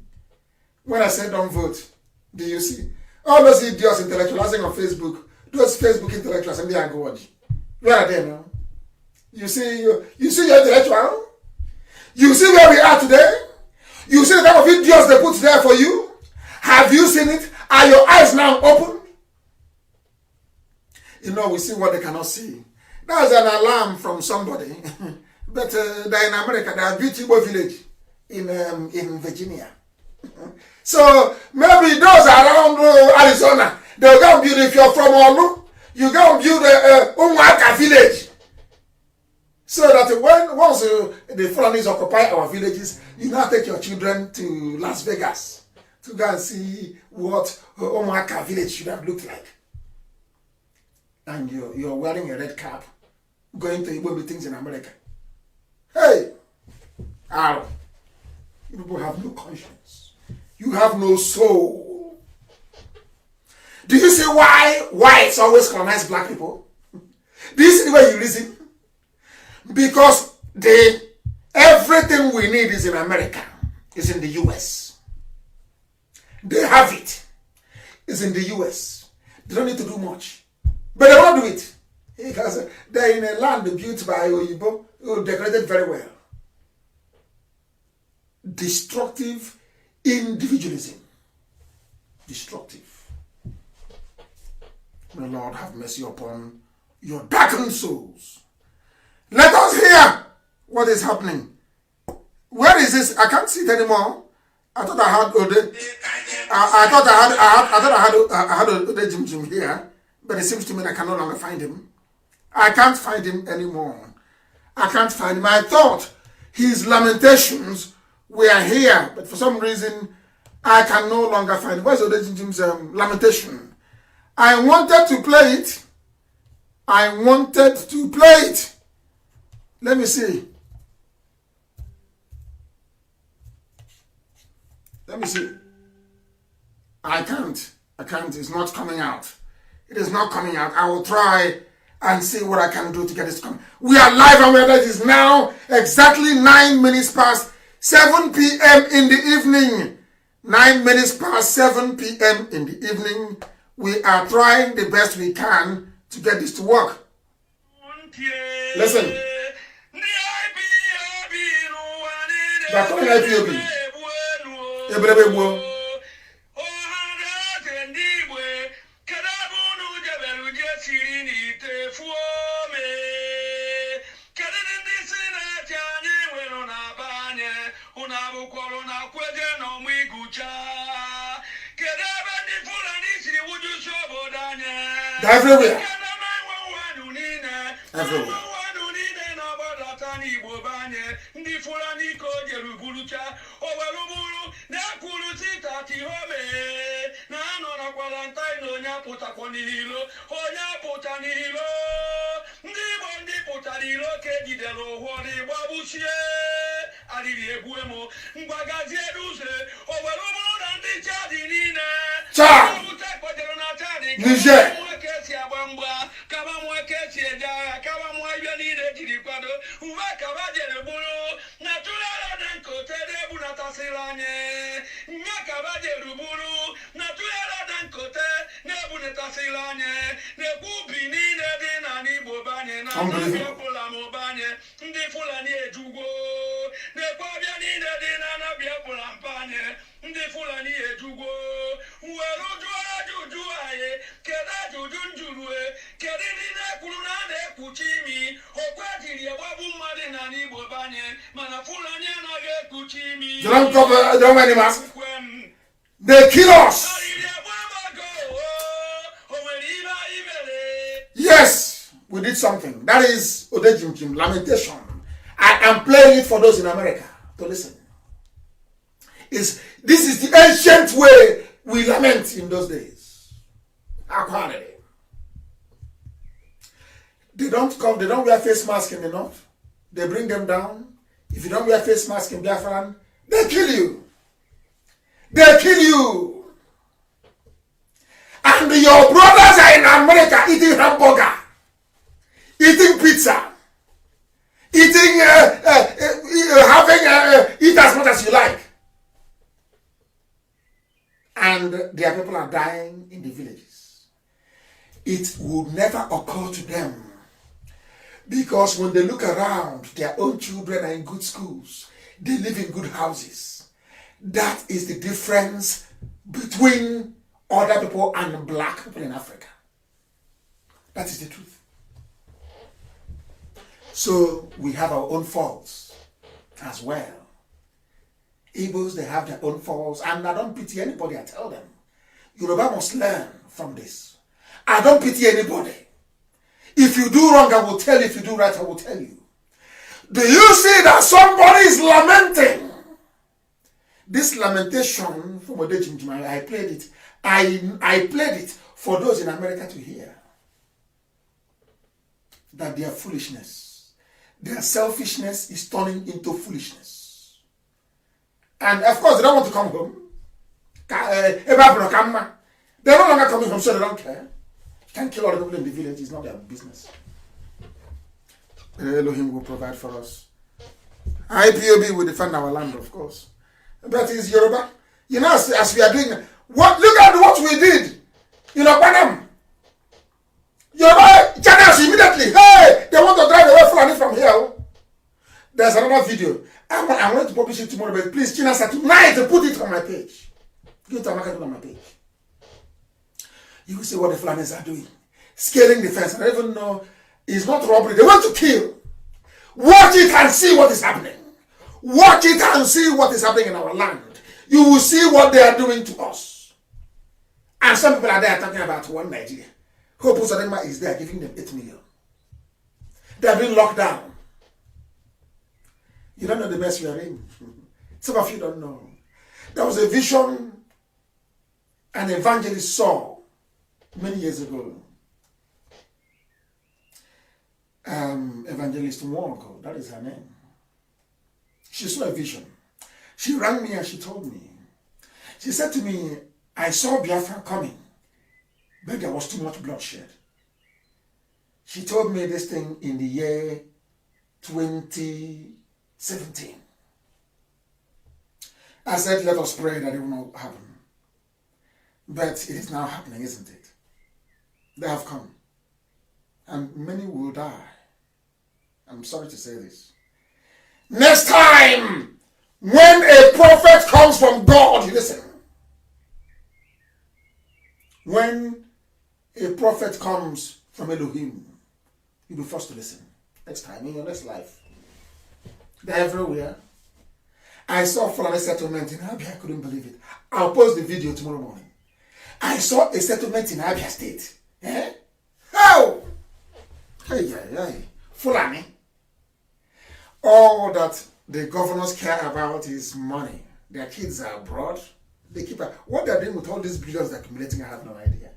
When I said don't vote, do you see? All those idiots intellectualizing on Facebook, those Facebook intellectuals, and they are God. Where are they now? You see your intellectual? You see where we are today? You see the type of videos they put there for you? Have you seen it? Are your eyes now open? You know, we see what they cannot see. That's an alarm from somebody. But they're in America. They are beautiful village in Virginia. So maybe those around Arizona, they'll go and build, if you're from Olu, you go and build a Umwaka village. So that once the foreigners occupy our villages, you now take your children to Las Vegas to go and see what Omaka village should have looked like. And you're wearing a red cap, going to Igbo meetings in America. Hey! Ow! You people have no conscience. You have no soul. Do you see why whites always colonize black people? Do you see the way you reason? Because everything we need is in America, is in the US. They have it. It's in the US. They don't need to do much. But they won't do it. Because they're in a land built by Oyibo, who decorated very well. Destructive individualism. Destructive. May the Lord have mercy upon your darkened souls. Let us hear what is happening. Where is this? I can't see it anymore. I thought I had Ode. I had Ode Jim here, but it seems to me I can no longer find him. I can't find him anymore. I can't find him. I thought his lamentations were here, but for some reason I can no longer find him. Where's Ode Jim's lamentation? I wanted to play it. Let me see. I can't. It's not coming out. It is not coming out. I will try and see what I can do to get this to come. We are live and it is now exactly 9 minutes past 7 p.m. in the evening. 9 minutes past 7 p.m. in the evening. We are trying the best we can to get this to work. Listen. Back on IPOB. Everywhere. Everywhere. Niger. They kill us. Yes, we did something. That is Odejimjim lamentation. I am playing it for those in America to listen. This is the ancient way we lament in those days. They don't wear face mask in the north. They bring them down. If you don't wear face mask in Biafran, they kill you. They kill you. And your brothers are in America eating hamburger, eating pizza, eating, eat as much as you like. And their people are dying in the villages. It would never occur to them. Because when they look around, their own children are in good schools. They live in good houses. That is the difference between other people and black people in Africa. That is the truth. So we have our own faults as well. Igbos, they have their own faults, and I don't pity anybody, I tell them. Yoruba must learn from this. I don't pity anybody. If you do wrong, I will tell you. If you do right, I will tell you. Do you see that somebody is lamenting? This lamentation from Odejimjima, I played it. I played it for those in America to hear. That their foolishness, their selfishness is turning into foolishness. And of course, they don't want to come home. They're no longer coming home, so they don't care. You can't kill all the people in the village, it's not their business. Elohim will provide for us. IPOB will defend our land, of course. But it's Yoruba. You know, as we are doing, look at what we did. You know, Panam. Yoruba channels immediately. Hey, they want to drive away Fulani from here. There's another video. I want to publish it tomorrow, but please, Chinasa, tonight, put it on my page. Give it to Amaka on my page. You will see what the Fulanis are doing. Scaling the fence. I don't even know. It's not robbery. They want to kill. Watch it and see what is happening. Watch it and see what is happening in our land. You will see what they are doing to us. And some people are there talking about one Nigeria. Hope Usadema is there giving them 8 million. They have been locked down. You don't know the mess we are in. Some of you don't know. There was a vision an evangelist saw many years ago. Evangelist Mwongo, that is her name. She saw a vision. She rang me and she told me. She said to me, I saw Biafra coming, but there was too much bloodshed. She told me this thing in the year 2017. I said, let us pray that it will not happen. But it is now happening, isn't it? They have come. And many will die. I'm sorry to say this. Next time, when a prophet comes from God, you listen. When a prophet comes from Elohim, you'll be forced to listen. Next time, in your next life. They're everywhere. I saw Fulani settlement in Abia. I couldn't believe it. I'll post the video tomorrow morning. I saw a settlement in Abia State. Eh? How? Hey. Fulani. All that the governors care about is money. Their kids are abroad. They keep what they're doing with all these billions they're accumulating, I have no idea.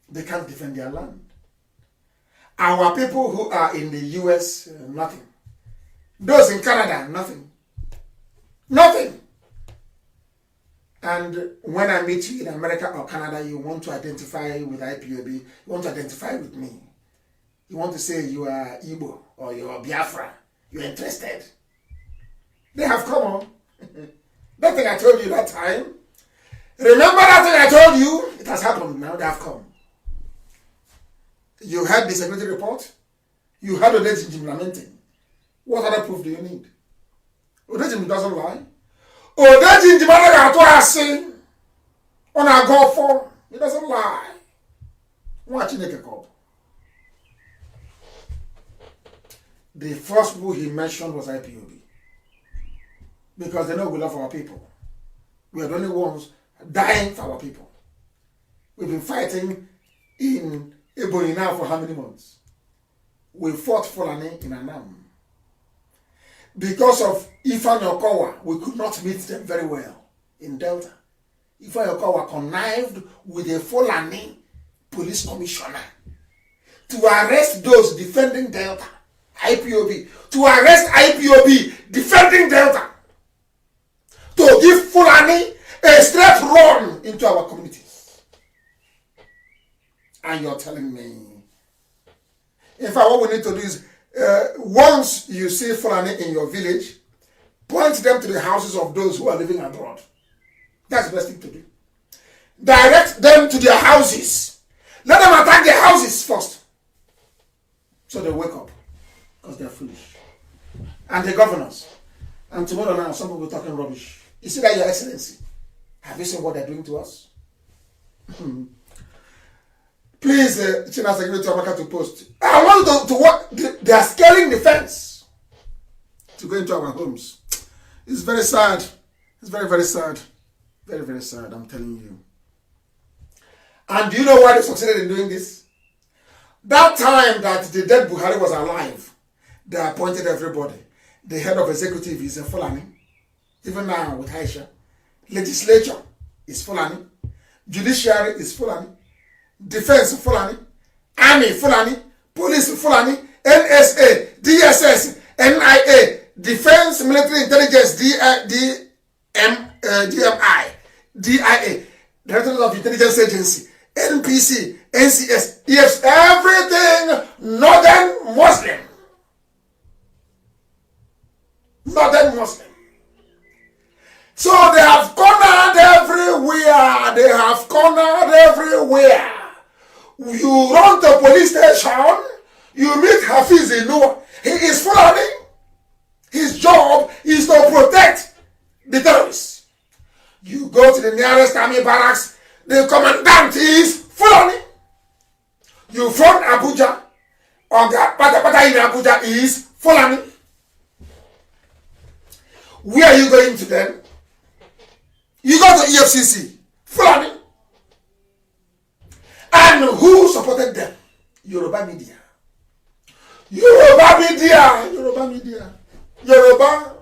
They can't defend their land. Our people who are in the US, nothing. Those in Canada, nothing. Nothing. And when I meet you in America or Canada, you want to identify with IPOB, you want to identify with me. You want to say you are Igbo or you are Biafra. You're interested. They have come on. That thing I told you that time. Remember that thing I told you? It has happened now. They have come. You heard the security report? You heard Odejim lamenting. What other proof do you need? Odejim doesn't lie. Odejim on our go for. He doesn't lie. Watch it. The first people he mentioned was IPOB. Because they know we love our people. We are the only ones dying for our people. We've been fighting in Ebony now for how many months? We fought Fulani in Anam. Because of Ifan Okowa, we could not meet them very well in Delta. Ifan Okowa connived with a Fulani police commissioner to arrest those defending Delta. IPOB, to arrest IPOB defending Delta, to give Fulani a straight run into our communities. And you're telling me, in fact, what we need to do is, once you see Fulani in your village, point them to the houses of those who are living abroad. That's the best thing to do. Direct them to their houses. Let them attack their houses first. So they wake up. Because they're foolish. And the governors. And tomorrow now, some people talking rubbish. You see that, Your Excellency? Have you seen what they're doing to us? Please, China Secretary to America to post. I want to what they are scaling the fence to go into our homes. It's very sad. It's very, very sad. Very, very sad, I'm telling you. And do you know why they succeeded in doing this? That time that the dead Buhari was alive, they appointed everybody. The head of executive is a Fulani. Even now with Aisha. Legislature is Fulani. Judiciary is Fulani. Defense Fulani. Army Fulani. Police Fulani. NSA, DSS, NIA, Defense Military Intelligence, DMI, DIA, Directorate of Intelligence Agency, NPC, NCS, EFs, everything Northern Muslim. Northern Muslim. So they have cornered everywhere. They have cornered everywhere. You run to police station, you meet Hafiz Inua. He is Fulani. His job is to protect the terrorists. You go to the nearest army barracks, the commandant is Fulani. You from Abuja, Oga Patapata in Abuja is Fulani. Where are you going to then? You go to EFCC, Fulani. And who supported them? Yoruba media. Yoruba media. Yoruba media. Yoruba.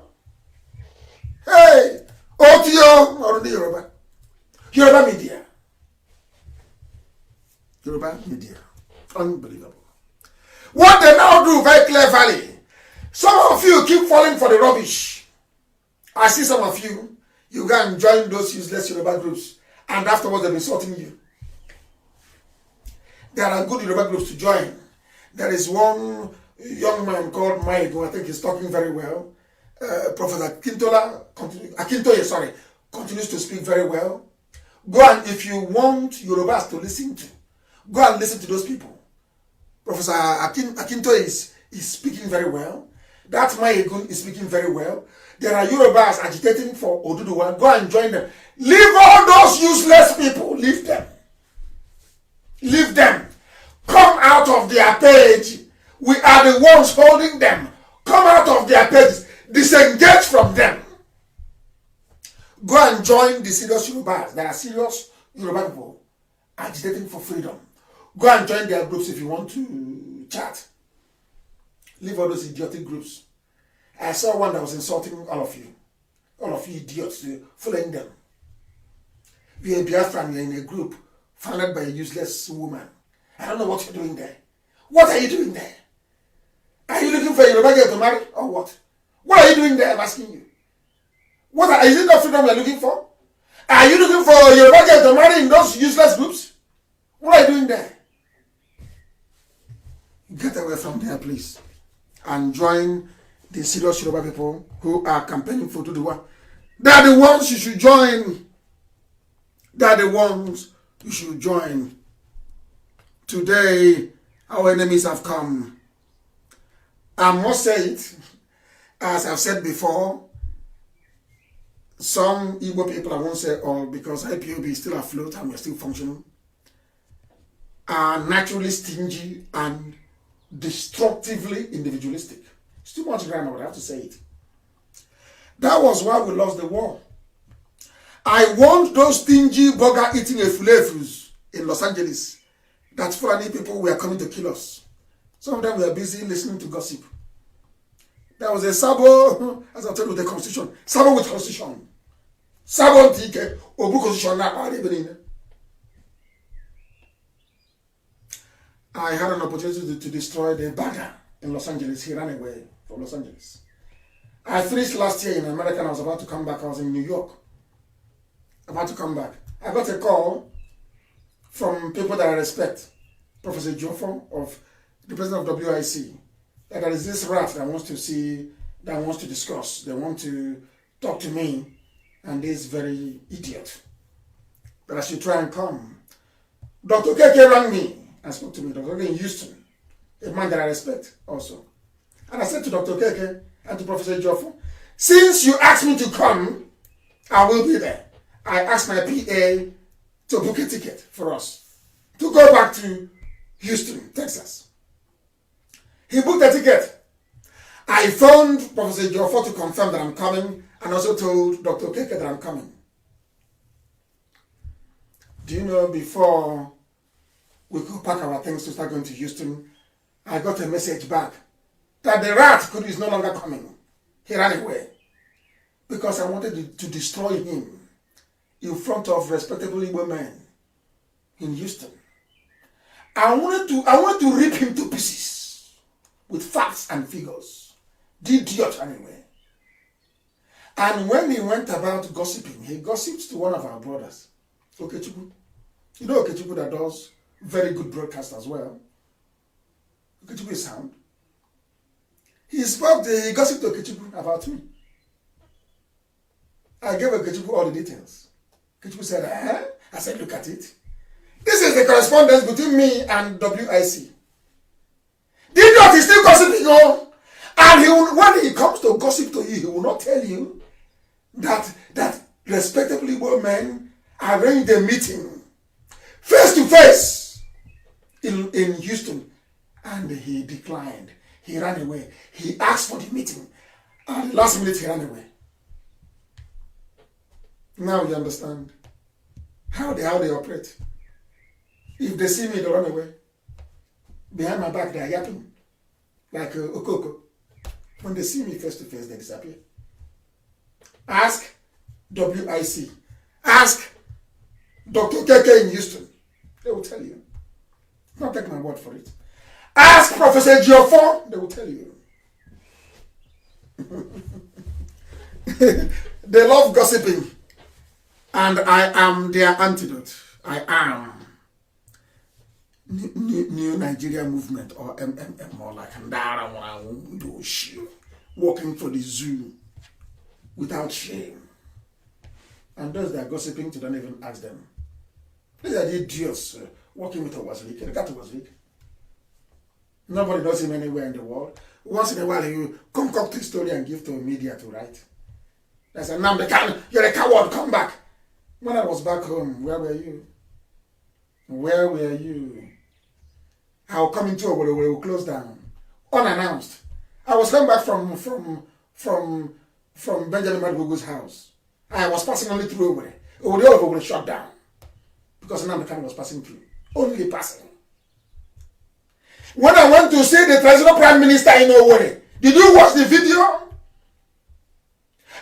Hey, Otio or the Yoruba. Yoruba media. Yoruba media. Unbelievable. What they now do very cleverly. Some of you keep falling for the rubbish. I see some of you, you go and join those useless Yoruba groups, and afterwards they're insulting you. There are good Yoruba groups to join. There is one young man called Maigo, I think he's talking very well. Professor Akintoye, continues to speak very well. Go and, if you want Yorubas to listen to, go and listen to those people. Professor Akintoye is speaking very well. That Maigo is speaking very well. There are Yorubas agitating for Oduduwa. Go and join them. Leave all those useless people. Leave them. Leave them. Come out of their page. We are the ones holding them. Come out of their pages. Disengage from them. Go and join the serious Yorubas. There are serious Yoruba people agitating for freedom. Go and join their groups if you want to chat. Leave all those idiotic groups. I saw one that was insulting all of you. All of you idiots, following them. We are Biafran, you're in a group founded by a useless woman. I don't know what you're doing there. What are you doing there? Are you looking for a Yoruba girl to marry or what? What are you doing there? I'm asking you. Is it not freedom you're looking for? Are you looking for a Yoruba girl to marry in those useless groups? What are you doing there? Get away from there, please. And join the serious Yoruba people who are campaigning for Oduduwa. They are the ones you should join. They are the ones you should join. Today, our enemies have come. I must say it, as I've said before, some Igbo people, I won't say all, because IPOB is still afloat and we're still functioning, are naturally stingy and destructively individualistic. It's too much grammar, but I have to say it. That was why we lost the war. I want those stingy burger eating efulefus in Los Angeles that Fulani people were coming to kill us. Some of them were busy listening to gossip. There was a Sabo, as I told you, the constitution. Sabo with constitution. Sabo TK, Obu constitution. I had an opportunity to destroy the Baga in Los Angeles. He ran away from Los Angeles. I finished last year in America and I was about to come back. I was in New York. About to come back. I got a call from people that I respect. Professor Joffo, of the president of WIC, that there is this rat that wants to see, that wants to discuss. They want to talk to me and this very idiot. But I should try and come. Dr. KK rang me and spoke to me. Dr. KK in Houston, a man that I respect also. And I said to Dr. KK and to Professor Joffo, since you asked me to come, I will be there. I asked my PA to book a ticket for us to go back to Houston, Texas. He booked a ticket. I phoned Professor Joffo to confirm that I'm coming and also told Dr. KK that I'm coming. Do you know, before we could pack our things to start going to Houston, I got a message back that the rat is no longer coming. He ran away because I wanted to destroy him in front of respectable Igbo men in Houston. I wanted to rip him to pieces with facts and figures. The idiot anyway. And when he went about gossiping, he gossiped to one of our brothers, Okechukwu. You know Okechukwu that does very good broadcast as well. Okechukwu is sound. He gossiped to Okechukwu about me. I gave Okechukwu all the details. Okechukwu said, I said, look at it. This is the correspondence between me and WIC. The idiot is still gossiping, oh. And when he comes to gossip to you, he will not tell you that respectably well men arranged a meeting face to face in Houston, and he declined. He ran away. He asked for the meeting, and last minute he ran away. Now you understand how they operate. If they see me, they run away. Behind my back, they are yapping like Okoko. When they see me face to face, they disappear. Ask WIC. Ask Dr. KK in Houston. They will tell you. Not take my word for it. Ask Professor Joffo. They will tell you. They love gossiping. And I am their antidote. I am. New Nigeria Movement, or MMM, or like Ndara walking for the zoo without shame. And those that are gossiping to, don't even ask them. These are the idiots walking with a Wazlik. They got a Wazlik. Nobody knows him anywhere in the world. Once in a while, you concoct a story and give to a media to write. They say, Nnamdi, you're a coward, come back. When I was back home, where were you? Where were you? I will come into a where we will close down. Unannounced. I was coming back from Benjamin Madugu's house. I was passing only through Owerri. Owerri was shut down. Because Nnamdi was passing through. Only passing. When I went to see the traditional prime minister in Owerri, did you watch the video?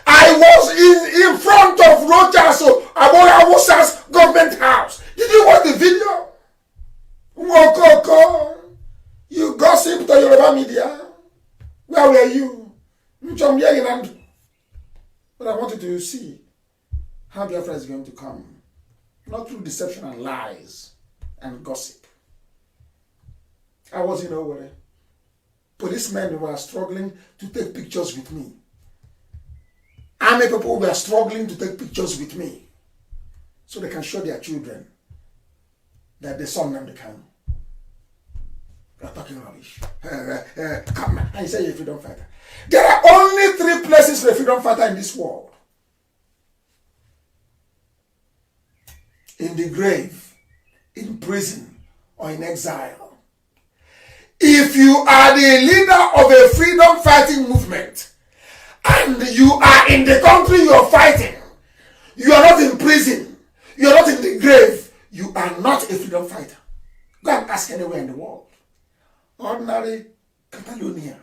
I was in front of Rochaso, Awusa's government house. Did you watch the video? You gossip to Yoruba media. Where were you? But I wanted to see how Biafra is going to come. Not through deception and lies and gossip. I was in Owerri. Policemen were struggling to take pictures with me. Army people were struggling to take pictures with me so they can show their children that they saw Nnamdi Kanu. They are talking rubbish. Come on. And you say you're a freedom fighter. There are only 3 places for a freedom fighter in this world. In the grave, in prison, or in exile. If you are the leader of a freedom fighting movement, and you are in the country you are fighting, you are not in prison, you are not in the grave, you are not a freedom fighter. Go and ask anywhere in the world. Ordinary Catalonia.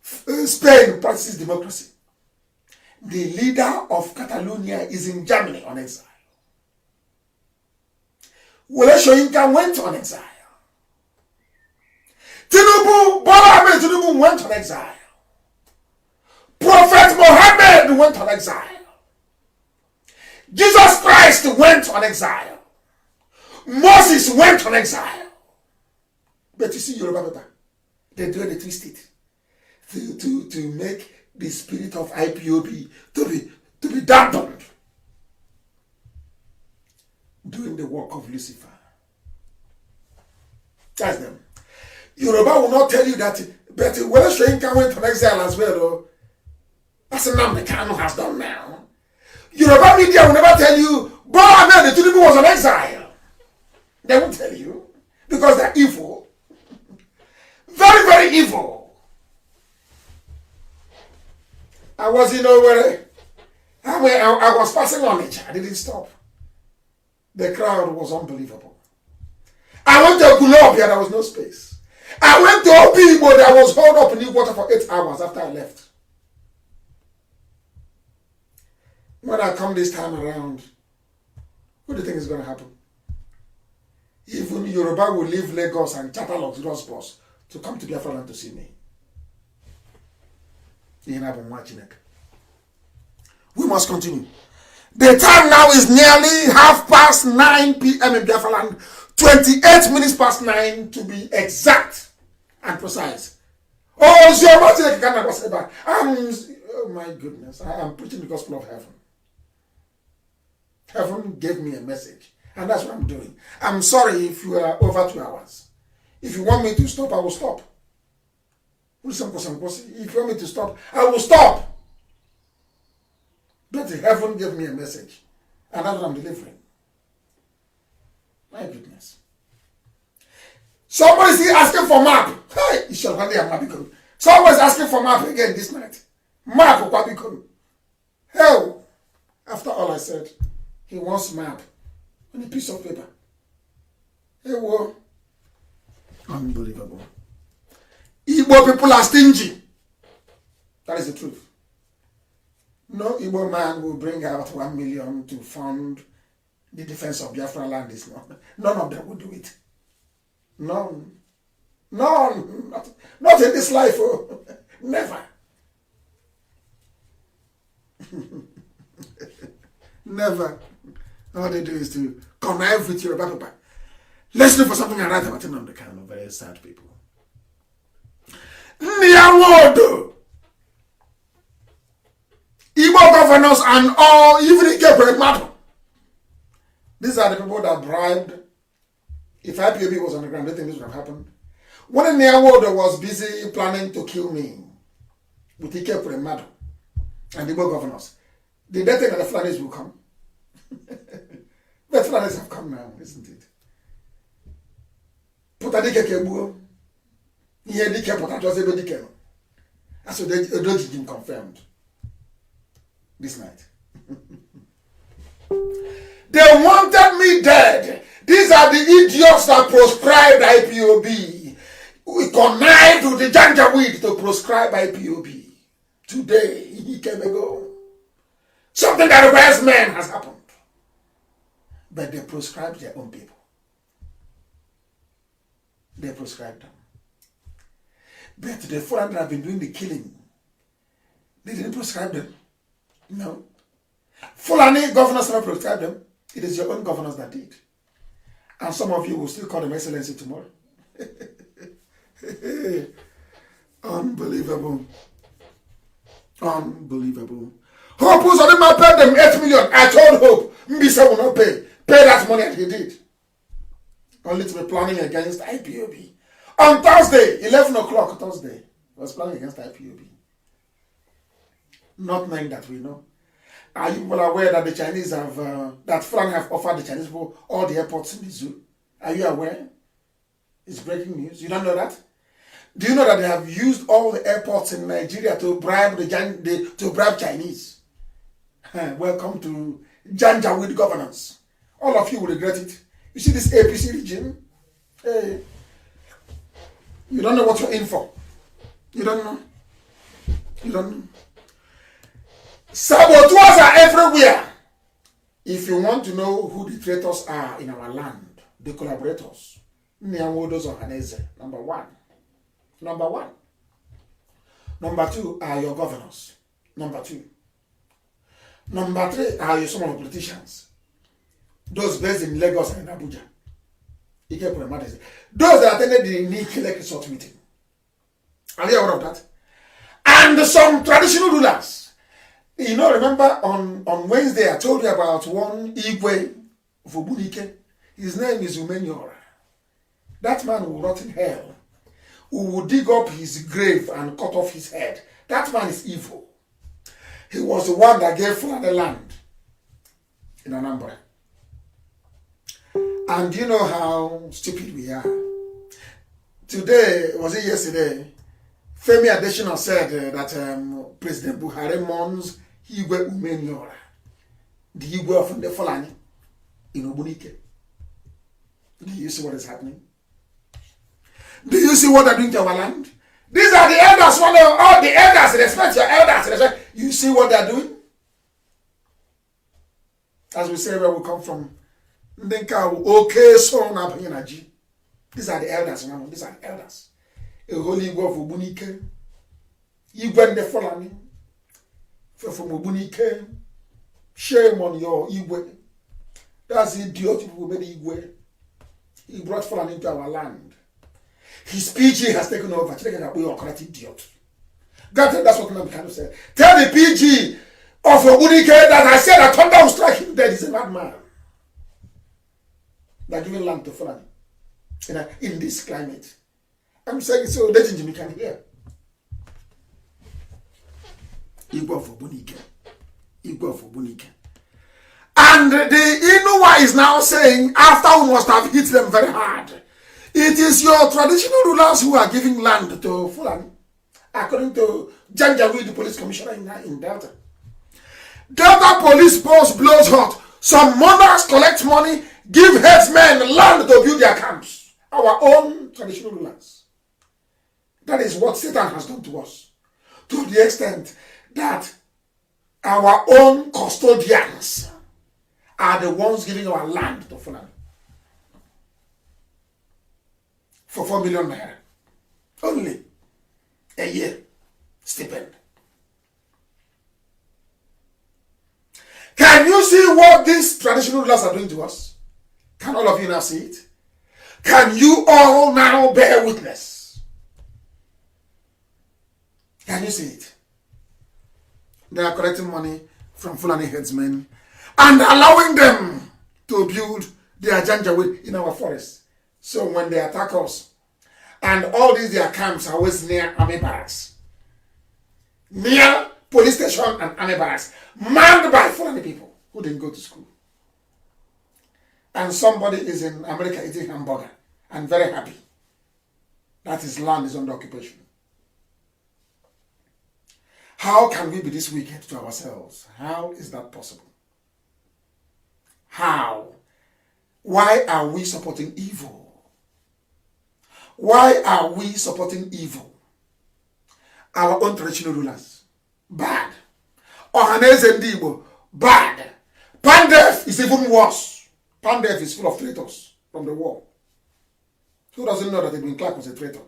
Spain practices democracy. The leader of Catalonia is in Germany on exile. Wole Soyinka went on exile. Bola Ahmed Tinubu went on exile. Prophet Muhammad went on exile. Jesus Christ went on exile. Moses went on exile. But you see, Yoruba people, they do the twist it to make the spirit of IPOB to be dampened, doing the work of Lucifer. That's them. Yoruba will not tell you that, but whether Shoyinka went on exile as well, though, that's Nnamdi Kanu has done now. Yoruba media will never tell you, Bola Ahmed Tinubu was on exile. They won't tell you, because they're evil. Very, very evil. I was in Owerri. I was passing on it. I didn't stop. The crowd was unbelievable. I went to Gulobia, there was no space. I went to Obibo, there was hauled up in the water for 8 hours after I left. When I come this time around, what do you think is going to happen? Even Yoruba will leave Lagos and charter luxurious bus to come to Biafra land to see me. We must continue. The time now is nearly 9:30 p.m. in Biafra land. 28 minutes past 9 to be exact and precise. Oh my goodness. I am preaching the gospel of heaven. Heaven gave me a message, and that's what I'm doing. I'm sorry if you are over 2 hours. If you want me to stop, I will stop. If you want me to stop, I will stop. But heaven gave me a message, and that's what I'm delivering. My goodness. Somebody's still asking for map. Hey, you shall have a map. Somebody's asking for map again this night. Map, hell, after all I said, he wants map on a piece of paper. Hey, whoa. Unbelievable. Igbo people are stingy. That is the truth. No Igbo man will bring out 1 million to fund the defense of Biafra land. Is none of them will do it. None. None. Not in this life. Oh. Never. Never. All they do is to connive with your Yoruba. Let's look for something and write about it on the kind of very sad people. Niawodo. Igbo governors and all, even in Gabriel Matter. These are the people that bribed. If IPOB was on the ground, I don't think this would have happened. When Niawodo was busy planning to kill me with Gabriel Matter and the Igbo governors, did they think that the Fulanis will come? The Fulanis have come now, isn't it? Putadike kebuo. Here dike putatos ebedike. That's what they confirmed this night. They wanted me dead. These are the idiots that proscribed IPOB. We connived with the Janjaweed to proscribe IPOB. Today, he came ago. Something that requires men has happened. But they proscribed their own people. They proscribed them. But the foreign that have been doing the killing, they didn't proscribe them. No. Fulani governors never proscribed them. It is your own governors that did. And some of you will still call them excellency tomorrow. Unbelievable. Unbelievable. Hope was on him, paid them 8 million. I told Hope, Mbisa will not pay. Pay that money, and he did. Only to be planning against IPOB. On Thursday, 11 o'clock Thursday, he was planning against IPOB. Not knowing that we know. Are you well aware that the Chinese have, that France have offered the Chinese people all the airports in the zoo? Are you aware? It's breaking news. You don't know that? Do you know that they have used all the airports in Nigeria to bribe to bribe Chinese? Welcome to Janjaweed governance. All of you will regret it. You see this APC regime? Hey, you don't know what you're in for. You don't know. You don't know. Saboteurs are everywhere. If you want to know who the traitors are in our land, the collaborators, Niawodos of Hanese, number 1. Number one. Number two are your governors. Number two. Number three are some of the politicians. Those based in Lagos and Abuja. Those that attended the Nike Lake Resort meeting. Are you aware of that? And some traditional rulers. You know, remember on Wednesday I told you about one Igwe of Obunike. His name is Umenyora. That man will rot in hell. Who will dig up his grave and cut off his head. That man is evil. He was the one that gave Fulani land in Anambra. And you know how stupid we are. Today, was it yesterday, Femi Adesina said that President Buhari mourns Igwe Umenyora, the Igwe of the Fulani in Obunike. Do you see what is happening? Do you see what they're doing to our land? These are the elders. All the elders, respect your elders. You see what they're doing? As we say where we come from. These are the elders. These are the elders. A holy Igwe of Obunike. Igwe and the Fulani. From Obunike. Shame on your Igwe. That's the idiot who made Igwe. He brought Fulani into our land. His PG has taken over. We are correct idiot. That's what Kanu said. Tell the PG of Obunike that I said that thunder will strike him dead. He's a madman. They're giving land to Fulani in this climate. I'm saying so that you can hear. Igwe of Obunike. Igwe of Obunike. And the Inuwa is now saying, after we must have hit them very hard, it is your traditional rulers who are giving land to Fulani, according to Janjaweed, the police commissioner in Delta. Delta police post blows hot. Some monarchs collect money, give headsmen land to build their camps. Our own traditional rulers. That is what Satan has done to us. To the extent that our own custodians are the ones giving our land to Fulani. For 4 million naira. Only a year stipend. Can you see what these traditional rulers are doing to us? Can all of you now see it? Can you all now bear witness? Can you see it? They are collecting money from Fulani headsmen and allowing them to build their janjaweed in our forests. So when they attack us, and all these their camps are always near army barracks, near police station and army barracks, manned by Fulani people who didn't go to school. And somebody is in America eating hamburger and very happy that his land is under occupation. How can we be this wicked to ourselves? How is that possible? How? Why are we supporting evil? Why are we supporting evil? Our own traditional rulers, bad. Ohaneze Ndigbo, bad. Pandef is even worse. Pandef is full of traitors from the war. Who doesn't know that Edwin Clark was a traitor?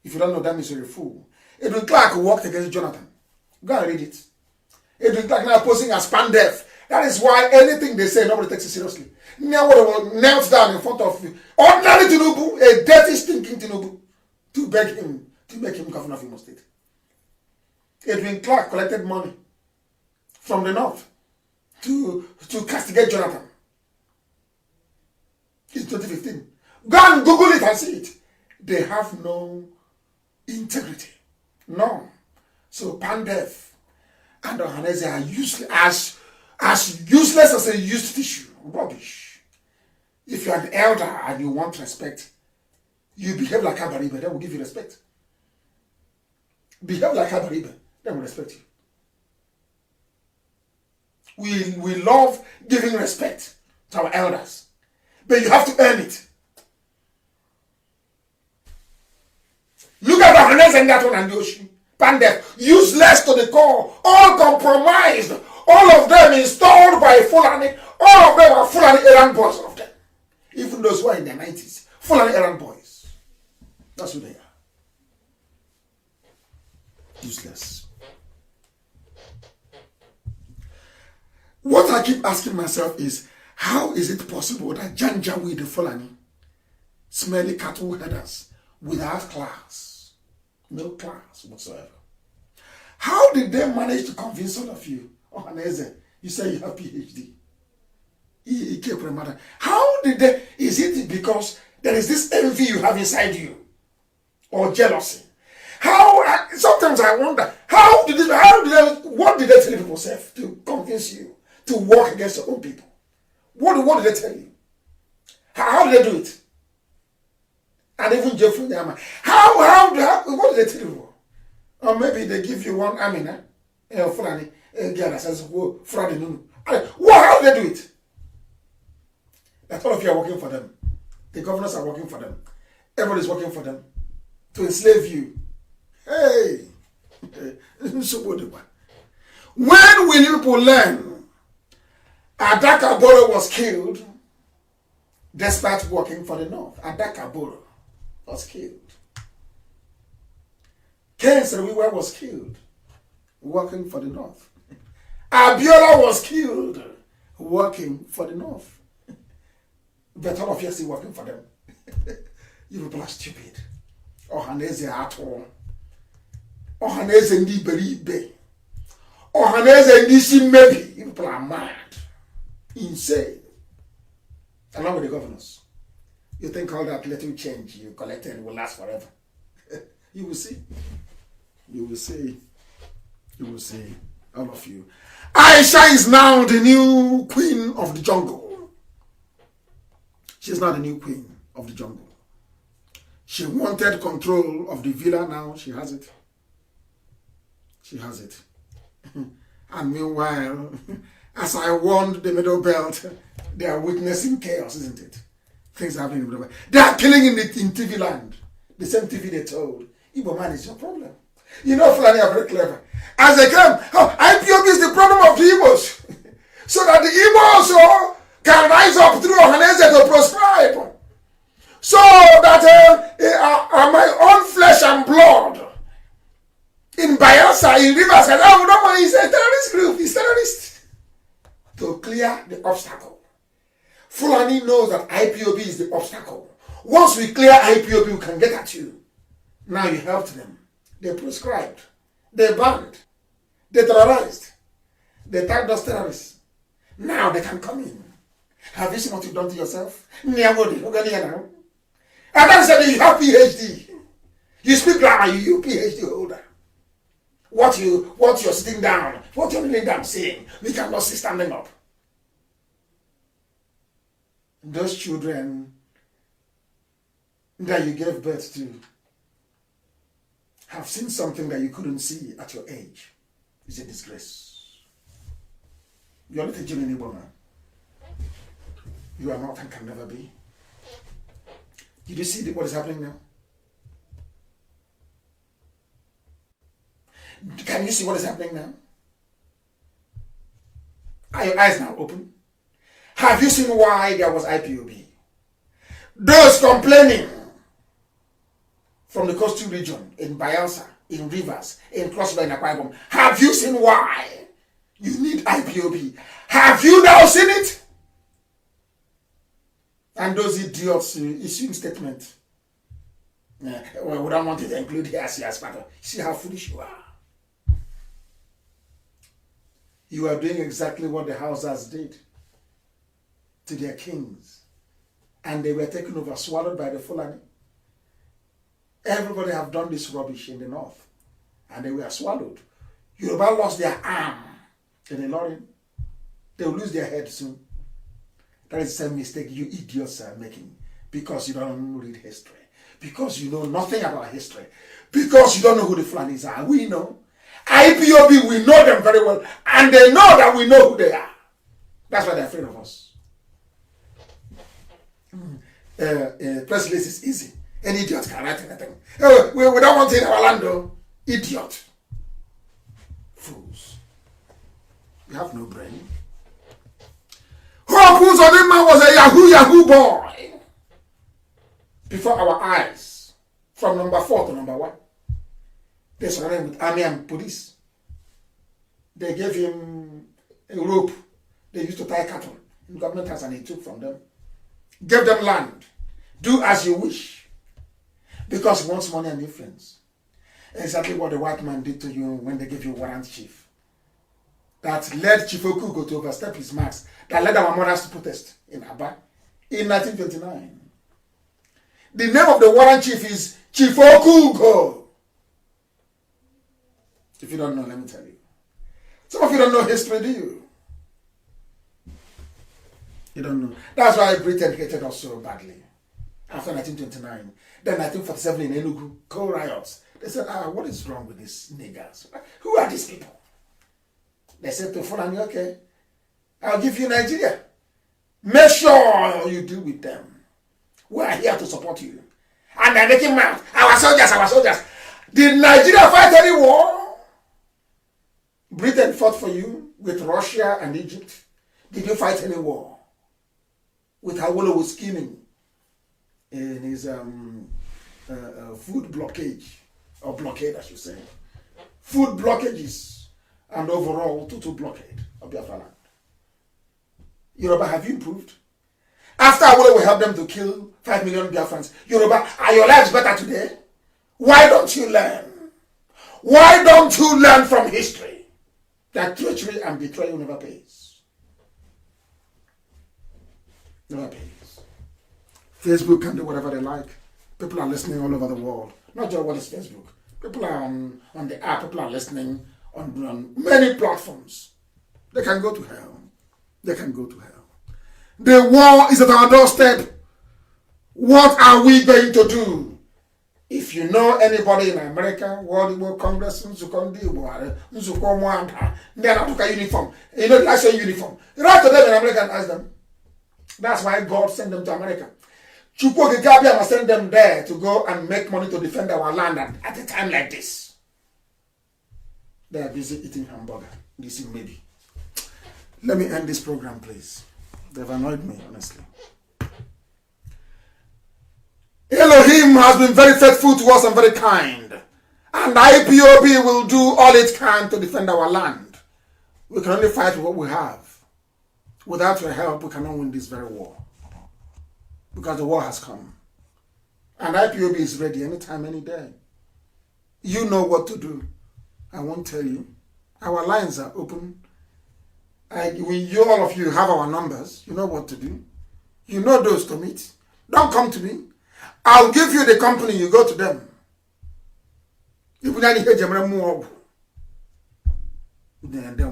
If you don't know, that means you're a fool. Edwin Clark worked against Jonathan. Go and read it. Edwin Clark now posing as Pandef. That is why anything they say, nobody takes it seriously. Now knelt down in front of ordinary Tinubu, a dirty, stinking Tinubu, to beg him, to make him governor of Imo State. Edwin Clark collected money from the north to castigate Jonathan. It's 2015. Go and Google it and see it. They have no integrity. None. So Pandef and Ohaneze are useless, as useless as a used tissue. Rubbish. If you are an elder and you want respect, you behave like Abaribe, then we'll give you respect. Behave like Abaribe, then we'll respect you. We love giving respect to our elders, but you have to earn it. Look at the Hanes and that one and Yoshi. Pandef, useless to the core, all compromised, all of them installed by Fulani, all of them are Fulani errand boys of them. Even those who are in their 90s, Fulani errand boys. That's who they are. Useless. What I keep asking myself is, how is it possible that Janjaweed the Fulani, smelly cattle headers, without class, no class whatsoever, how did they manage to convince all of you? Oh, Haneze, you say you have PhD. How did they? Is it because there is this envy you have inside you, or jealousy? How? Sometimes I wonder, what did they tell people to convince you to work against your own people? What did they tell you? How did they do it? And even Jeffrey Nyama, what did they tell you? Or maybe they give you one Amina, Fulani, girl that says, Friday noon. How did they do it? That all of you are working for them. The governors are working for them. Everybody's working for them to enslave you. Hey! When will you people learn? Adaka Boro was killed despite working for the North. Adaka Boro was killed. Ken Seriwa was killed working for the North. Abiola was killed working for the North. But all of you are still working for them. You people are stupid. Ohaneze ato. Ohaneze ndi beribe. Ohaneze ndi shimebi. You people are mad. Insane. Along with the governors. You think all that little change you collected will last forever? You will see. You will see. You will see. All of you. Aisha is now the new queen of the jungle. She's not the new queen of the jungle. She wanted control of the villa, now she has it. She has it. And meanwhile, as I warned the Middle Belt, they are witnessing chaos, isn't it? Things are happening in the Middle Belt. They are killing in TV land. The same TV they told. Igbo man is your problem. You know, Fulani are very clever. As they come, IPOB is the problem of the Igbos. So that the Igbo also can rise up through Ohaneze to proscribe. So that my own flesh and blood in Bayelsa, in Rivers, and he's a terrorist group, he's terrorist. To clear the obstacle. Fulani knows that IPOB is the obstacle. Once we clear IPOB, we can get at you. Now you helped them. They prescribed. They banned. They terrorized. They tagged us terrorists. Now they can come in. Have you seen what you've done to yourself? And then said you have PhD. You speak grammar, you PhD holder. What you're sitting down, what you're kneeling down saying, we cannot see standing up. Those children that you gave birth to have seen something that you couldn't see at your age. It's a disgrace. You're not a genuine woman. You are not and can never be. Did you see what is happening now? Can you see what is happening now? Are your eyes now open? Have you seen why there was IPOB? Those complaining from the coastal region, in Bayelsa, in Rivers, in Cross River, in Akwa Ibom, have you seen why you need IPOB? Have you now seen it? And those idiots issuing statement. Well, we don't want it to include here as part of. See how foolish you are. You are doing exactly what the Hausas did to their kings. And they were taken over, swallowed by the Fulani. Everybody have done this rubbish in the north. And they were swallowed. Yoruba lost their arm in the Lorin. They will lose their head soon. That is the same mistake you idiots are making. Because you don't read history. Because you know nothing about history. Because you don't know who the Fulanis are. We know. IPOB, we know them very well. And they know that we know who they are. That's why they're afraid of us. Press release is easy. Any idiot can write anything. We don't want it in our land though. Idiot. Fools. You have no brain. Hope Uzodinma was a Yahoo boy. Before our eyes. From number 4 to number 1. They surrounded him with army and police. They gave him a rope they used to tie cattle in government house, and he took from them. Gave them land. Do as you wish. Because he wants money and influence. Exactly what the white man did to you when they gave you warrant chief. That led Chief Okugo to overstep his marks. That led our mothers to protest in Aba in 1929. The name of the warrant chief is Chief Okugo. If you don't know, let me tell you. Some of you don't know history, do you? You don't know. That's why Britain hated us so badly. After 1929. Then 1947 in Enugu, co-riots. They said, what is wrong with these niggers? Who are these people? They said to Fulani, okay, I'll give you Nigeria. Make sure you deal with them. We are here to support you. And they're making mad. Our soldiers. Did Nigeria fight any war? Britain fought for you with Russia and Egypt. Did you fight any war? With Awolowo was scheming in his food blockade, or blockade, I should say. Food blockages and overall total blockade of Biafra land. Yoruba, have you improved? After Awolowo helped them to kill 5 million Biafrans, Yoruba, are your lives better today? Why don't you learn? Why don't you learn from history that treachery and betrayal never pays? Never pays. Facebook can do whatever they like. People are listening all over the world. Not just what is Facebook. People are on the app. People are listening on many platforms. They can go to hell. They can go to hell. The war is at our doorstep. What are we going to do? If you know anybody in America, World War Congress, uniform. You know, I say uniform. Write to them in America and ask them. That's why God sent them to America. Chukwu Gabia must send them there to go and make money to defend our land at a time like this. They are busy eating hamburger. This is maybe. Let me end this program, please. They've annoyed me, honestly. Elohim has been very faithful to us and very kind. And IPOB will do all it can to defend our land. We can only fight with what we have. Without your help, we cannot win this very war. Because the war has come. And IPOB is ready anytime, any day. You know what to do. I won't tell you. Our lines are open. All of you have our numbers. You know what to do. You know those to meet. Don't come to me. I'll give you the company. You go to them. Then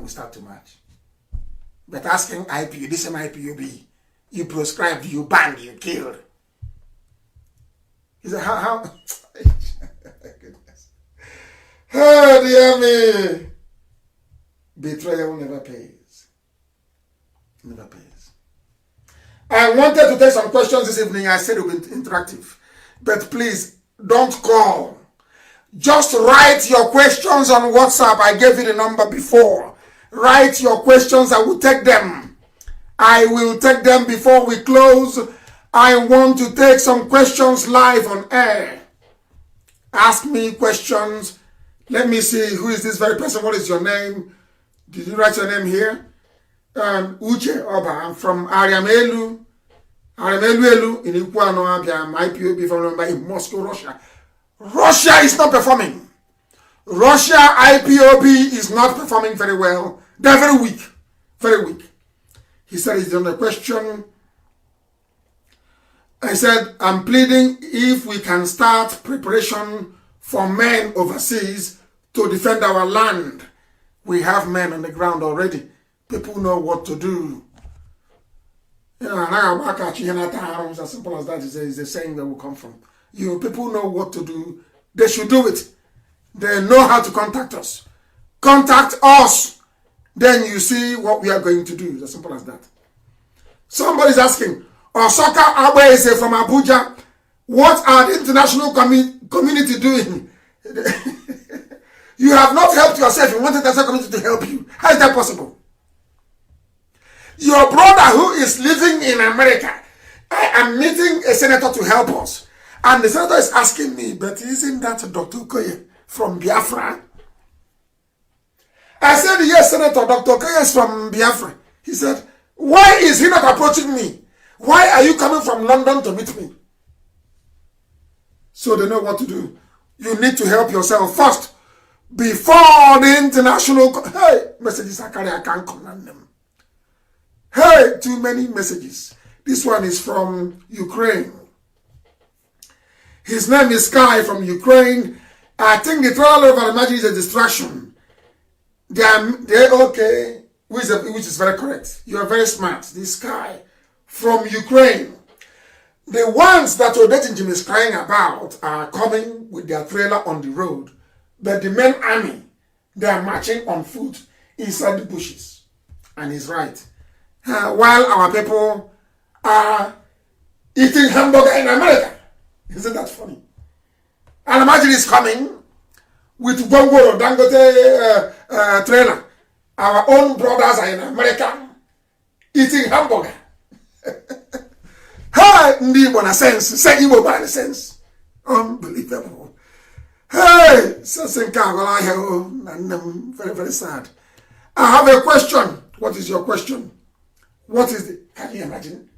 we start to march. But asking IPOB, this is IPOB. You proscribed, you banned, you killed. He said, how? Goodness. Oh, dear me. Betrayal never pays. Never pays. I wanted to take some questions this evening. I said it would be interactive. But please, don't call. Just write your questions on WhatsApp. I gave you the number before. Write your questions. I will take them. I will take them before we close. I want to take some questions live on air. Ask me questions. Let me see, who is this very person? What is your name? Did you write your name here? Uche Oba. I'm from Ariamelu. Ariamelu in Ikuano, Abia, IPOB from in Moscow, Russia. Russia is not performing. Russia, IPOB is not performing very well. They're very weak. Very weak. He said it's on the question. I said, I'm pleading if we can start preparation for men overseas to defend our land. We have men on the ground already. People know what to do. You know, as simple as that is a saying that will come from. People know what to do. They should do it. They know how to contact us. Contact us. Then you see what we are going to do. It's as simple as that. Somebody's asking, Osaka Abese from Abuja, what are the international community doing? You have not helped yourself. You want the international community to help you. How is that possible? Your brother who is living in America, I am meeting a senator to help us. And the senator is asking me, but isn't that Dr. Okoye? from Biafra? I said, yes, Senator Dr. K is from Biafra. He said, why is he not approaching me? Why are you coming from London to meet me? So they know what to do. You need to help yourself first before the international. Hey, messages I carry, I can't command them. Hey, too many messages. This one is from Ukraine. His name is Sky from Ukraine. I think the trial over imagine is a distraction. They're okay, which is very correct. You are very smart. This guy from Ukraine. The ones that Odettingim is crying about are coming with their trailer on the road. But the main army, they are marching on foot inside the bushes. And he's right. While our people are eating hamburger in America. Isn't that funny? And imagine he's coming with Gongoro Dangote trailer. Our own brothers are in America eating hamburger. Hey, ndi bona sense. Say Igbo by sense. Unbelievable. Hey, very, very sad. I have a question. What is your question? What is the, can you imagine?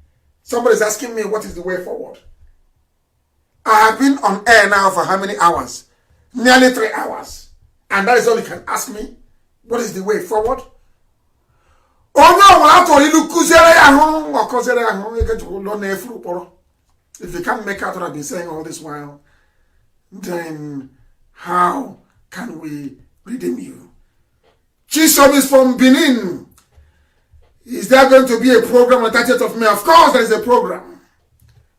Somebody's asking me what is the way forward. I have been on air now for how many hours? Nearly 3 hours. And that is all you can ask me. What is the way forward? If you can't make out what I've been saying all this while, then how can we redeem you? Chisom is from Benin. Is there going to be a program on the 30th of May? Of course there is a program.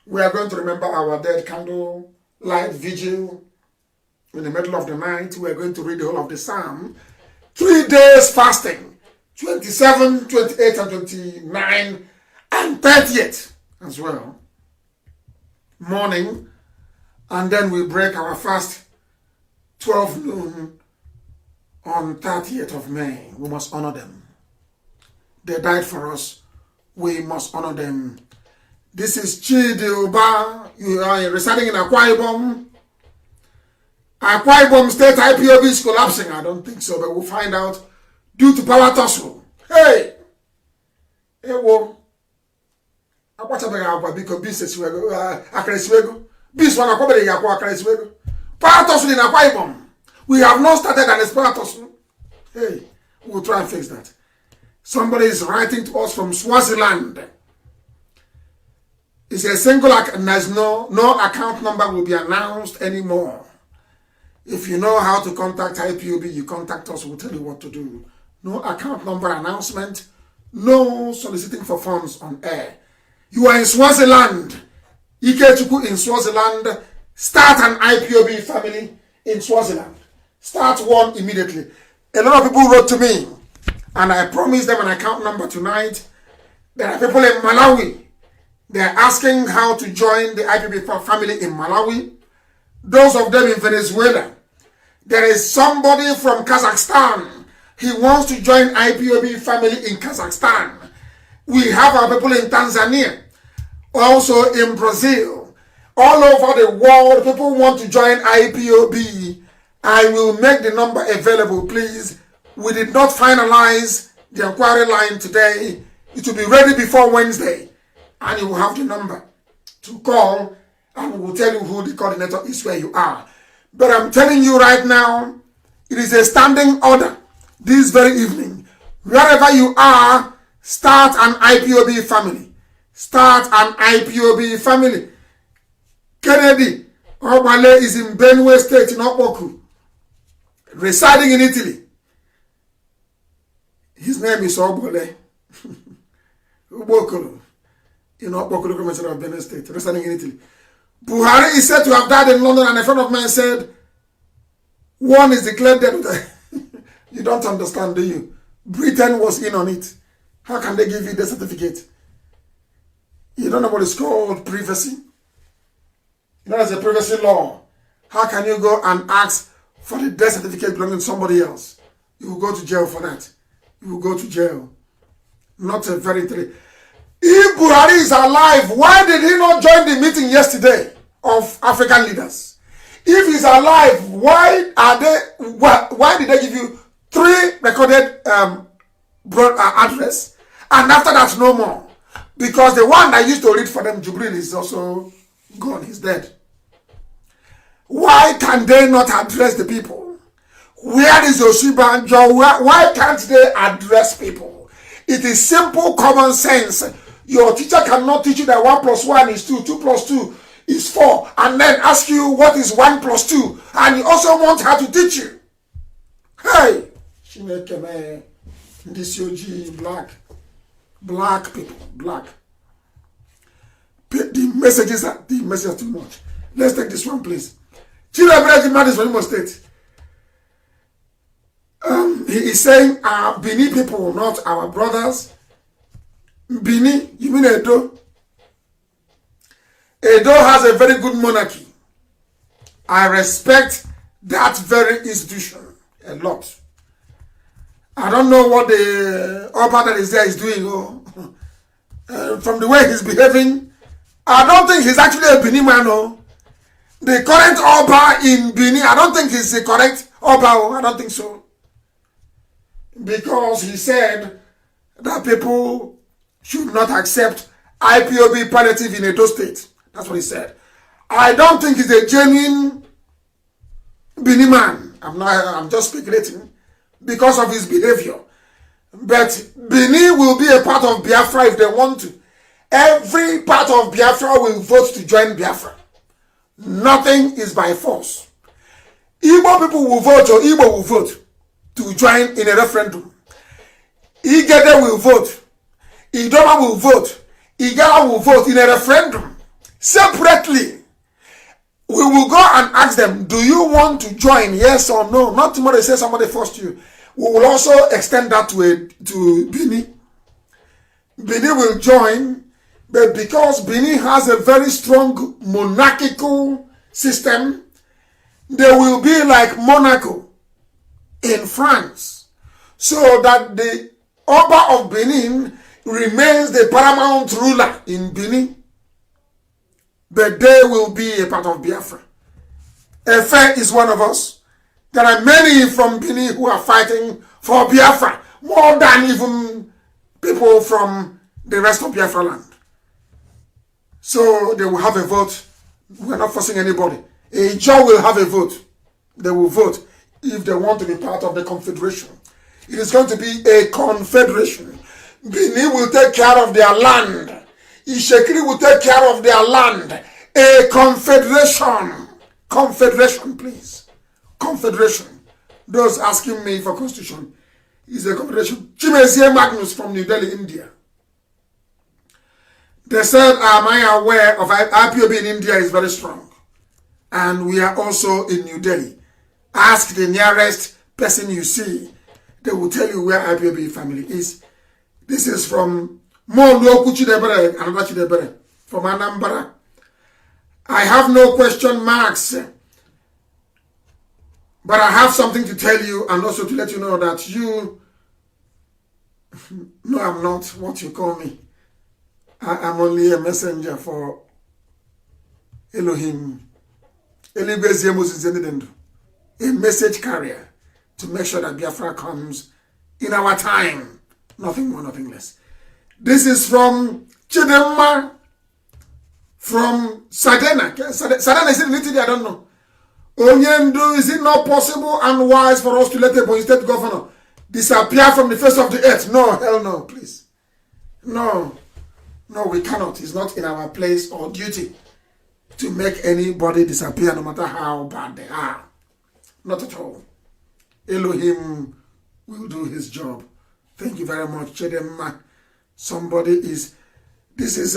We are going to remember our dead candle light vigil. In the middle of the night, we are going to read the whole of the Psalm. 3 days fasting. 27, 28, and 29, and 30th as well. Morning. And then we break our fast 12 noon on 30th of May. We must honor them. They died for us. We must honor them. This is Chidi Uba. You are residing in Akwa Ibom. Akwa Ibom State IPOB is collapsing. I don't think so, but we'll find out due to power tussle. Hey! Hey, wo. Akwachabe because business wego. Akreswego. This one akwabere yakwa akreswego. Power tussle in Akwa Ibom. We have not started an power tussle. Hey, we'll try and fix that. Somebody is writing to us from Swaziland. It's a single account. There's no account number will be announced anymore. If you know how to contact IPOB, you contact us. We'll tell you what to do. No account number announcement. No soliciting for funds on air. You are in Swaziland. Ikechuku in Swaziland. Start an IPOB family in Swaziland. Start one immediately. A lot of people wrote to me, and I promised them an account number tonight. There are people in Malawi. They are asking how to join the IPOB family in Malawi. Those of them in Venezuela. There is somebody from Kazakhstan. He wants to join IPOB family in Kazakhstan. We have our people in Tanzania. Also in Brazil. All over the world, people want to join IPOB. I will make the number available, please. We did not finalize the inquiry line today. It will be ready before Wednesday. And you will have the number to call, and we will tell you who the coordinator is where you are. But I'm telling you right now, it is a standing order this very evening. Wherever you are, start an IPOB family. Start an IPOB family. Kennedy Obale is in Benue State in Okpoku, residing in Italy. His name is Obale. Ubokolo. In Okpoku, Commissioner of Benue State, residing in Italy. Buhari is said to have died in London, and a friend of mine said, one is declared dead. You don't understand, do you? Britain was in on it. How can they give you the certificate? You don't know what it's called privacy? You know, there's a privacy law. How can you go and ask for the death certificate belonging to somebody else? You will go to jail for that. You will go to jail. Not a very three. If Buhari is alive, why did he not join the meeting yesterday of African leaders? If he's alive, why did they give you 3 recorded address, and after that no more? Because the one that used to read for them, Jubril, is also gone. He's dead. Why can they not address the people? Where is Oshibanjo? Why can't they address people? It is simple common sense. Your teacher cannot teach you that 1 + 1 is 2, 2 + 2 is 4, and then ask you what is 1 + 2, and you also want her to teach you. Hey, this black people, black. The messages are too much. Let's take this one, please. Chidebere man is from Imo State. He is saying our Bini people, not our brothers. Bini, you mean Edo? Edo has a very good monarchy. I respect that very institution a lot. I don't know what the Oba that is there is doing. From the way he's behaving, I don't think he's actually a Bini man. The current Oba in Bini, I don't think he's the correct Oba. I don't think so. Because he said that people should not accept IPOB palliative in Edo State. That's what he said. I don't think he's a genuine Bini man. I'm just speculating because of his behavior. But Bini will be a part of Biafra if they want to. Every part of Biafra will vote to join Biafra. Nothing is by force. Igbo people will vote, or Igbo will vote to join in a referendum. Igede will vote. Idoma will vote. Igala will vote in a referendum. Separately, we will go and ask them, do you want to join, yes or no? Not tomorrow they say somebody forced you. We will also extend that to Bini. Bini will join, but because Bini has a very strong monarchical system, they will be like Monaco in France, so that the Oba of Benin remains the paramount ruler in Benin, but they will be a part of Biafra. Efe is one of us. There are many from Benin who are fighting for Biafra, more than even people from the rest of Biafra land. So they will have a vote. We're not forcing anybody. A Joe will have a vote. They will vote if they want to be part of the confederation. It is going to be a confederation. Benin will take care of their land. Ishekiri will take care of their land. A confederation. Confederation, please. Confederation. Those asking me for constitution is a confederation. Chimezie Magnus from New Delhi, India. They said, am I aware of IPOB in India is very strong. And we are also in New Delhi. Ask the nearest person you see. They will tell you where IPOB family is. This is from Moluoku Chidebere, another Chidebere, from Anambra. I have no question marks, but I have something to tell you and also to let you know that you, no, I'm not what you call me. I am only a messenger for Elohim. A message carrier to make sure that Biafra comes in our time. Nothing more, nothing less. This is from Chidemma, from Sadena. Sadena is in Italy, I don't know. Onyendo, is it not possible and wise for us to let the Ebonyi State governor disappear from the face of the earth? No, hell no, please. No, we cannot. It's not in our place or duty to make anybody disappear, no matter how bad they are. Not at all. Elohim will do his job. Thank you very much, Chidemma. Somebody is, this is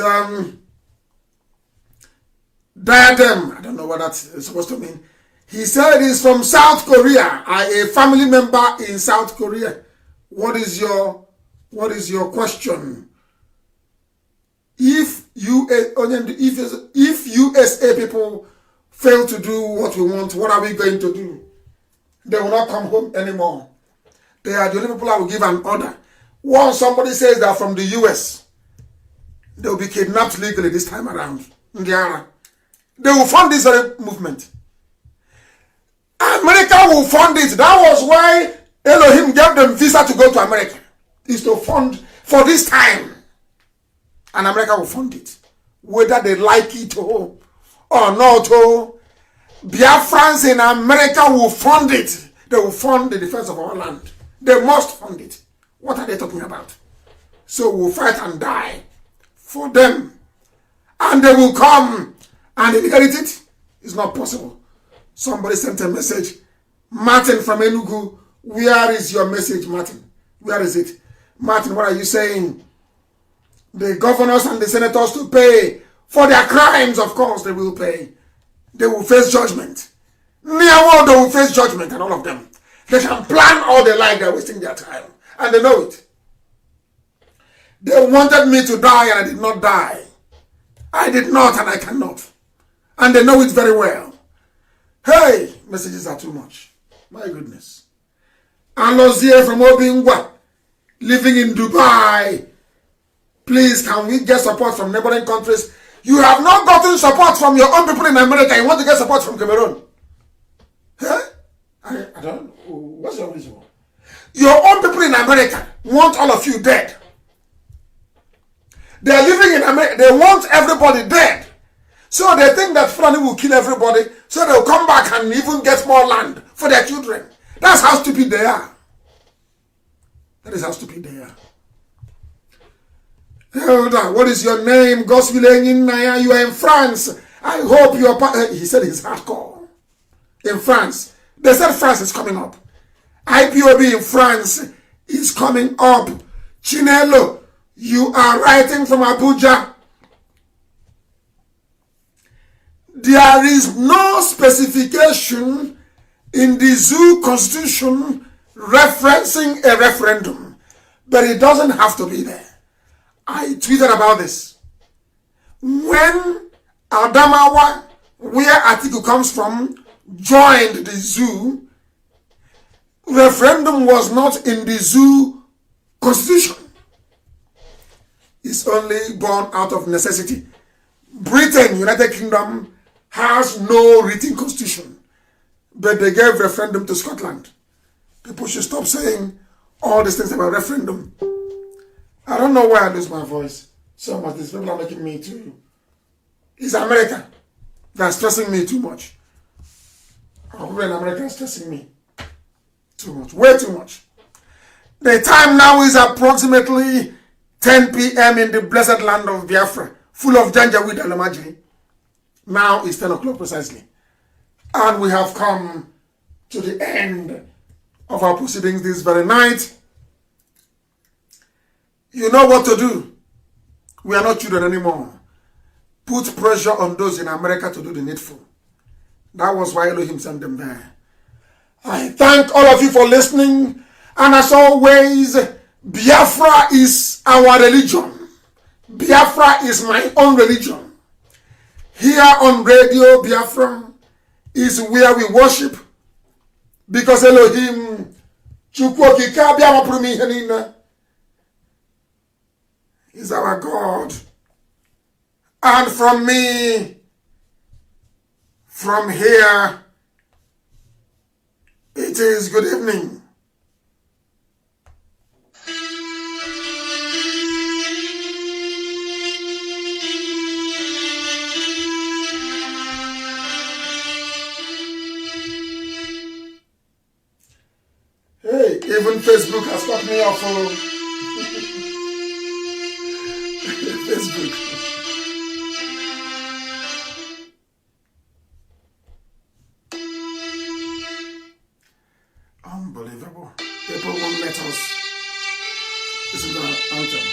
diadem. I don't know what that's supposed to mean. He said he's from South Korea. A family member in South Korea. What is your question? If USA people fail to do what we want, what are we going to do? They will not come home anymore. They are the only people that will give an order. Once somebody says they're from the US, they will be kidnapped legally this time around. They will fund this very movement. America will fund it. That was why Elohim gave them visa to go to America. Is to fund for this time. And America will fund it. Whether they like it or not. Biafrans in America will fund it. They will fund the defense of our land. They must fund it. What are they talking about? So we'll fight and die for them. And they will come and inherit it. It's not possible. Somebody sent a message. Martin from Enugu, where is your message, Martin? Where is it? Martin, what are you saying? The governors and the senators to pay for their crimes, of course they will pay. They will face judgment. Near world they will face judgment, and all of them. They can plan all they like, they're wasting their time. And they know it. They wanted me to die and I did not die. I did not and I cannot. And they know it very well. Hey, messages are too much. My goodness. Alozie from Obingwa, living in Dubai. Please, can we get support from neighboring countries? You have not gotten support from your own people in America. You want to get support from Cameroon. Huh? I don't know. What's your reason? Your own people in America want all of you dead. They are living in America. They want everybody dead. So they think that Fulani will kill everybody. So they'll come back and even get more land for their children. That's how stupid they are. That is how stupid they are. Elder, what is your name? Goswilen Naya, you are in France. I hope you are. He said he's hardcore. In France. They said France is coming up. IPOB in France is coming up. Chinelo, you are writing from Abuja. There is no specification in the zoo constitution referencing a referendum, but it doesn't have to be there. I tweeted about this. When Adamawa, where Atiku comes from, joined the zoo, referendum was not in the zoo constitution. It's only born out of necessity. Britain, United Kingdom, has no written constitution, but they gave referendum to Scotland. People should stop saying all these things about referendum. I don't know why I lose my voice so much. These people are making me too. It's America that's stressing me too much. Our people in America are stressing me too much, way too much. The time now is approximately 10 p.m. in the blessed land of Biafra, full of Janjaweed and Lamajiri. Now it's 10 o'clock precisely. And we have come to the end of our proceedings this very night. You know what to do. We are not children anymore. Put pressure on those in America to do the needful. That was why Elohim sent them there. I thank all of you for listening. And as always, Biafra is our religion. Biafra is my own religion. Here on Radio Biafra is where we worship. Because Elohim, is our God. And from me, from here, it is good evening. Hey, even Facebook has cut me off. Facebook. Unbelievable. People won't let us. This is our anthem.